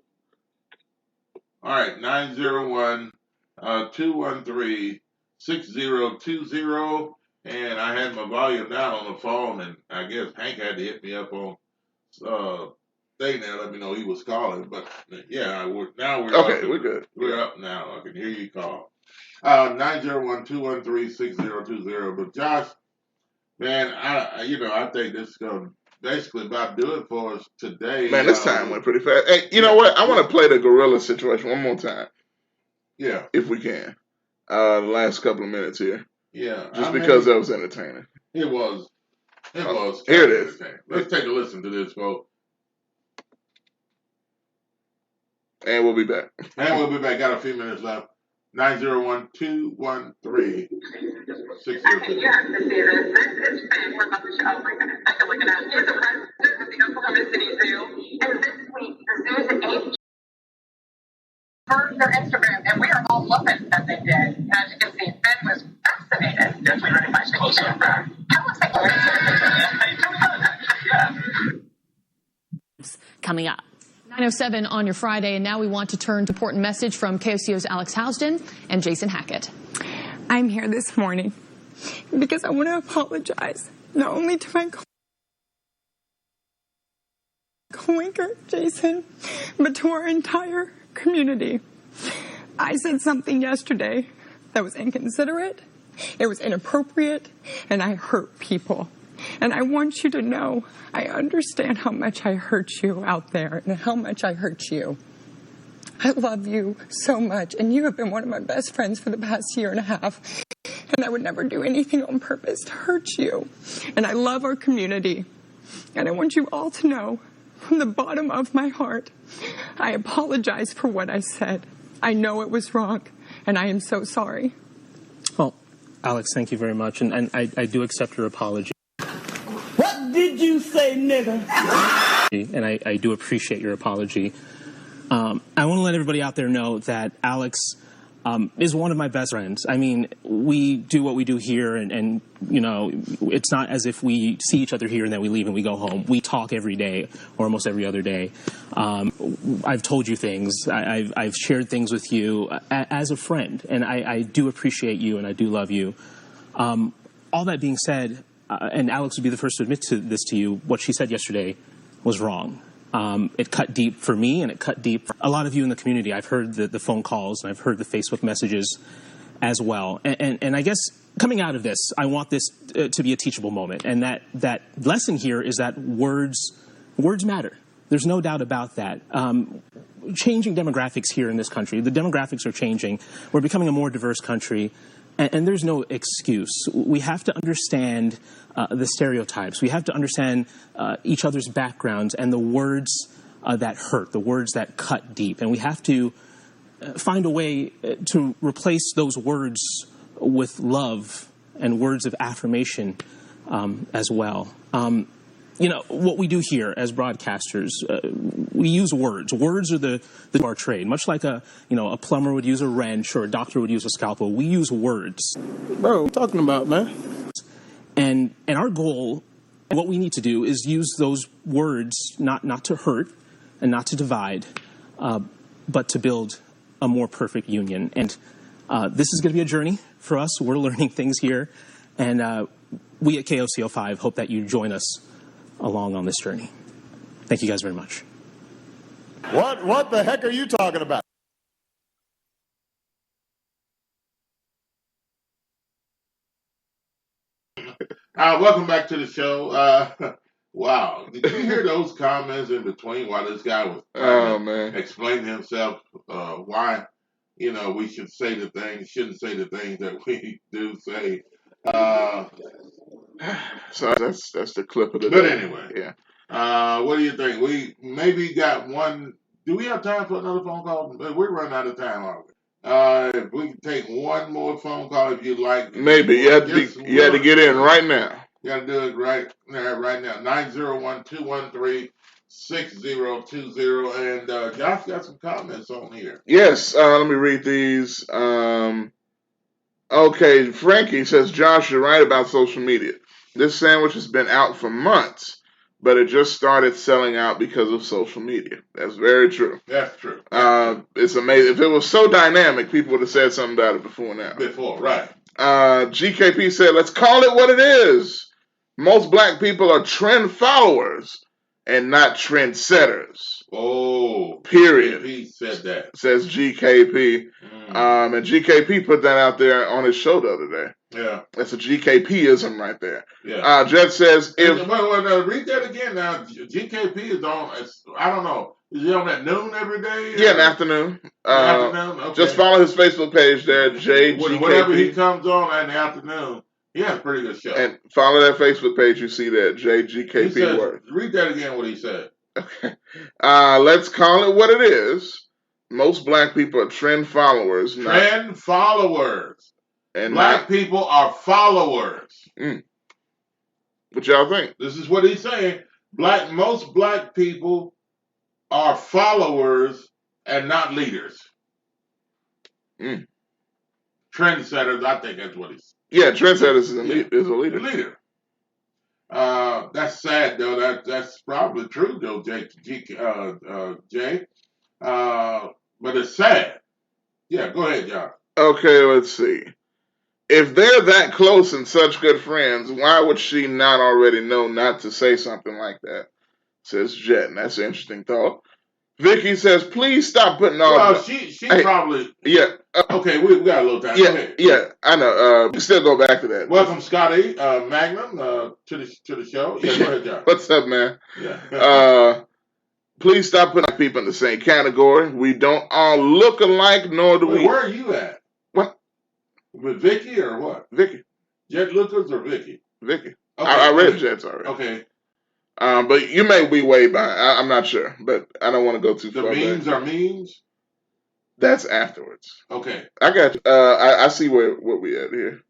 right, 901-213-6020. And I had my volume down on the phone, and I guess Hank had to hit me up on thing there, let me know he was calling. But yeah, we're okay. We're good. We're up now. I can hear you call. 901-213-6020. But Josh, man, I think this is gonna basically about do it for us today. Man, this time went pretty fast. Hey, you know what? I want to play the gorilla situation one more time. Yeah, if we can. the last couple of minutes here. Yeah. Just because that was entertaining. It was. It was. Here it is. Let's take a listen to this, folks. And we'll be back. Got a few minutes left. 901-213-60. Okay, you have to see this. This fan, we're about to show. Oh my goodness, I can look it up. He's the president of the Oklahoma City Zoo, and this week the zoo's eighth for their Instagram, and we are all loving that they did. And as you can see, Ben was fascinated. Definitely very much closer. Alex, coming up. 9:07 on your Friday, and now we want to turn to an important message from KOCO's Alex Housden and Jason Hackett. I'm here this morning because I want to apologize not only to my co-anchor, Jason, but to our entire community. I said something yesterday that was inconsiderate, it was inappropriate, and I hurt people. And I want you to know I understand how much I hurt you out there and how much I hurt you. I love you so much, and you have been one of my best friends for the past year and a half. And I would never do anything on purpose to hurt you. And I love our community. And I want you all to know, from the bottom of my heart, I apologize for what I said. I know it was wrong, and I am so sorry. Well, Alex, thank you very much, and I do accept your apology. What did you say, nigga? And I do appreciate your apology. I want to let everybody out there know that Alex is one of my best friends. I mean, we do what we do here, and you know, it's not as if we see each other here and then we leave and we go home. We talk every day, or almost every other day. I've told you things. I've shared things with you as a friend, and I do appreciate you, and I do love you. All that being said, and Alex would be the first to admit to this to you, what she said yesterday was wrong. It cut deep for me, and it cut deep for a lot of you in the community. I've heard the phone calls, and I've heard the Facebook messages as well. And I guess coming out of this, I want this to be a teachable moment. And that lesson here is that words matter. There's no doubt about that. Changing demographics here in this country, the demographics are changing. We're becoming a more diverse country. And there's no excuse. We have to understand the stereotypes. We have to understand each other's backgrounds and the words that hurt, the words that cut deep. And we have to find a way to replace those words with love and words of affirmation as well. You know, what we do here as broadcasters, we use words. Words are the our trade. Much like a plumber would use a wrench or a doctor would use a scalpel, we use words. Bro, what you talking about, man? And our goal, what we need to do is use those words not to hurt and not to divide, but to build a more perfect union. And this is going to be a journey for us. We're learning things here. And we at KOCO5 hope that you join us along on this journey. Thank you guys very much. What the heck are you talking about? Welcome back to the show. Wow, did you hear those comments in between while this guy was explaining himself why we should say the things, shouldn't say the things that we do say. So that's the clip of the But day. anyway, yeah. What do you think? We maybe got one. Do we have time for another phone call? We're running out of time, aren't we? If we can take one more phone call, if you'd like. Maybe you had to get in right now. You got to do it right now. 901-213-6020. And Josh got some comments on here. Yes, let me read these. Okay, Frankie says, Josh, you're right about social media. This sandwich has been out for months, but it just started selling out because of social media. That's very true. That's true. It's amazing. If it was so dynamic, people would have said something about it before now. Right. GKP said, let's call it what it is. Most black people are trend followers and not trendsetters. Oh. Period. GKP said that. Says GKP. And GKP put that out there on his show the other day. Yeah. That's a GKP-ism right there. Yeah. Jet says, read that again now. GKP is on, I don't know. Is he on at noon every day? Yeah, in the afternoon. Afternoon? Okay. Just follow his Facebook page there, JGKP. Whenever he comes on in the afternoon, he has a pretty good show. And follow that Facebook page. You see that JGKP says, word. Read that again. What he said. Okay. Let's call it what it is. Most black people are trend followers. Followers. And black people are followers. What y'all think? This is what he's saying. Most black people are followers and not leaders. Trendsetters, I think that's what he's saying. Yeah, trendsetters is a leader. Leader. That's sad though. That's probably true though, Jay. But it's sad. Yeah, go ahead, John. Okay, let's see. If they're that close and such good friends, why would she not already know not to say something like that? Says Jet, and that's an interesting thought. Vicky says, please stop putting all... Well, she probably... Yeah. Okay, we got a little time. Yeah, I know. We can still go back to that. Welcome, Scotty Magnum, to the show. Yeah, go ahead, John. What's up, man? Yeah. Please stop putting people in the same category. We don't all look alike, nor do we... Where are you at? What? With Vicky or what? Vicky. Jet Lucas or Vicky? Vicky. Okay, I read Jet's already. Okay. But you may be way behind. I'm not sure, but I don't want to go too far. The memes are memes? That's afterwards. Okay. I got you. I see what we at here.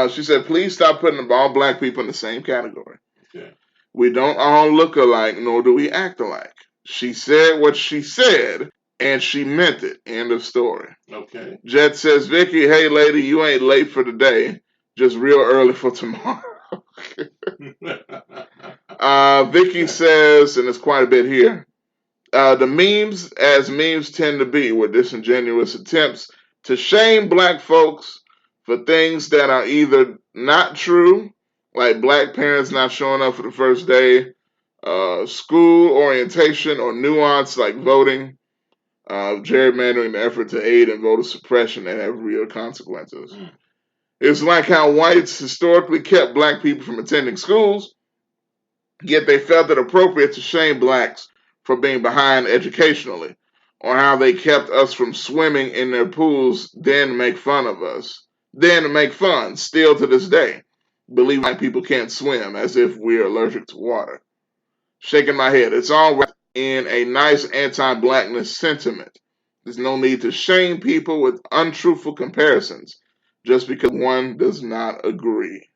She said, please stop putting all black people in the same category. Okay. We don't all look alike, nor do we act alike. She said what she said, and she meant it. End of story. Okay. Jet says, Vicky, hey, lady, you ain't late for today. Just real early for tomorrow. Vicky says, and it's quite a bit here, the memes, as memes tend to be, were disingenuous attempts to shame black folks for things that are either not true, like black parents not showing up for the first day, school orientation, or nuance like voting, gerrymandering, the effort to aid in voter suppression that have real consequences. It's like how whites historically kept black people from attending schools, yet they felt it appropriate to shame blacks for being behind educationally, or how they kept us from swimming in their pools, then make fun of us. Then make fun, still to this day, believe white people can't swim as if we're allergic to water. Shaking my head. It's all right in a nice anti-blackness sentiment. There's no need to shame people with untruthful comparisons just because one does not agree.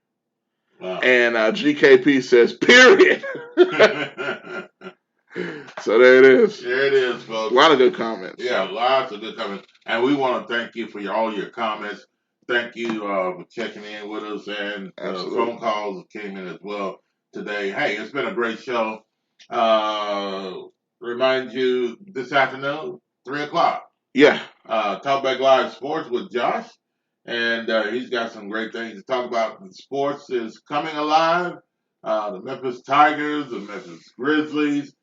Wow. And GKP says, period. So there it is. There it is, folks. A lot of good comments. Yeah, lots of good comments. And we want to thank you for all your comments. Thank you for checking in with us, and phone calls came in as well today. Hey, it's been a great show. Remind you this afternoon, 3 o'clock. Yeah. TalkBackLive Sports with Josh. And he's got some great things to talk about. The sports is coming alive. The Memphis Tigers, the Memphis Grizzlies.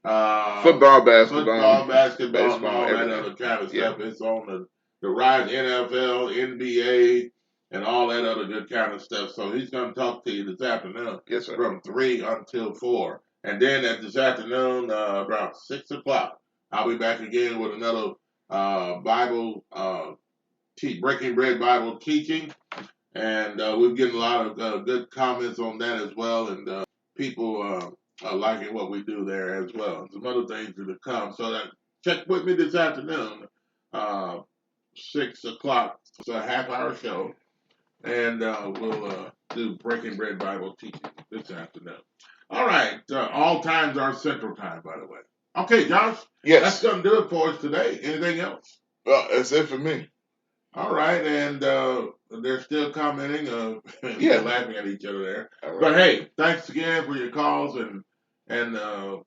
Football, basketball, baseball, and all that other kind of stuff. It's on the rise, NFL, NBA, and all that other good kind of stuff. So he's going to talk to you this afternoon. Yes, sir. From 3 until 4. And then at this afternoon, around 6 o'clock, I'll be back again with another Bible Breaking Bread Bible teaching. And we're getting a lot of good comments on that as well. And people are liking what we do there as well. Some other things to come. So check with me this afternoon, 6 o'clock. It's a half-hour show. And we'll do Breaking Bread Bible teaching this afternoon. All right. All times are Central Time, by the way. Okay, Josh. Yes. That's going to do it for us today. Anything else? Well, that's it for me. All right. And they're still commenting. They're laughing at each other there. Right. But, hey, thanks again for your calls and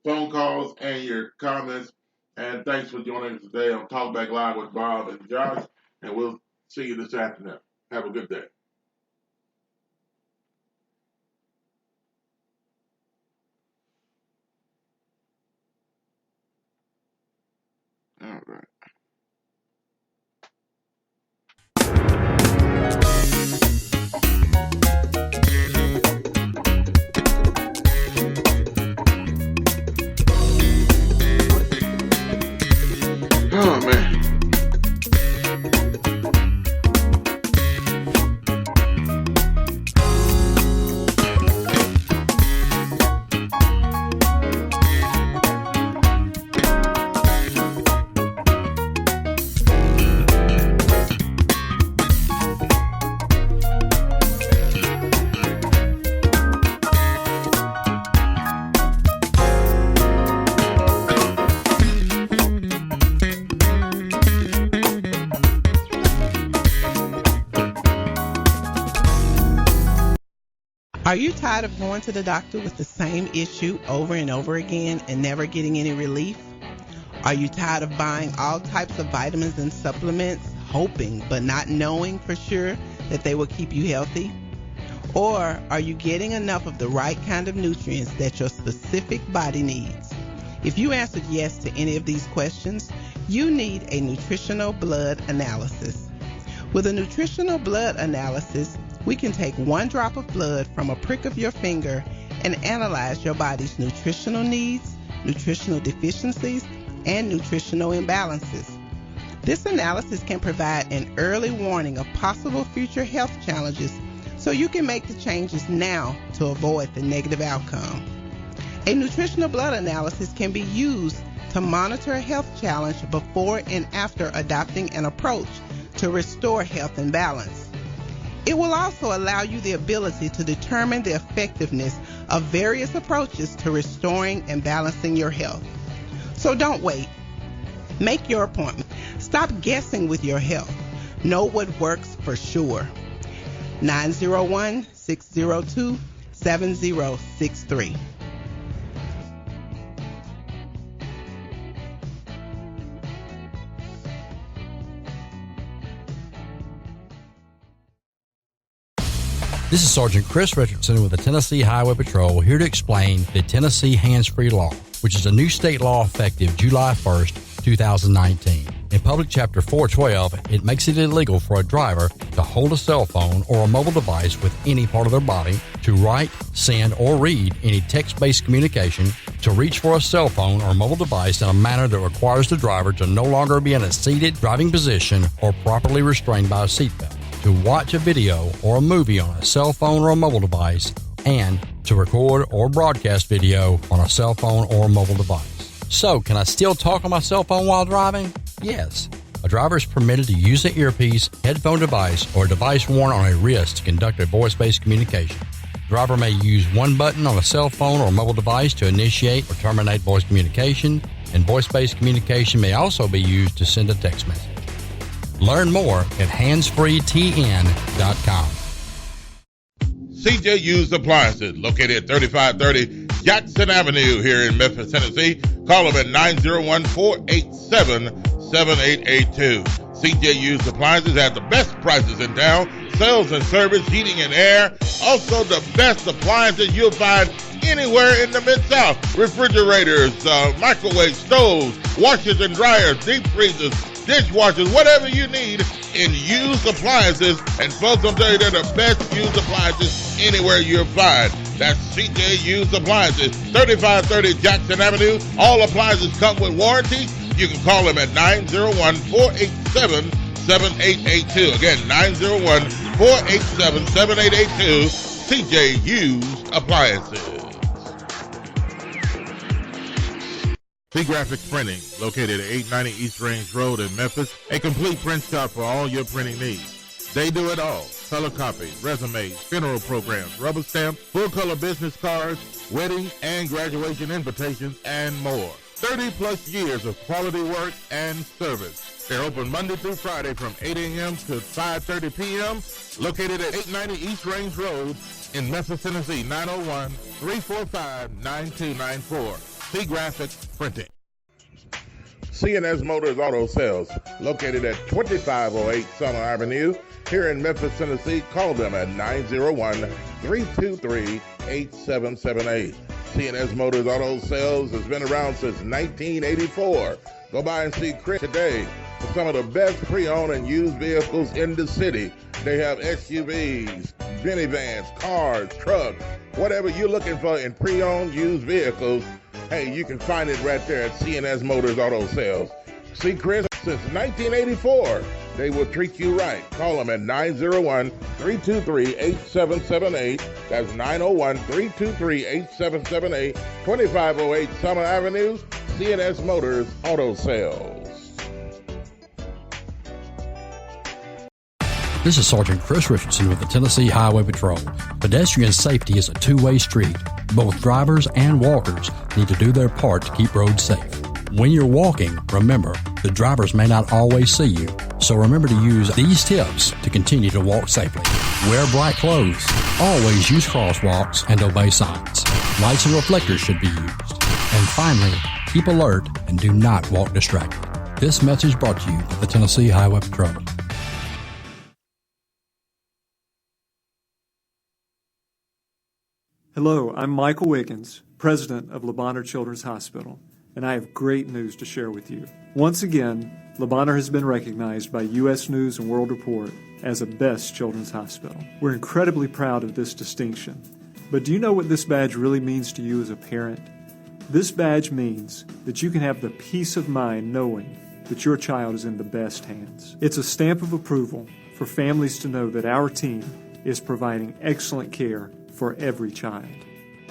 phone calls and your comments. And thanks for joining us today on Talk Back Live with Bob and Josh. And we'll see you this afternoon. Have a good day. All right. Are you tired of going to the doctor with the same issue over and over again and never getting any relief? Are you tired of buying all types of vitamins and supplements, hoping but not knowing for sure that they will keep you healthy? Or are you getting enough of the right kind of nutrients that your specific body needs? If you answered yes to any of these questions, you need a nutritional blood analysis. With a nutritional blood analysis, we can take one drop of blood from a prick of your finger and analyze your body's nutritional needs, nutritional deficiencies, and nutritional imbalances. This analysis can provide an early warning of possible future health challenges so you can make the changes now to avoid the negative outcome. A nutritional blood analysis can be used to monitor a health challenge before and after adopting an approach to restore health and balance. It will also allow you the ability to determine the effectiveness of various approaches to restoring and balancing your health. So don't wait. Make your appointment. Stop guessing with your health. Know what works for sure. 901-602-7063. This is Sergeant Chris Richardson with the Tennessee Highway Patrol, here to explain the Tennessee Hands-Free Law, which is a new state law effective July 1st, 2019. In Public Chapter 412, it makes it illegal for a driver to hold a cell phone or a mobile device with any part of their body, to write, send, or read any text-based communication, to reach for a cell phone or mobile device in a manner that requires the driver to no longer be in a seated driving position or properly restrained by a seatbelt, to watch a video or a movie on a cell phone or a mobile device, and to record or broadcast video on a cell phone or mobile device. So, can I still talk on my cell phone while driving? Yes. A driver is permitted to use an earpiece, headphone device, or a device worn on a wrist to conduct a voice-based communication. The driver may use one button on a cell phone or mobile device to initiate or terminate voice communication, and voice-based communication may also be used to send a text message. Learn more at handsfreetn.com. CJ Used Appliances, located at 3530 Jackson Avenue here in Memphis, Tennessee. Call them at 901-487-7882. CJ Used Appliances have the best prices in town. Sales and service, heating and air. Also the best appliances you'll find anywhere in the Mid-South. Refrigerators, microwave stoves, washers and dryers, deep freezers, dishwashers, whatever you need in used appliances. And folks, I'll tell you, they're the best used appliances anywhere you'll find. That's CJ Used Appliances, 3530 Jackson Avenue. All appliances come with warranty. You can call them at 901-487-7882. Again, 901-487-7882. CJ Used Appliances. C-Graphics Printing, located at 890 East Range Road in Memphis. A complete print shop for all your printing needs. They do it all. Color copies, resumes, funeral programs, rubber stamps, full-color business cards, wedding and graduation invitations, and more. 30-plus years of quality work and service. They're open Monday through Friday from 8 a.m. to 5:30 p.m. Located at 890 East Range Road in Memphis, Tennessee, 901-345-9294. C-Graphics Printing. C&S Motors Auto Sales, located at 2508 Summer Avenue, here in Memphis, Tennessee. Call them at 901-323-8778. C&S Motors Auto Sales has been around since 1984. Go by and see Chris today for some of the best pre-owned and used vehicles in the city. They have SUVs, minivans, cars, trucks, whatever you're looking for in pre-owned used vehicles. Hey, you can find it right there at C&S Motors Auto Sales. See Chris since 1984. They will treat you right. Call them at 901-323-8778. That's 901-323-8778. 2508 Summer Avenue, C&S Motors Auto Sales. This is Sergeant Chris Richardson with the Tennessee Highway Patrol. Pedestrian safety is a two-way street. Both drivers and walkers need to do their part to keep roads safe. When you're walking, remember, the drivers may not always see you, so remember to use these tips to continue to walk safely. Wear bright clothes. Always use crosswalks and obey signs. Lights and reflectors should be used. And finally, keep alert and do not walk distracted. This message brought to you by the Tennessee Highway Patrol. Hello, I'm Michael Wiggins, president of Le Bonheur Children's Hospital, and I have great news to share with you. Once again, Le Bonheur has been recognized by U.S. News and World Report as a Best Children's Hospital. We're incredibly proud of this distinction. But do you know what this badge really means to you as a parent? This badge means that you can have the peace of mind knowing that your child is in the best hands. It's a stamp of approval for families to know that our team is providing excellent care for every child.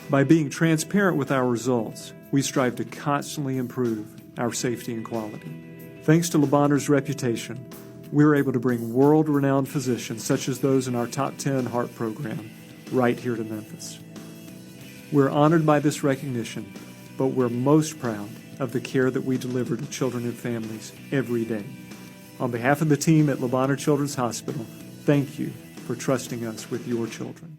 By being transparent with our results, we strive to constantly improve our safety and quality. Thanks to Le Bonheur's reputation, we were able to bring world-renowned physicians such as those in our Top 10 Heart program right here to Memphis. We're honored by this recognition, but we're most proud of the care that we deliver to children and families every day. On behalf of the team at Le Bonheur Children's Hospital, thank you for trusting us with your children.